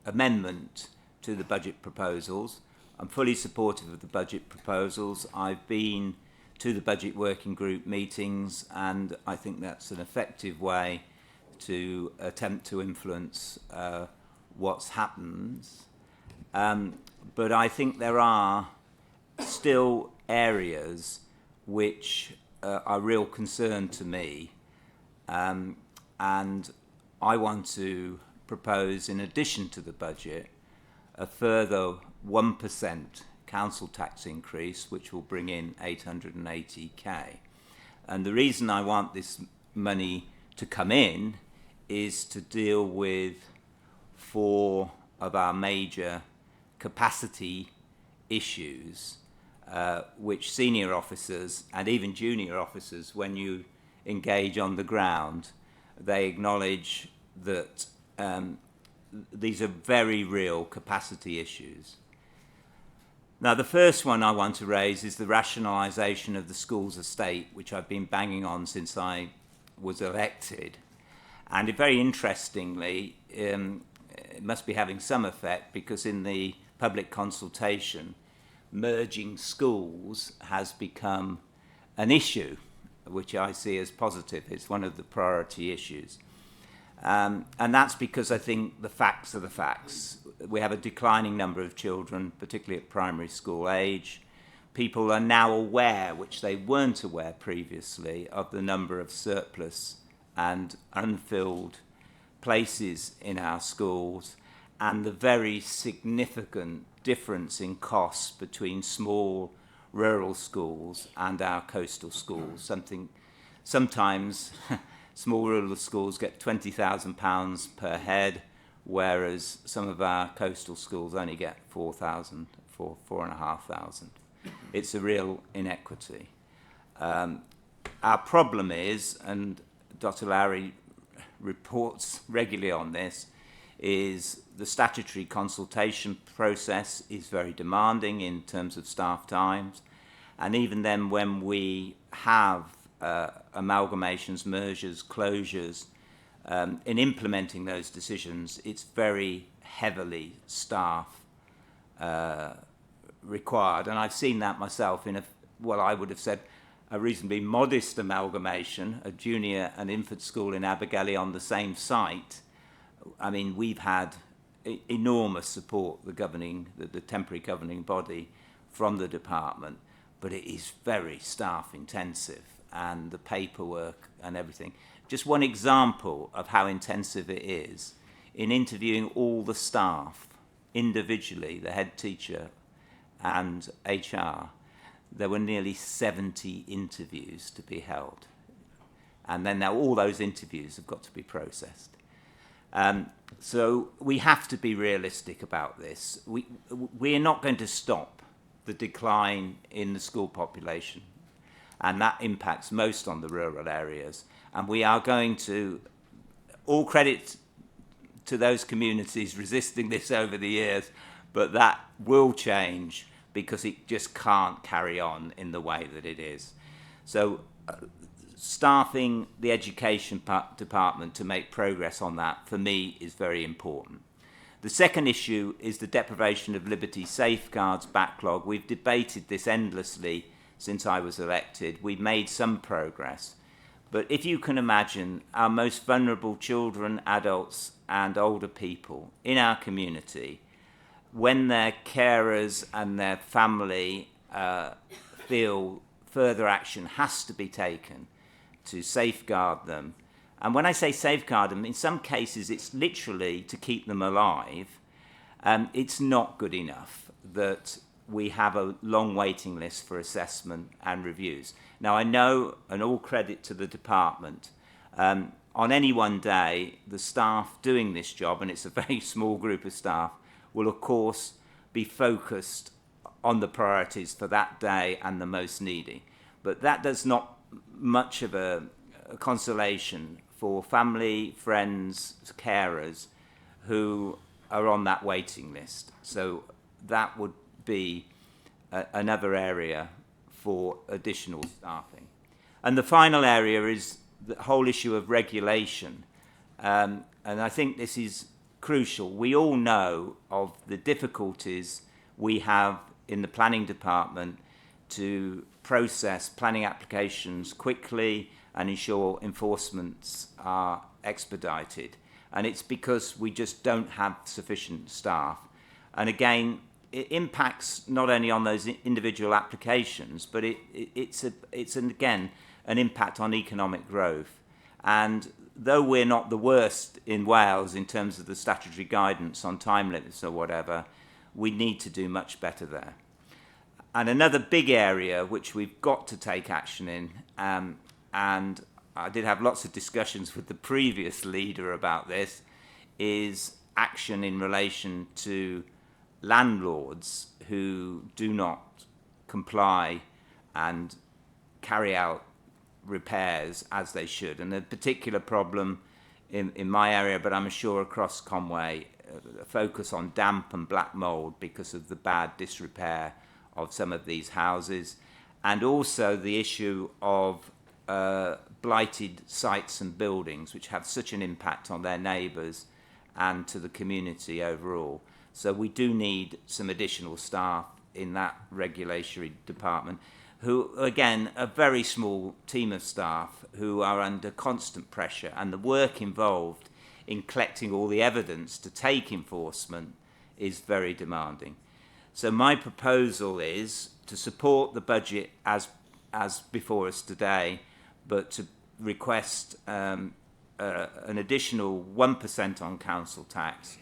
amendment to the budget proposals. I'm fully supportive of the budget proposals. I've been to the budget working group meetings, and I think that's an effective way to attempt to influence what's happened. But I think there are still areas which are real concern to me, and I want to propose, in addition to the budget, a further 1% council tax increase, which will bring in 880k. And the reason I want this money to come in is to deal with 4 of our major capacity issues, which senior officers and even junior officers, when you engage on the ground, they acknowledge that these are very real capacity issues. Now, the first one I want to raise is the rationalisation of the school's estate, which I've been banging on since I was elected. And very interestingly, it must be having some effect, because in the public consultation, merging schools has become an issue, which I see as positive. It's one of the priority issues. And that's because I think the facts are the facts. We have a declining number of children, particularly at primary school age. People are now aware, which they weren't aware previously, of the number of surplus and unfilled places in our schools, and the very significant difference in costs between small rural schools and our coastal schools. Sometimes small rural schools get £20,000 per head, whereas some of our coastal schools only get 4,000, 4,500. It's a real inequity. Our problem is, and Dr. Lowry reports regularly on this, is the statutory consultation process is very demanding in terms of staff times. And even then, when we have amalgamations, mergers, closures, in implementing those decisions, it's very heavily staff required. And I've seen that myself in I would have said, a reasonably modest amalgamation, a junior and infant school in Abergele on the same site. I mean, we've had enormous support, the temporary governing body from the department, but it is very staff intensive, and the paperwork and everything. Just one example of how intensive it is, in interviewing all the staff individually, the head teacher and HR, there were nearly 70 interviews to be held. And then now all those interviews have got to be processed. So we have to be realistic about this. We're not going to stop the decline in the school population, and that impacts most on the rural areas. And we are going to, all credit to those communities resisting this over the years, but that will change because it just can't carry on in the way that it is. So staffing the education department to make progress on that, for me, is very important. The second issue is the deprivation of liberty safeguards backlog. We've debated this endlessly since I was elected. We've made some progress. But if you can imagine, our most vulnerable children, adults, and older people in our community, when their carers and their family feel further action has to be taken to safeguard them. And when I say safeguard them, in some cases it's literally to keep them alive. It's not good enough that we have a long waiting list for assessment and reviews. Now I know, and all credit to the department, on any one day, the staff doing this job, and it's a very small group of staff, will of course be focused on the priorities for that day and the most needy. But that does not much of a consolation for family, friends, carers who are on that waiting list. So that would be another area for additional staffing. And the final area is the whole issue of regulation. And I think this is crucial. We all know of the difficulties we have in the planning department to process planning applications quickly and ensure enforcements are expedited. And it's because we just don't have sufficient staff. And again, it impacts not only on those individual applications, but it's again an impact on economic growth. And though we're not the worst in Wales in terms of the statutory guidance on time limits or whatever, we need to do much better there. And another big area which we've got to take action in, and I did have lots of discussions with the previous leader about this, is action in relation to landlords who do not comply and carry out repairs as they should. And a particular problem in my area, but I'm sure across Conway, a focus on damp and black mould because of the bad disrepair of some of these houses, and also the issue of blighted sites and buildings which have such an impact on their neighbours and to the community overall. So we do need some additional staff in that regulatory department, who, again, a very small team of staff who are under constant pressure, and the work involved in collecting all the evidence to take enforcement is very demanding. So my proposal is to support the budget as before us today, but to request an additional 1% on council tax.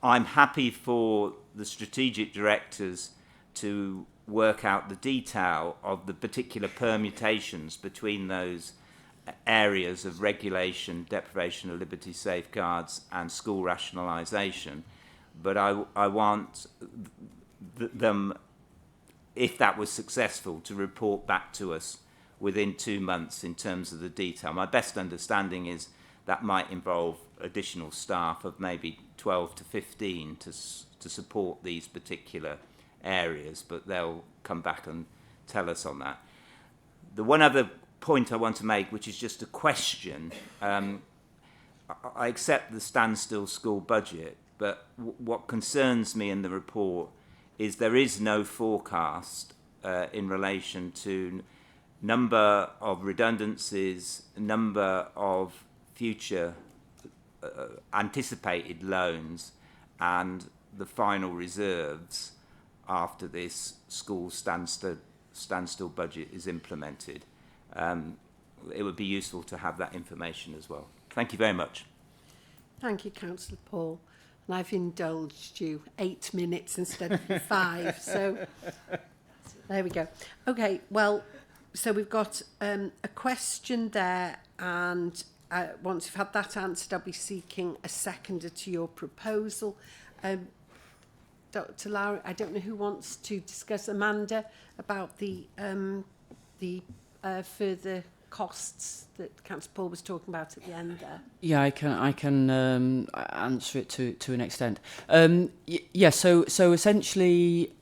I'm happy for the strategic directors to work out the detail of the particular permutations between those areas of regulation, deprivation of liberty safeguards and school rationalisation. But I want them, if that was successful, to report back to us within 2 months in terms of the detail. My best understanding is that might involve additional staff of maybe 12 to 15 to support these particular areas, but they'll come back and tell us on that. The one other point I want to make, which is just a question, I accept the standstill school budget, but what concerns me in the report is there is no forecast in relation to number of redundancies, number of future anticipated loans, and the final reserves after this school standstill budget is implemented. It would be useful to have that information as well. Thank you very much. Thank you, Councillor Paul. And I've indulged you 8 minutes instead of 5. So there we go. Okay, well, so we've got a question there, and once you've had that answered, I'll be seeking a seconder to your proposal. Dr. Lowry, I don't know who wants to discuss. Amanda, about the further costs that Councillor Paul was talking about at the end there. Yeah, I can answer it to an extent. Yeah, so essentially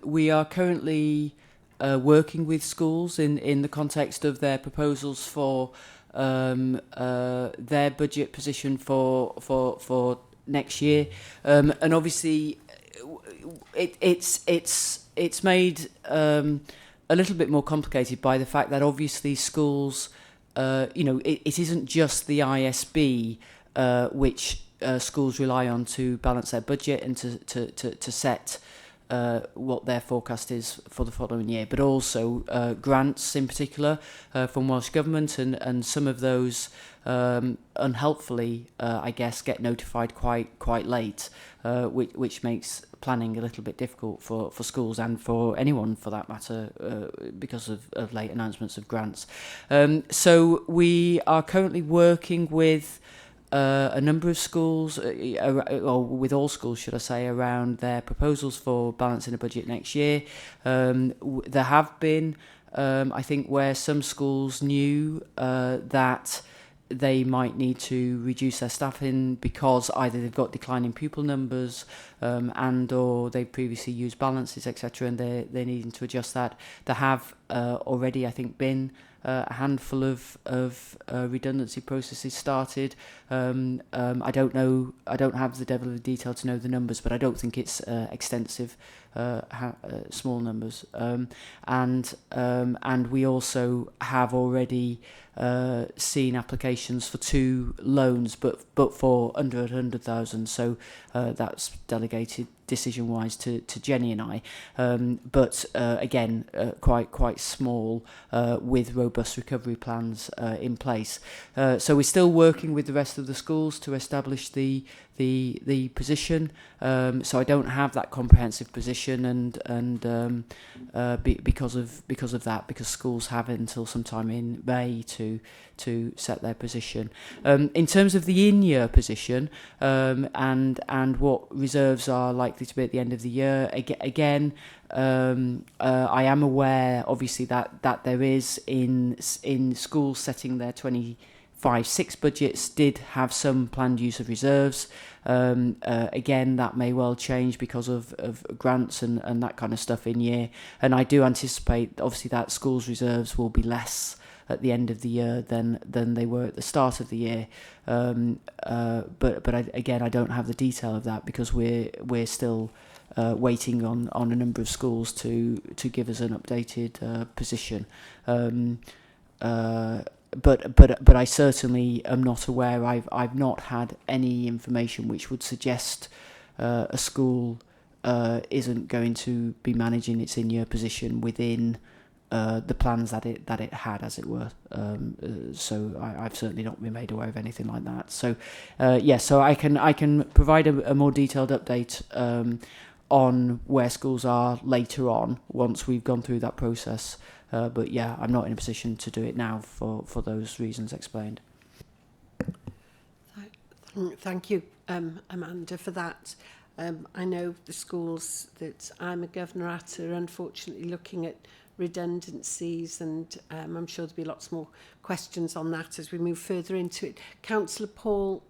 we are currently working with schools in the context of their proposals for their budget position for next year, and obviously it's made a little bit more complicated by the fact that obviously schools, it isn't just the ISB which schools rely on to balance their budget and to set what their forecast is for the following year, but also grants in particular from Welsh Government, and some of those unhelpfully, I guess, get notified quite late, which makes planning a little bit difficult for schools and for anyone for that matter, because of late announcements of grants. So we are currently working with a number of schools, or with all schools, should I say, around their proposals for balancing a budget next year. There have been, I think, where some schools knew that they might need to reduce their staffing because either they've got declining pupil numbers and or they've previously used balances, etc., and they're needing to adjust that. There have already, I think, been a handful of redundancy processes started. I don't know, I don't have the level of detail to know the numbers, but I don't think it's extensive, small numbers. And we also have already seen applications for 2 loans, but for under 100,000. So that's delegated decision-wise to Jenny and I. But again, quite small, with robust recovery plans in place. So we're still working with the rest of the schools to establish the position. So I don't have that comprehensive position, and because of that, because schools have until sometime in May to set their position. In terms of the in-year position, and what reserves are likely to be at the end of the year, again, I am aware, obviously, that there is in schools setting their 25-6 budgets did have some planned use of reserves. Again, that may well change because of grants and that kind of stuff in year. And I do anticipate, obviously, that schools' reserves will be less at the end of the year than they were at the start of the year. But again, I don't have the detail of that because we're still waiting on a number of schools to give us an updated position. But I certainly am not aware. I've not had any information which would suggest a school isn't going to be managing its in-year position within the plans that it had, as it were. So I've certainly not been made aware of anything like that. So so I can provide a more detailed update on where schools are later on once we've gone through that process. But yeah, I'm not in a position to do it now for those reasons explained. Thank you, Amanda, for that. I know the schools that I'm a governor at are unfortunately looking at redundancies, and I'm sure there'll be lots more questions on that as we move further into it. Councillor Paul,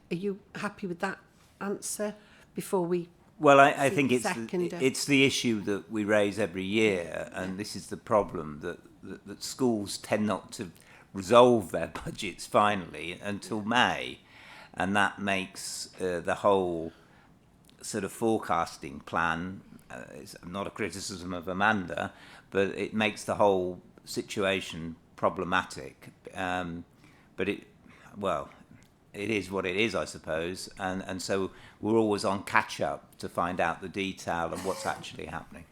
are you happy with that answer before we... Well, I think it's the issue that we raise every year, and this is the problem, that schools tend not to resolve their budgets finally until May, and that makes the whole sort of forecasting plan, it's not a criticism of Amanda, but it makes the whole situation problematic. But it is what it is, I suppose, and so we're always on catch-up to find out the detail of what's actually happening.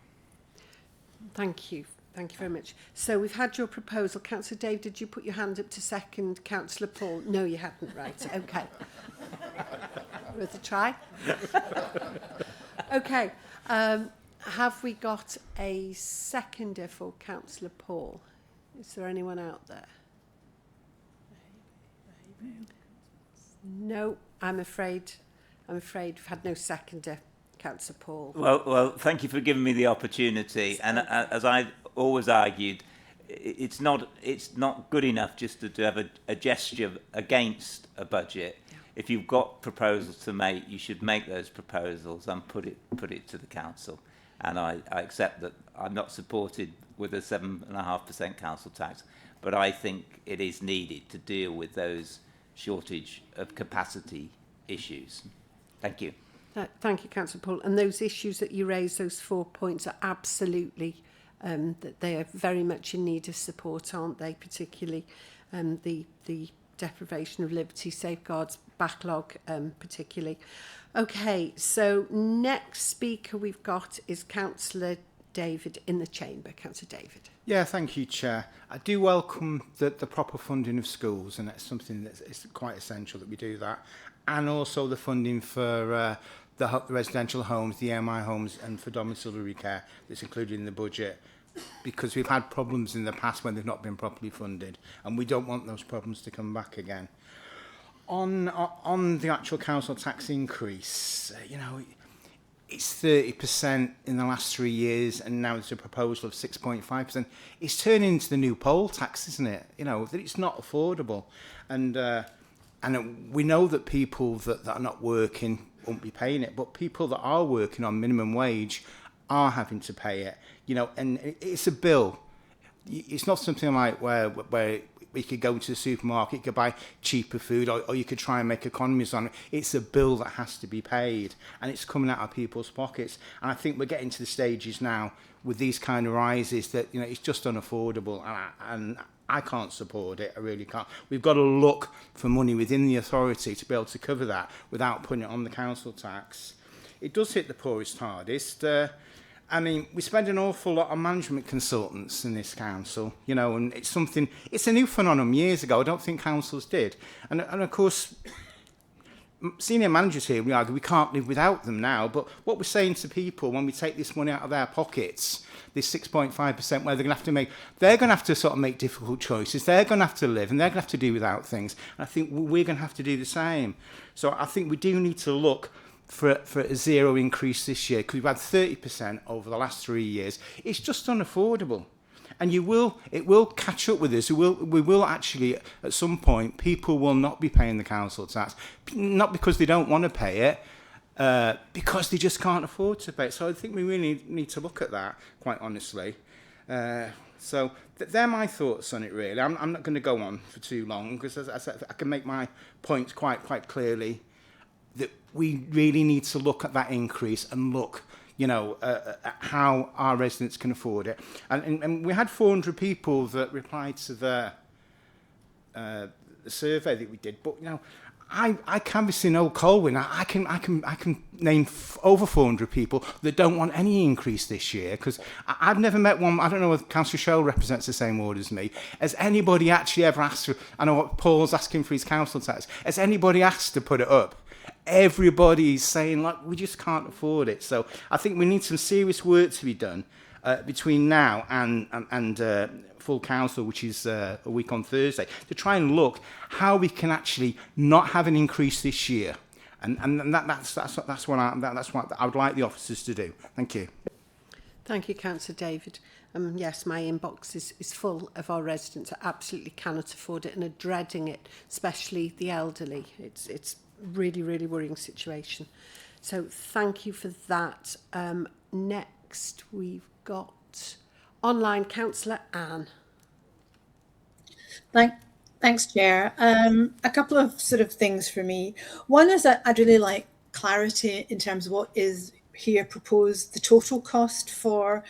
Thank you. Thank you very much. So we've had your proposal. Councillor Dave, did you put your hand up to second Councillor Paul? No, you hadn't, right. Okay. Worth a try. Okay. Have we got a seconder for Councillor Paul? Is there anyone out there? No, I'm afraid we've had no seconder, Councillor Paul. Well, thank you for giving me the opportunity. And as I always argued, it's not good enough just to have a gesture against a budget. Yeah. If you've got proposals to make, you should make those proposals and put it to the council. And I accept that I'm not supported with a 7.5% council tax, but I think it is needed to deal with those shortage of capacity issues. Thank you. Thank you, Councillor Paul. And those issues that you raised, those 4 points, are absolutely that they are very much in need of support, aren't they? Particularly the deprivation of liberty, safeguards, backlog, particularly. Okay, so next speaker we've got is Councillor David in the chamber. Councillor David. Yeah, thank you, Chair. I do welcome the proper funding of schools, and that's something that's quite essential that we do that. And also the funding for the residential homes, the MI homes, and for domiciliary care that's included in the budget, because we've had problems in the past when they've not been properly funded, and we don't want those problems to come back again. On the actual council tax increase, it's 30% in the last 3 years, and now there's a proposal of 6.5%. It's turning into the new poll tax, isn't it? That it's not affordable, and we know that people that are not working won't be paying it, but people that are working on minimum wage are having to pay it. And it's a bill. It's not something like where you could go into the supermarket, you could buy cheaper food, or you could try and make economies on it. It's a bill that has to be paid, and it's coming out of people's pockets. And I think we're getting to the stages now with these kind of rises that it's just unaffordable, and I can't support it. I really can't. We've got to look for money within the authority to be able to cover that without putting it on the council tax. It does hit the poorest hardest. We spend an awful lot on management consultants in this council, and it's a new phenomenon. Years ago, I don't think councils did. And of course, senior managers here, we argue we can't live without them now, but what we're saying to people when we take this money out of their pockets, this 6.5% where they're going to have to sort of make difficult choices, they're going to have to live, and they're going to have to do without things. And I think we're going to have to do the same. So I think we do need to look for a zero increase this year, because we've had 30% over the last 3 years. It's just unaffordable. And it will catch up with us. We will actually, at some point, people will not be paying the council tax, not because they don't want to pay it, because they just can't afford to pay it. So I think we really need to look at that, quite honestly. So they're my thoughts on it, really. I'm not going to go on for too long, because as I said, I can make my points quite clearly, that we really need to look at that increase and look, at how our residents can afford it. And we had 400 people that replied to the survey that we did. But I canvassed in Old Colwyn. I can name over 400 people that don't want any increase this year, because I've never met one. I don't know if Councillor Shell represents the same ward as me. Has anybody actually ever asked for? I know what Paul's asking for his council tax. Has anybody asked to put it up? Everybody's saying, we just can't afford it. So I think we need some serious work to be done between now and full council, which is a week on Thursday, to try and look how we can actually not have an increase this year. And that's what I would like the officers to do. Thank you. Thank you, Councillor David. Yes, my inbox is full of our residents that absolutely cannot afford it and are dreading it, especially the elderly. It's really, really worrying situation. So thank you for that. Next, we've got online councillor Anne. Thanks, Chair. A couple of sort of things for me. One is that I'd really like clarity in terms of what is here proposed, the total cost for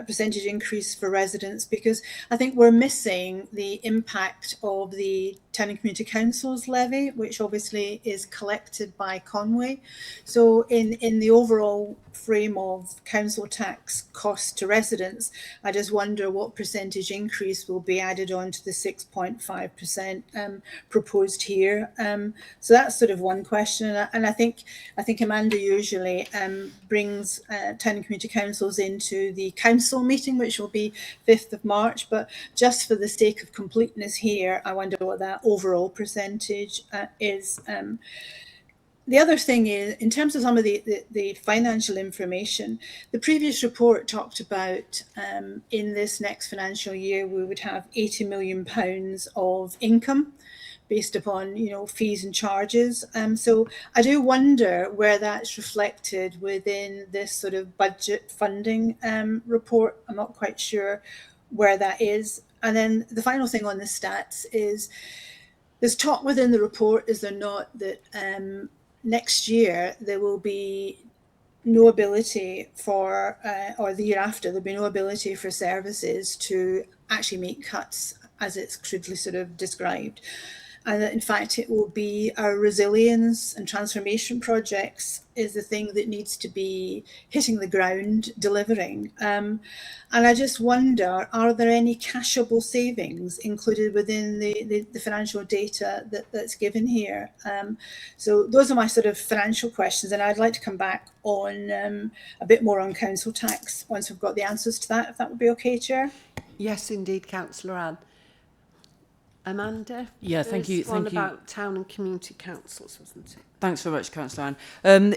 percentage increase for residents, because I think we're missing the impact of the Town and Community Council's levy, which obviously is collected by Conway. So in the overall frame of council tax cost to residents, I just wonder what percentage increase will be added on to the 6.5% proposed here. So that's sort of one question, and I think Amanda usually brings Town and Community Councils into the council meeting, which will be 5th of March, but just for the sake of completeness here, I wonder what that overall percentage is. The other thing is, in terms of some of the financial information, the previous report talked about in this next financial year, we would have £80 million of income based upon, you know, fees and charges. So I do wonder where that's reflected within this sort of budget funding report. I'm not quite sure where that is. And then the final thing on the stats is there's talk within the report, is there not, that next year there will be no ability for, or the year after, there'll be no ability for services to actually make cuts as it's crudely sort of described. And that in fact it will be our resilience and transformation projects is the thing that needs to be hitting the ground, delivering. And I just wonder, are there any cashable savings included within the financial data that's given here? So those are my sort of financial questions, and I'd like to come back on a bit more on council tax once we've got the answers to that, if that would be okay, Chair. Yes, indeed, Councillor Anne. Amanda? Yeah, thank you. One Thank you. about town and community councils, wasn't it? Thanks very much, Councillor Anne.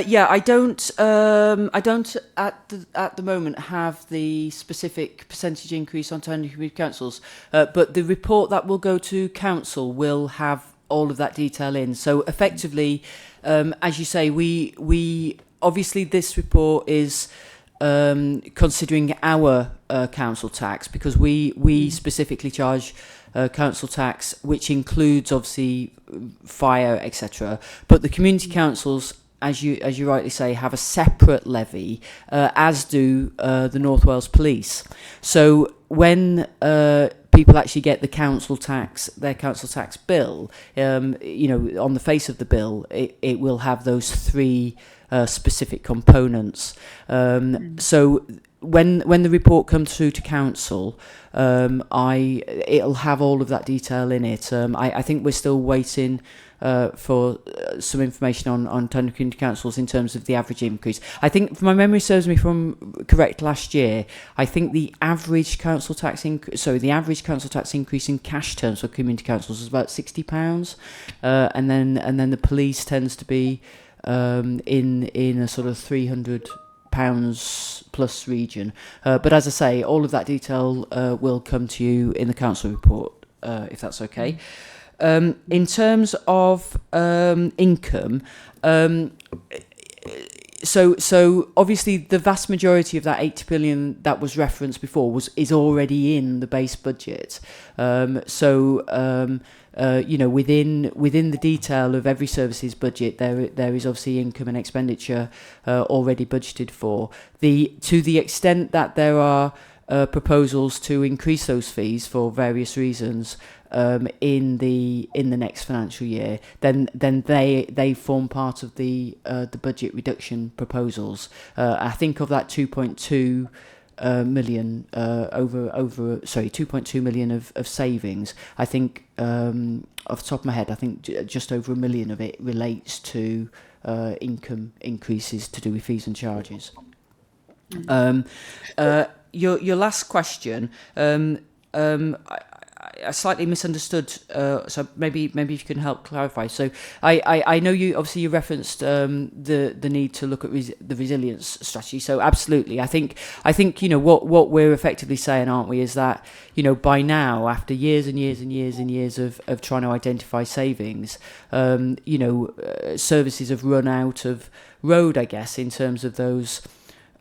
Yeah, I don't at the moment have the specific percentage increase on town and community councils, but the report that will go to council will have all of that detail in. So effectively, as you say, we obviously this report is considering our council tax, because we specifically charge council tax, which includes obviously fire, etc. But the community councils, as you rightly say, have a separate levy, as do the North Wales Police. So when people actually get their council tax bill, you know, on the face of the bill, it will have those three specific components. So when the report comes through to council, it'll have all of that detail in it. I think we're still waiting for some information on town and community councils in terms of the average increase. I think, if my memory serves me correct, last year, I think the average council tax increase in cash terms for community councils was about £60, and then the police tends to be in a sort of £300 plus region. But as I say, all of that detail will come to you in the council report, if that's okay. In terms of income, so obviously the vast majority of that 80 billion that was referenced before is already in the base budget. You know, within the detail of every services budget, there is obviously income and expenditure already budgeted for. To the extent that there are proposals to increase those fees for various reasons in the next financial year, then they form part of the budget reduction proposals. I think of that 2.2 million 2.2 million of savings. I think off the top of my head, I think just over £1 million of it relates to income increases to do with fees and charges. Your last question, I slightly misunderstood. So maybe if you can help clarify. So I know you referenced the need to look at the resilience strategy. So absolutely, I think what we're effectively saying, aren't we, is that by now, after years and years and years and years of trying to identify savings, services have run out of road, I guess, in terms of those.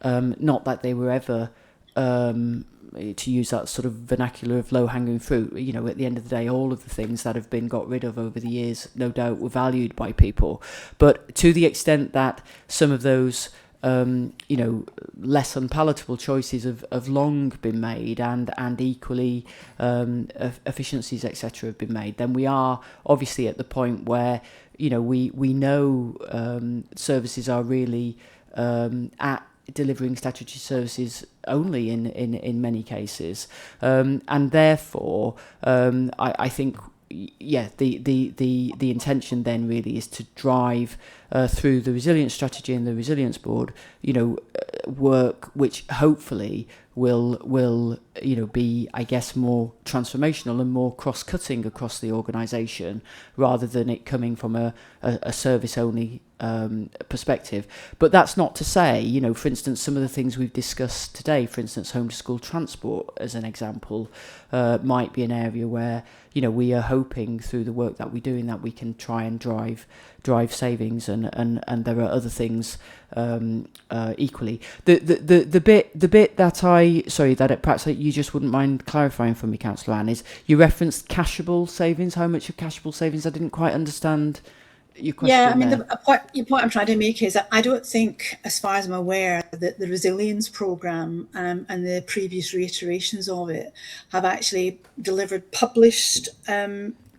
Not that they were ever, to use that sort of vernacular of low-hanging fruit, at the end of the day, all of the things that have been got rid of over the years, no doubt, were valued by people. But to the extent that some of those, less unpalatable choices have long been made, and equally efficiencies, etc., have been made, then we are obviously at the point where, we know services are really at delivering statutory services only in many cases, and therefore I think the intention then really is to drive through the resilience strategy and the resilience board work which hopefully will be, I guess, more transformational and more cross-cutting across the organisation, rather than it coming from a service-only perspective. But that's not to say, for instance, some of the things we've discussed today, for instance, home to school transport as an example, might be an area where we are hoping through the work that we're doing that we can try and drive savings, and there are other things equally. The bit that perhaps you just wouldn't mind clarifying for me, Councillor Anne, is you referenced cashable savings. How much of cashable savings? I didn't quite understand your question. Yeah, I mean, the point I'm trying to make is that I don't think, as far as I'm aware, that the resilience programme and the previous reiterations of it have actually delivered published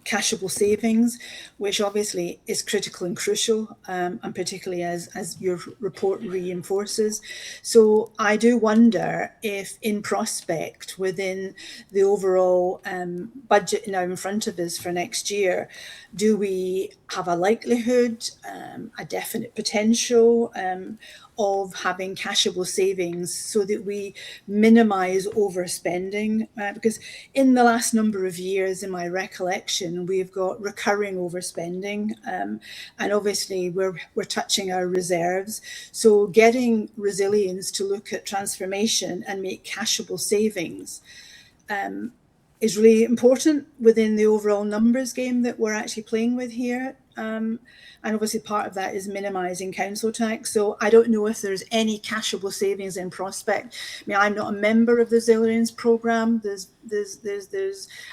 cashable savings, which obviously is critical and crucial, and particularly as your report reinforces. So I do wonder if, in prospect, within the overall budget now in front of us for next year, do we have a likelihood, a definite potential of having cashable savings so that we minimise overspending? Because in the last number of years, in my recollection, we've got recurring overspending, and obviously we're touching our reserves. So getting resilience to look at transformation and make cashable savings is really important within the overall numbers game that we're actually playing with here. And obviously part of that is minimising council tax. So I don't know if there's any cashable savings in prospect. I mean, I'm not a member of the resilience programme. There's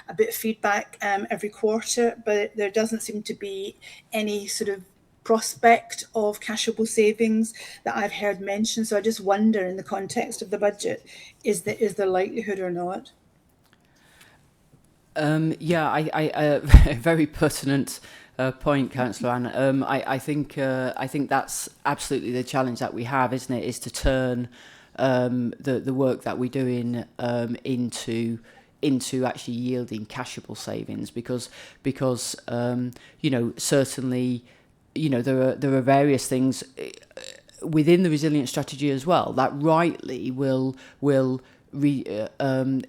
a bit of feedback every quarter, but there doesn't seem to be any sort of prospect of cashable savings that I've heard mentioned. So I just wonder, in the context of the budget, is there likelihood or not? I very pertinent point, Councillor Anne. I think that's absolutely the challenge that we have, isn't it? Is to turn the work that we're doing into actually yielding cashable savings, because certainly there are various things within the resilience strategy as well that rightly will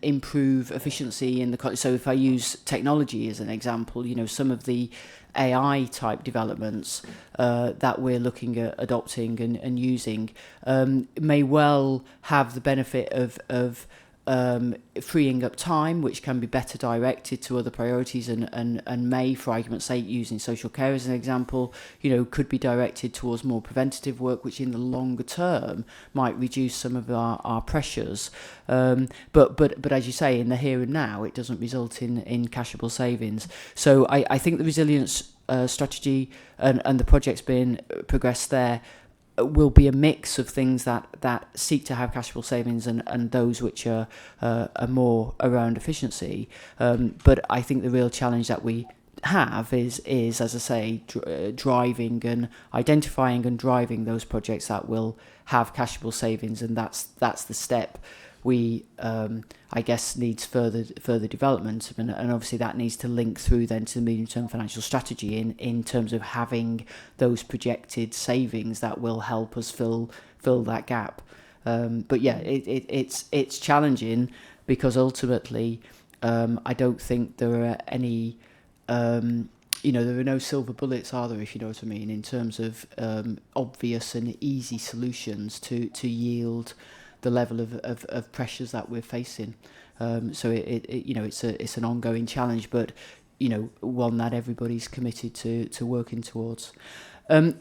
improve efficiency in the. So if I use technology as an example, some of the AI type developments that we're looking at adopting and using may well have the benefit of freeing up time, which can be better directed to other priorities, and may, for argument's sake, using social care as an example, could be directed towards more preventative work, which in the longer term might reduce some of our pressures. But as you say, in the here and now, it doesn't result in cashable savings. So I think the resilience strategy and the projects being progressed there will be a mix of things that seek to have cashable savings and those which are more around efficiency. But I think the real challenge that we have is as I say, driving and identifying and driving those projects that will have cashable savings, and that's the step we I guess needs further development, and obviously that needs to link through then to the medium-term financial strategy in terms of having those projected savings that will help us fill that gap. But yeah, it's challenging, because ultimately I don't think there are any, there are no silver bullets, are there, if you know what I mean, in terms of obvious and easy solutions to yield the level of pressures that we're facing. So it's an ongoing challenge, but one that everybody's committed to working towards.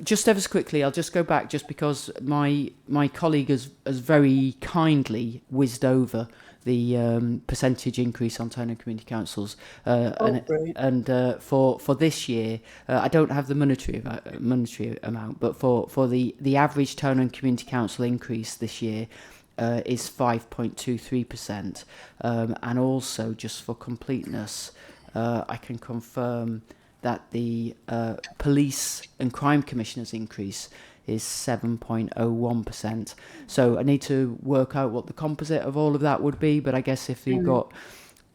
Just ever so quickly, I'll just go back just because my colleague has very kindly whizzed over the percentage increase on town and community councils, and for this year, I don't have the monetary amount, but for the average town and community council increase this year is 5.23%, and also just for completeness, I can confirm that the police and crime commissioners increase is 7.01%. So I need to work out what the composite of all of that would be, but I guess if you've got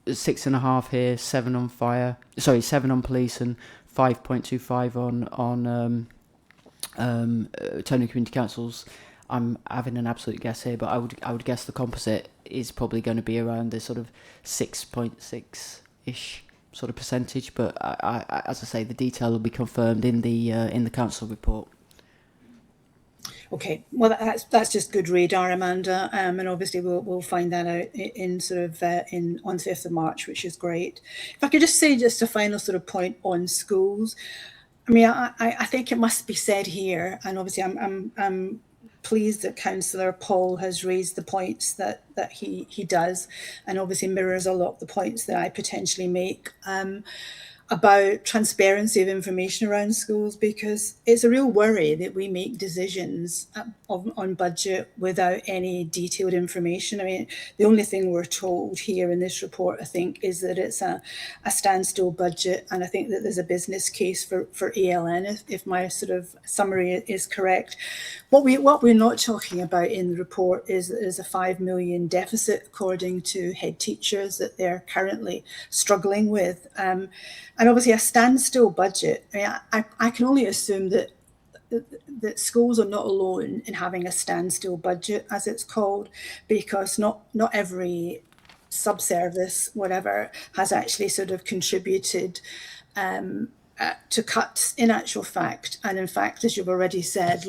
6.5 here, 7 on police and 5.25 on town and community councils, I'm having an absolute guess here, but I would guess the composite is probably going to be around the sort of 6.6-ish sort of percentage, but I, as I say, the detail will be confirmed in the council report. Okay, well that's just good radar, Amanda, and obviously we'll find that out in sort of on 5th of March, which is great. If I could just say just a final sort of point on schools, I mean I think it must be said here, and obviously I'm pleased that Councillor Paul has raised the points that he does, and obviously mirrors a lot of the points that I potentially make about transparency of information around schools, because it's a real worry that we make decisions on budget without any detailed information. I mean, the only thing we're told here in this report, I think, is that it's a standstill budget, and I think that there's a business case for ALN, if my sort of summary is correct. What we're not talking about in the report is that there's a 5 million deficit, according to head teachers, that they're currently struggling with. And obviously a standstill budget, I can only assume that schools are not alone in having a standstill budget, as it's called, because not every subservice, whatever, has actually sort of contributed to cuts in actual fact. And in fact, as you've already said, at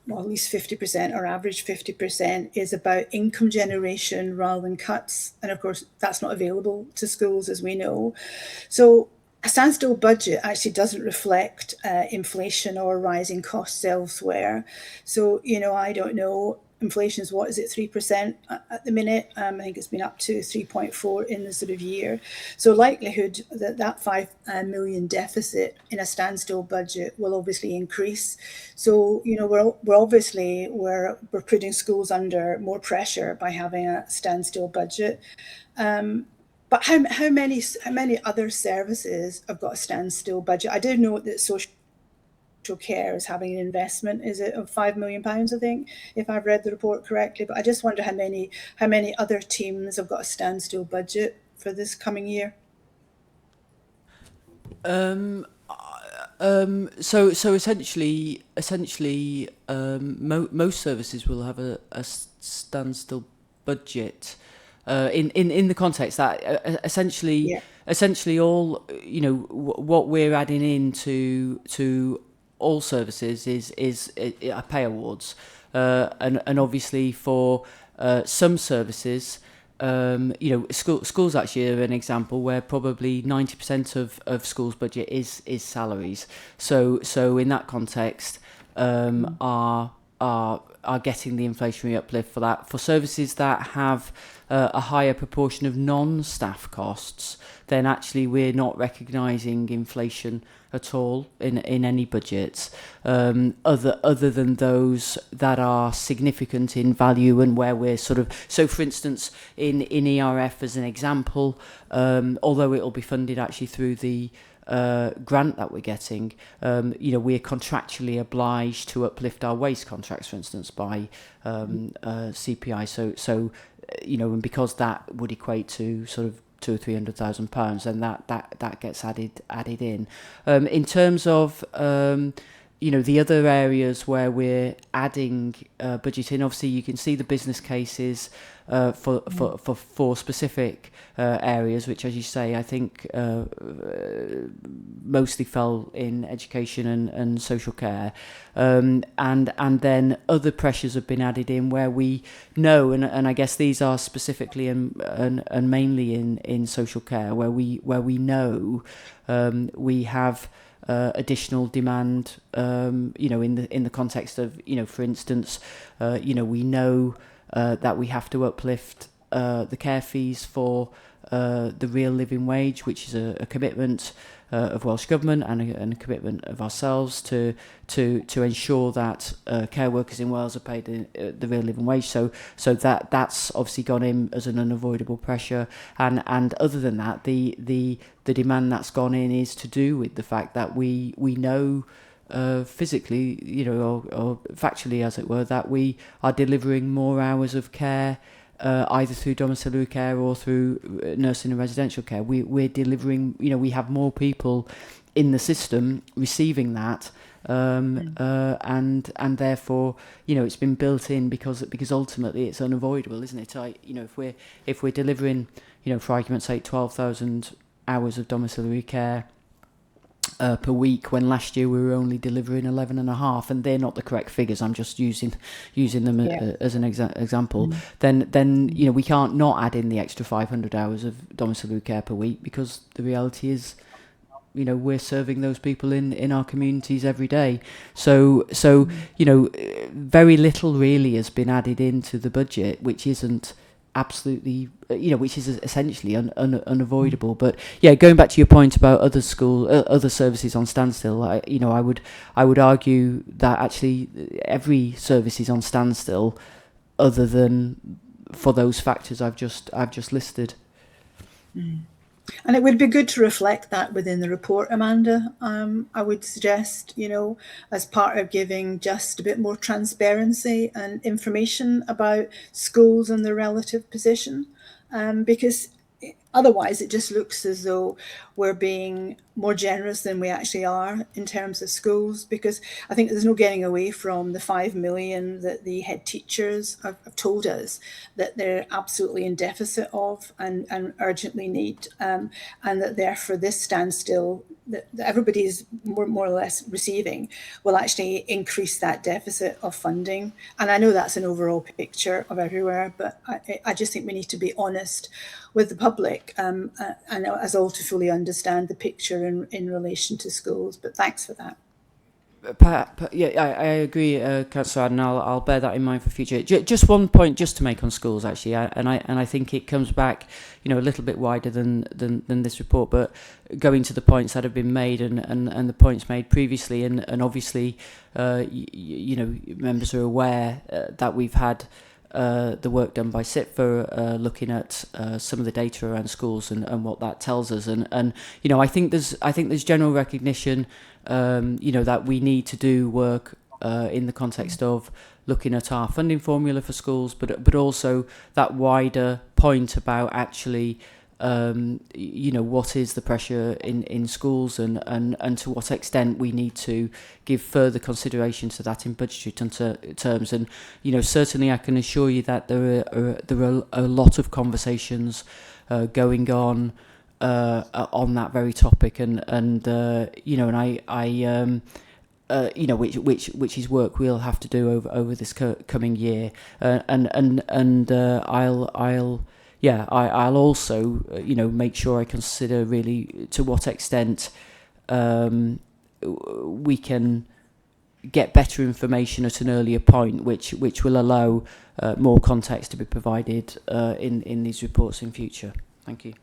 least 50% or average 50% is about income generation rather than cuts. And of course, that's not available to schools, as we know. So a standstill budget actually doesn't reflect inflation or rising costs elsewhere. So, I don't know, inflation is, 3% at the minute? I think it's been up to 3.4 in the sort of year. So likelihood that 5 million deficit in a standstill budget will obviously increase. So, we're putting schools under more pressure by having a standstill budget. But how many other services have got a standstill budget? I did note that social care is having an investment, is it, of £5 million, I think, if I've read the report correctly. But I just wonder how many other teams have got a standstill budget for this coming year. So essentially, most services will have a standstill budget. In the context that essentially all what we're adding into all services is pay awards, and obviously for some services, schools actually are an example where probably 90% of schools' budget is salaries. So in that context, are getting the inflationary uplift for that. For services that have a higher proportion of non-staff costs, then actually we're not recognising inflation at all in any budgets, other than those that are significant in value and where we're so for instance in ERF as an example, although it will be funded actually through the grant that we're getting, we're contractually obliged to uplift our waste contracts, for instance, by CPI. So and because that would equate to sort of £200,000 or £300,000, then that gets added in. In terms of you know, the other areas where we're adding budget in, obviously you can see the business cases for specific areas, which, as you say, I think mostly fell in education and social care, and then other pressures have been added in where we know, and I guess these are specifically and mainly in social care, where we know we have additional demand, you know, in the context of, you know, for instance, you know, we know that we have to uplift the care fees for the real living wage, which is a commitment of Welsh Government and a commitment of ourselves to ensure that care workers in Wales are paid the real living wage. So that's obviously gone in as an unavoidable pressure. And other than that, the demand that's gone in is to do with the fact that we know physically, you know, or factually, as it were, that we are delivering more hours of care, either through domiciliary care or through nursing and residential care. We're delivering, you know, we have more people in the system receiving that, and therefore, you know, it's been built in because ultimately it's unavoidable, isn't it? You know, if we're delivering, you know, for argument's sake, 12,000 hours of domiciliary care per week, when last year we were only delivering 11.5, and they're not the correct figures, I'm just using them as an example, then you know, we can't not add in the extra 500 hours of domiciliary care per week, because the reality is, you know, we're serving those people in our communities every day. So you know, very little really has been added into the budget, which isn't absolutely, you know, which is essentially unavoidable. But yeah, going back to your point about other services on standstill, I would argue that actually every service is on standstill, other than for those factors I've just listed. And it would be good to reflect that within the report, Amanda. I would suggest, you know, as part of giving just a bit more transparency and information about schools and their relative position, because otherwise it just looks as though we're being more generous than we actually are in terms of schools, because I think there's no getting away from the 5 million that the head teachers have told us that they're absolutely in deficit of and urgently need, and that therefore this standstill that everybody is more or less receiving will actually increase that deficit of funding. And I know that's an overall picture of everywhere, but I just think we need to be honest with the public, and as all to fully understand the picture in relation to schools. But thanks for that. Yeah, I agree, Councillor, and I'll bear that in mind for future. Just one point, just to make on schools, actually, and I think it comes back, you know, a little bit wider than this report, but going to the points that have been made and the points made previously, and obviously, you know, members are aware that we've had the work done by CITFA looking at some of the data around schools and what that tells us, and you know, I think there's general recognition, you know, that we need to do work in the context of looking at our funding formula for schools, but also that wider point about actually, you know, what is the pressure in schools, and to what extent we need to give further consideration to that in budgetary terms. And you know, certainly I can assure you that there are a lot of conversations going on that very topic, and you know, and I you know, which is work we'll have to do over this coming year, and I'll also, you know, make sure I consider really to what extent we can get better information at an earlier point, which will allow more context to be provided in these reports in future. Thank you.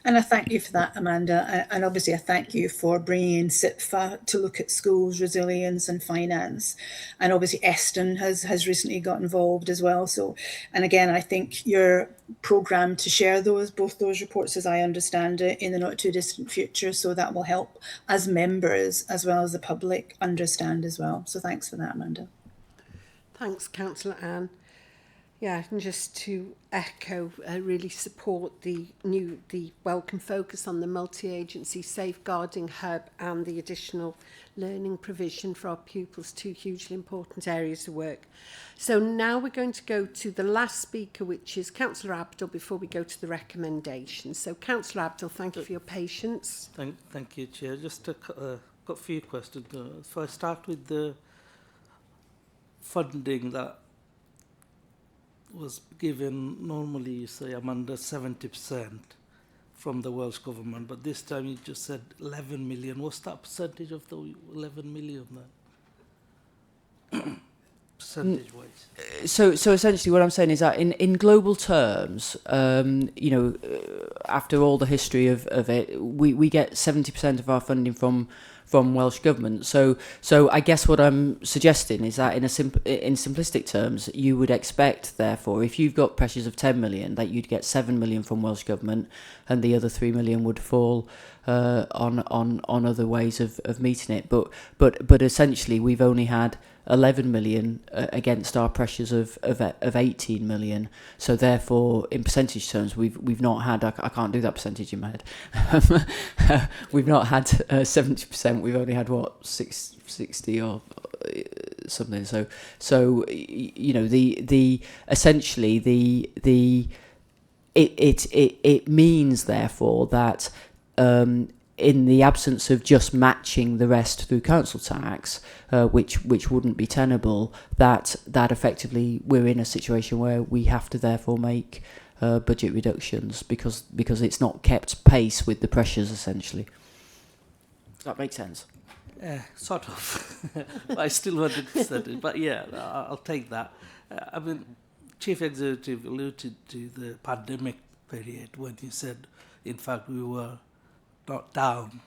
And I thank you for that, Amanda. And obviously I thank you for bringing in CITFA to look at schools, resilience and finance. And obviously Eston has recently got involved as well. So, and again, I think you're programmed to share both those reports, as I understand it, in the not too distant future. So that will help as members as well as the public understand as well. So thanks for that, Amanda. Thanks, Councillor Anne. Yeah, and just to echo, really support the welcome focus on the multi-agency safeguarding hub and the additional learning provision for our pupils, two hugely important areas of work. So now we're going to go to the last speaker, which is Councillor Abdul, before we go to the recommendations. So Councillor Abdul, thank you for your patience. Thank you, Chair. Just got a few questions. So I start with the funding that was given. Normally you say I'm under 70% from the Welsh Government, but this time you just said 11 million. What's that percentage of the 11 million then? Percentage-wise? So essentially what I'm saying is that in global terms, you know, after all the history of it, we get 70% of our funding from Welsh Government. So I guess what I'm suggesting is that in simplistic terms, you would expect, therefore, if you've got pressures of 10 million, that you'd get 7 million from Welsh Government, and the other 3 million would fall on other ways of meeting it. But essentially, we've only had 11 million against our pressures of 18 million. So therefore, in percentage terms, we've not had, I can't do that percentage in my head. We've not had 70%. We've only had what, 60 or something. So you know, the essentially it means therefore that in the absence of just matching the rest through council tax, which wouldn't be tenable, that effectively we're in a situation where we have to therefore make budget reductions because it's not kept pace with the pressures, essentially. Does that make sense? Sort of. I still wanted to say it, but yeah, I'll take that. I mean, Chief Executive alluded to the pandemic period when he said, in fact, we were not down,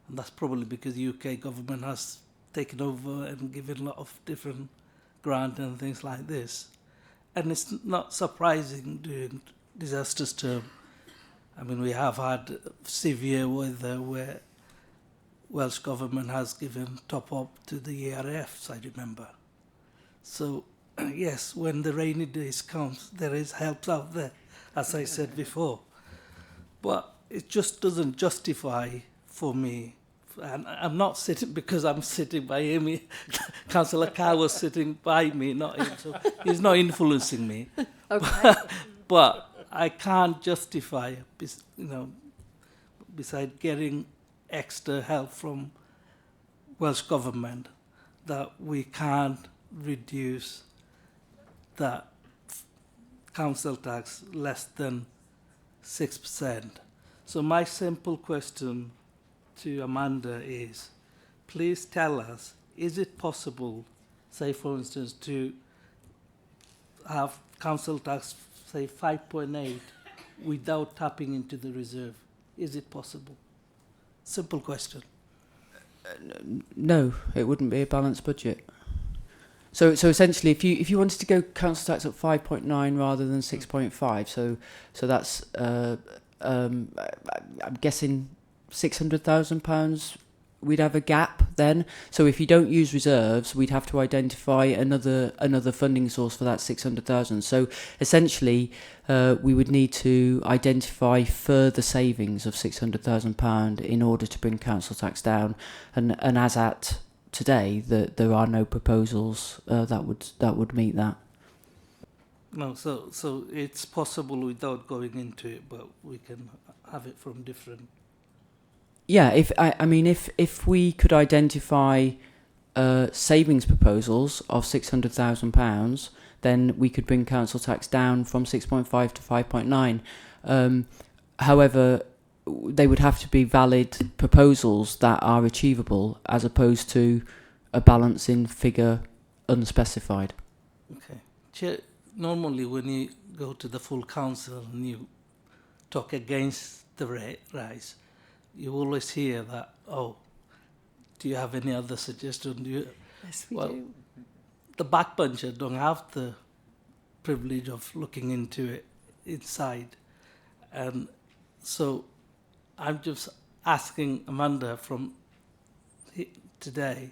and that's probably because the UK government has taken over and given a lot of different grants and things like this. And it's not surprising during disastrous term. I mean, we have had severe weather where Welsh government has given top up to the ERFs, I remember. So yes, when the rainy days comes, there is help out there, as I said before. But it just doesn't justify for me, and I'm not sitting because I'm sitting by Amy. Councillor Carr was sitting by me, not him, so he's not influencing me. Okay. But I can't justify, you know, besides getting extra help from Welsh Government, that we can't reduce that council tax less than 6%. So my simple question to Amanda is, please tell us, is it possible, say for instance, to have council tax, say 5.8, without tapping into the reserve? Is it possible? Simple question. No, it wouldn't be a balanced budget. So essentially, if you wanted to go council tax at 5.9 rather than 6.5, so that's I'm guessing £600,000. We'd have a gap then. So if you don't use reserves, we'd have to identify another funding source for that 600,000. So essentially, we would need to identify further savings of £600,000 in order to bring council tax down. And as at today, there are no proposals that would meet that. No, so it's possible without going into it, but we can have it from different. Yeah, if we could identify savings proposals of £600,000, then we could bring council tax down from 6.5 to 5.9. However, they would have to be valid proposals that are achievable, as opposed to a balancing figure unspecified. Okay. Chair, normally when you go to the full council and you talk against the rise, you always hear that, oh, do you have any other suggestion? Yes, we do. The backbencher don't have the privilege of looking into it inside. And so I'm just asking Amanda from today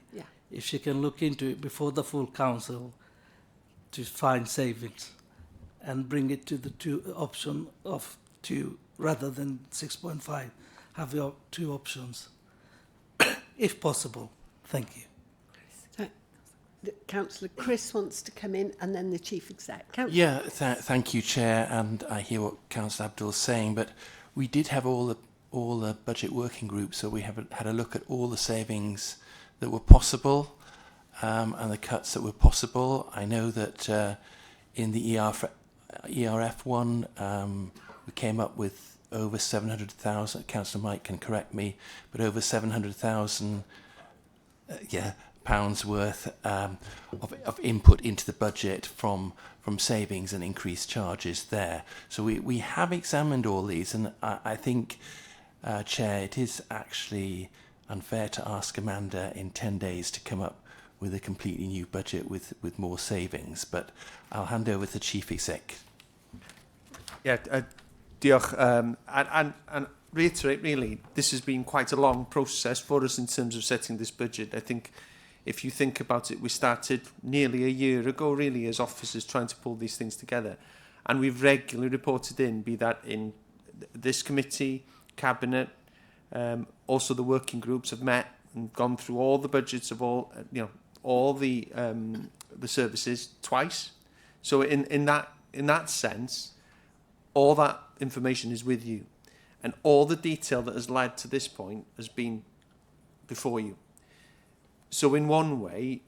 if she can look into it before the full council to find savings. and bring it to the option of 2 rather than 6.5. Have your 2 options, if possible. Thank you. Councillor Chris wants to come in, and then the Chief Exec. Yeah, thank you, Chair, and I hear what Councillor Abdul is saying, but we did have all the budget working groups, so we had a look at all the savings that were possible and the cuts that were possible. I know that in the ERF one, we came up with over 700,000. Councillor Mike can correct me, but over 700,000. Pounds worth of input into the budget from savings and increased charges there. So we have examined all these, and I think, Chair, it is actually unfair to ask Amanda in 10 days to come up with a completely new budget with more savings. But I'll hand over to the Chief Exec. Yeah, diolch. And reiterate, really, this has been quite a long process for us in terms of setting this budget. I think if you think about it, we started nearly a year ago, really, as officers trying to pull these things together. And we've regularly reported in, be that in this committee, Cabinet, also the working groups have met and gone through all the budgets of all the services twice. So in that sense, all that information is with you. And all the detail that has led to this point has been before you. So in one way,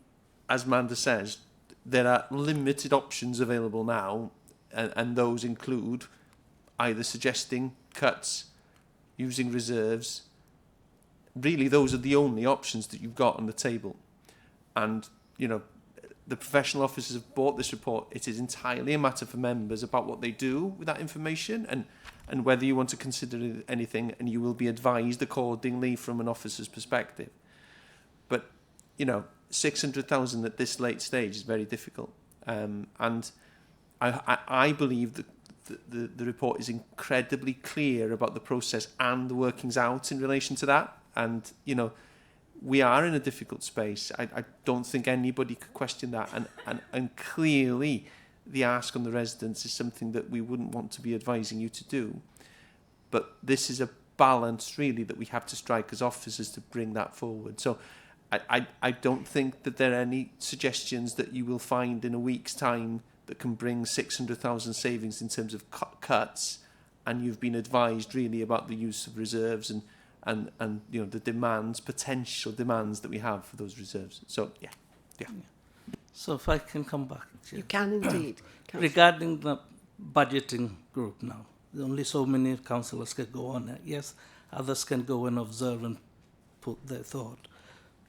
as Amanda says, there are limited options available now, and those include either suggesting cuts, using reserves. Really, those are the only options that you've got on the table. And, the professional officers have bought this report. It is entirely a matter for members about what they do with that information and whether you want to consider anything, and you will be advised accordingly from an officer's perspective. But 600,000 at this late stage is very difficult. And I believe that the report is incredibly clear about the process and the workings out in relation to that. And, we are in a difficult space. I don't think anybody could question that. And clearly, the ask on the residents is something that we wouldn't want to be advising you to do. But this is a balance, really, that we have to strike as officers to bring that forward. So I don't think that there are any suggestions that you will find in a week's time that can bring 600,000 savings in terms of cuts, and you've been advised really about the use of reserves and the potential demands that we have for those reserves. So yeah. So if I can come back. You can indeed. Regarding the budgeting group now, there are only so many councillors can go on it. Yes, others can go and observe and put their thought.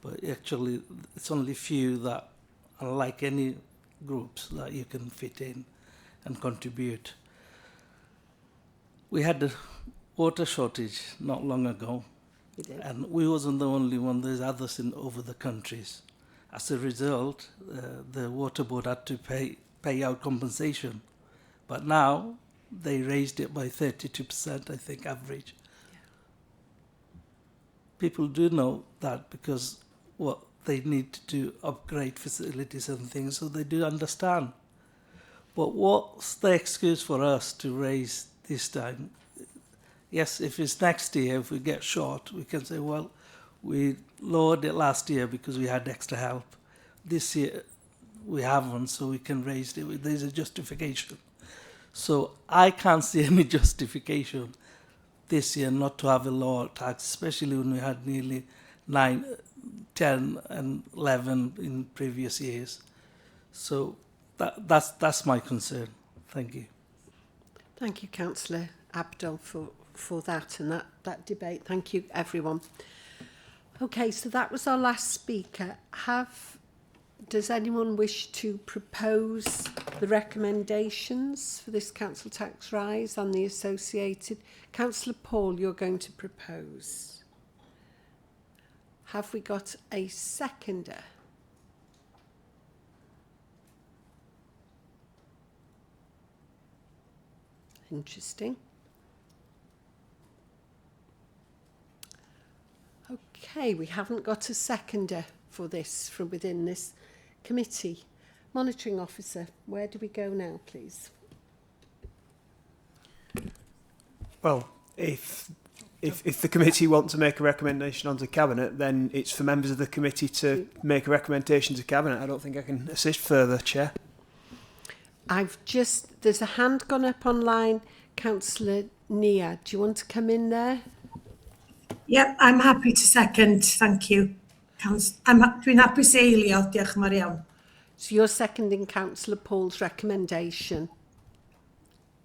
But actually, it's only few that, unlike any groups, that you can fit in and contribute. We had a water shortage not long ago, and we wasn't the only one. There's others in over the countries. As a result, the water board had to pay out compensation, but now they raised it by 32%, I think, average. Yeah. People do know that because they need to upgrade facilities and things, so they do understand. But what's the excuse for us to raise this time? Yes, if it's next year, if we get short, we can say, well, we lowered it last year because we had extra help. This year, we haven't, so we can raise it. There's a justification. So I can't see any justification this year not to have a lower tax, especially when we had nearly 9, 10 and 11 in previous years. So that's my concern. Thank you. Thank you, Councillor Abdul, for that and that debate. Thank you, everyone. Okay, so that was our last speaker. Does anyone wish to propose the recommendations for this council tax rise and the associated? Councillor Paul, you're going to propose. Have we got a seconder? Interesting. Okay, we haven't got a seconder for this from within this committee. Monitoring officer, where do we go now, please? Well, if the committee want to make a recommendation onto Cabinet, then it's for members of the committee to make a recommendation to Cabinet. I don't think I can assist further, Chair. There's a hand gone up online, Councillor Nia. Do you want to come in there? Yep, I'm happy to second, thank you. Dwi'n hapus eilio, diolch yn fawr iawn. So you're seconding Councillor Paul's recommendation?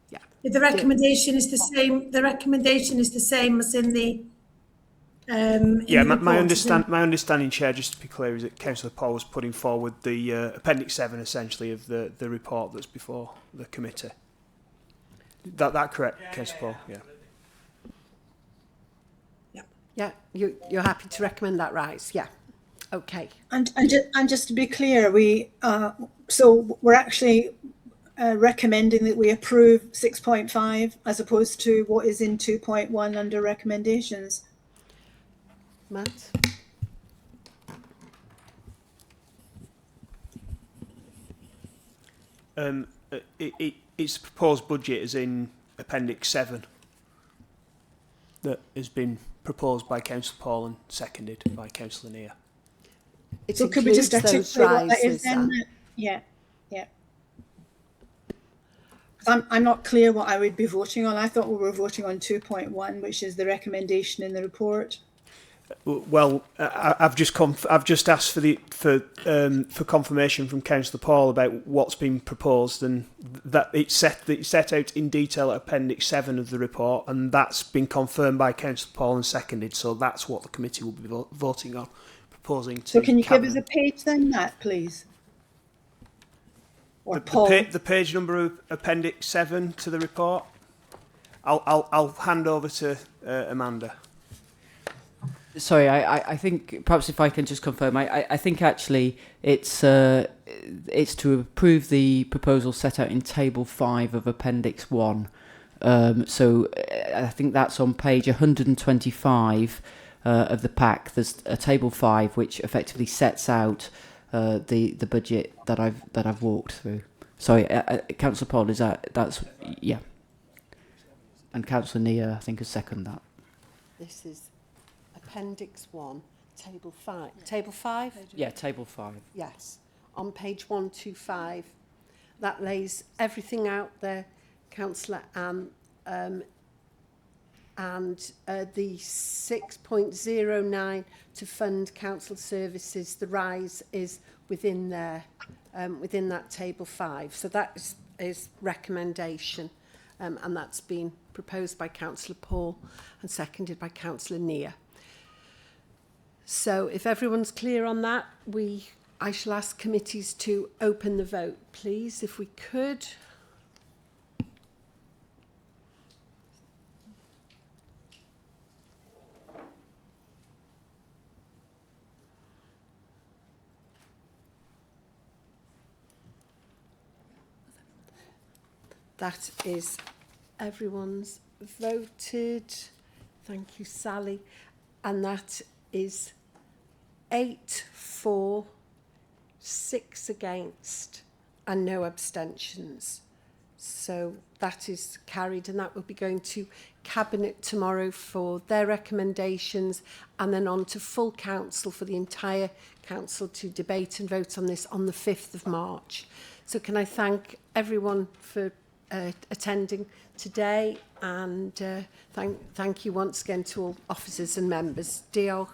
Yeah. The recommendation is the same. The recommendation is the same as in the. My understanding, Chair, just to be clear, is that Councillor Paul was putting forward the Appendix 7, essentially, of the report that's before the committee. That correct, Councillor Paul? Yeah. Yeah, you're happy to recommend that rise? Yeah. Okay. And just to be clear, we're actually recommending that we approve 6.5 as opposed to what is in 2.1 under recommendations. Matt? It's proposed budget as in Appendix 7 that has been proposed by Councillor Paul and seconded by Councillor Nia. So could we just articulate what that is then? Yeah. I'm not clear what I would be voting on. I thought we were voting on 2.1, which is the recommendation in the report. Well, I've just asked for confirmation from Councillor Paul about what's been proposed, and that it's set out in detail at Appendix 7 of the report, and that's been confirmed by Councillor Paul and seconded. So that's what the committee will be voting on, proposing to. So can you Cabinet. give us a page then, Matt, please? Or Paul? The page number of Appendix 7 to the report. I'll hand over to Amanda. Sorry, I think perhaps if I can just confirm, I think actually it's to approve the proposal set out in Table 5 of Appendix 1. So I think that's on page 125 of the pack. There's a Table 5 which effectively sets out the budget that I've walked through. Sorry, Councillor Paul, that's yeah, and Councillor Nia I think has seconded that. This is Appendix 1, Table 5. Table 5? Yeah, Table 5. Yes, on page 125. That lays everything out there, Councillor Anne, and the 6.09 to fund council services, the rise is within there, within that Table 5. So that is recommendation, and that's been proposed by Councillor Paul and seconded by Councillor Nia. So if everyone's clear on that, I shall ask committees to open the vote, please, if we could. That is everyone's voted. Thank you, Sally. And that is 8 for, 6 against, and no abstentions. So that is carried, and that will be going to Cabinet tomorrow for their recommendations, and then on to full council for the entire council to debate and vote on this on the 5th of March. So can I thank everyone for attending today, and thank you once again to all officers and members. Diolch.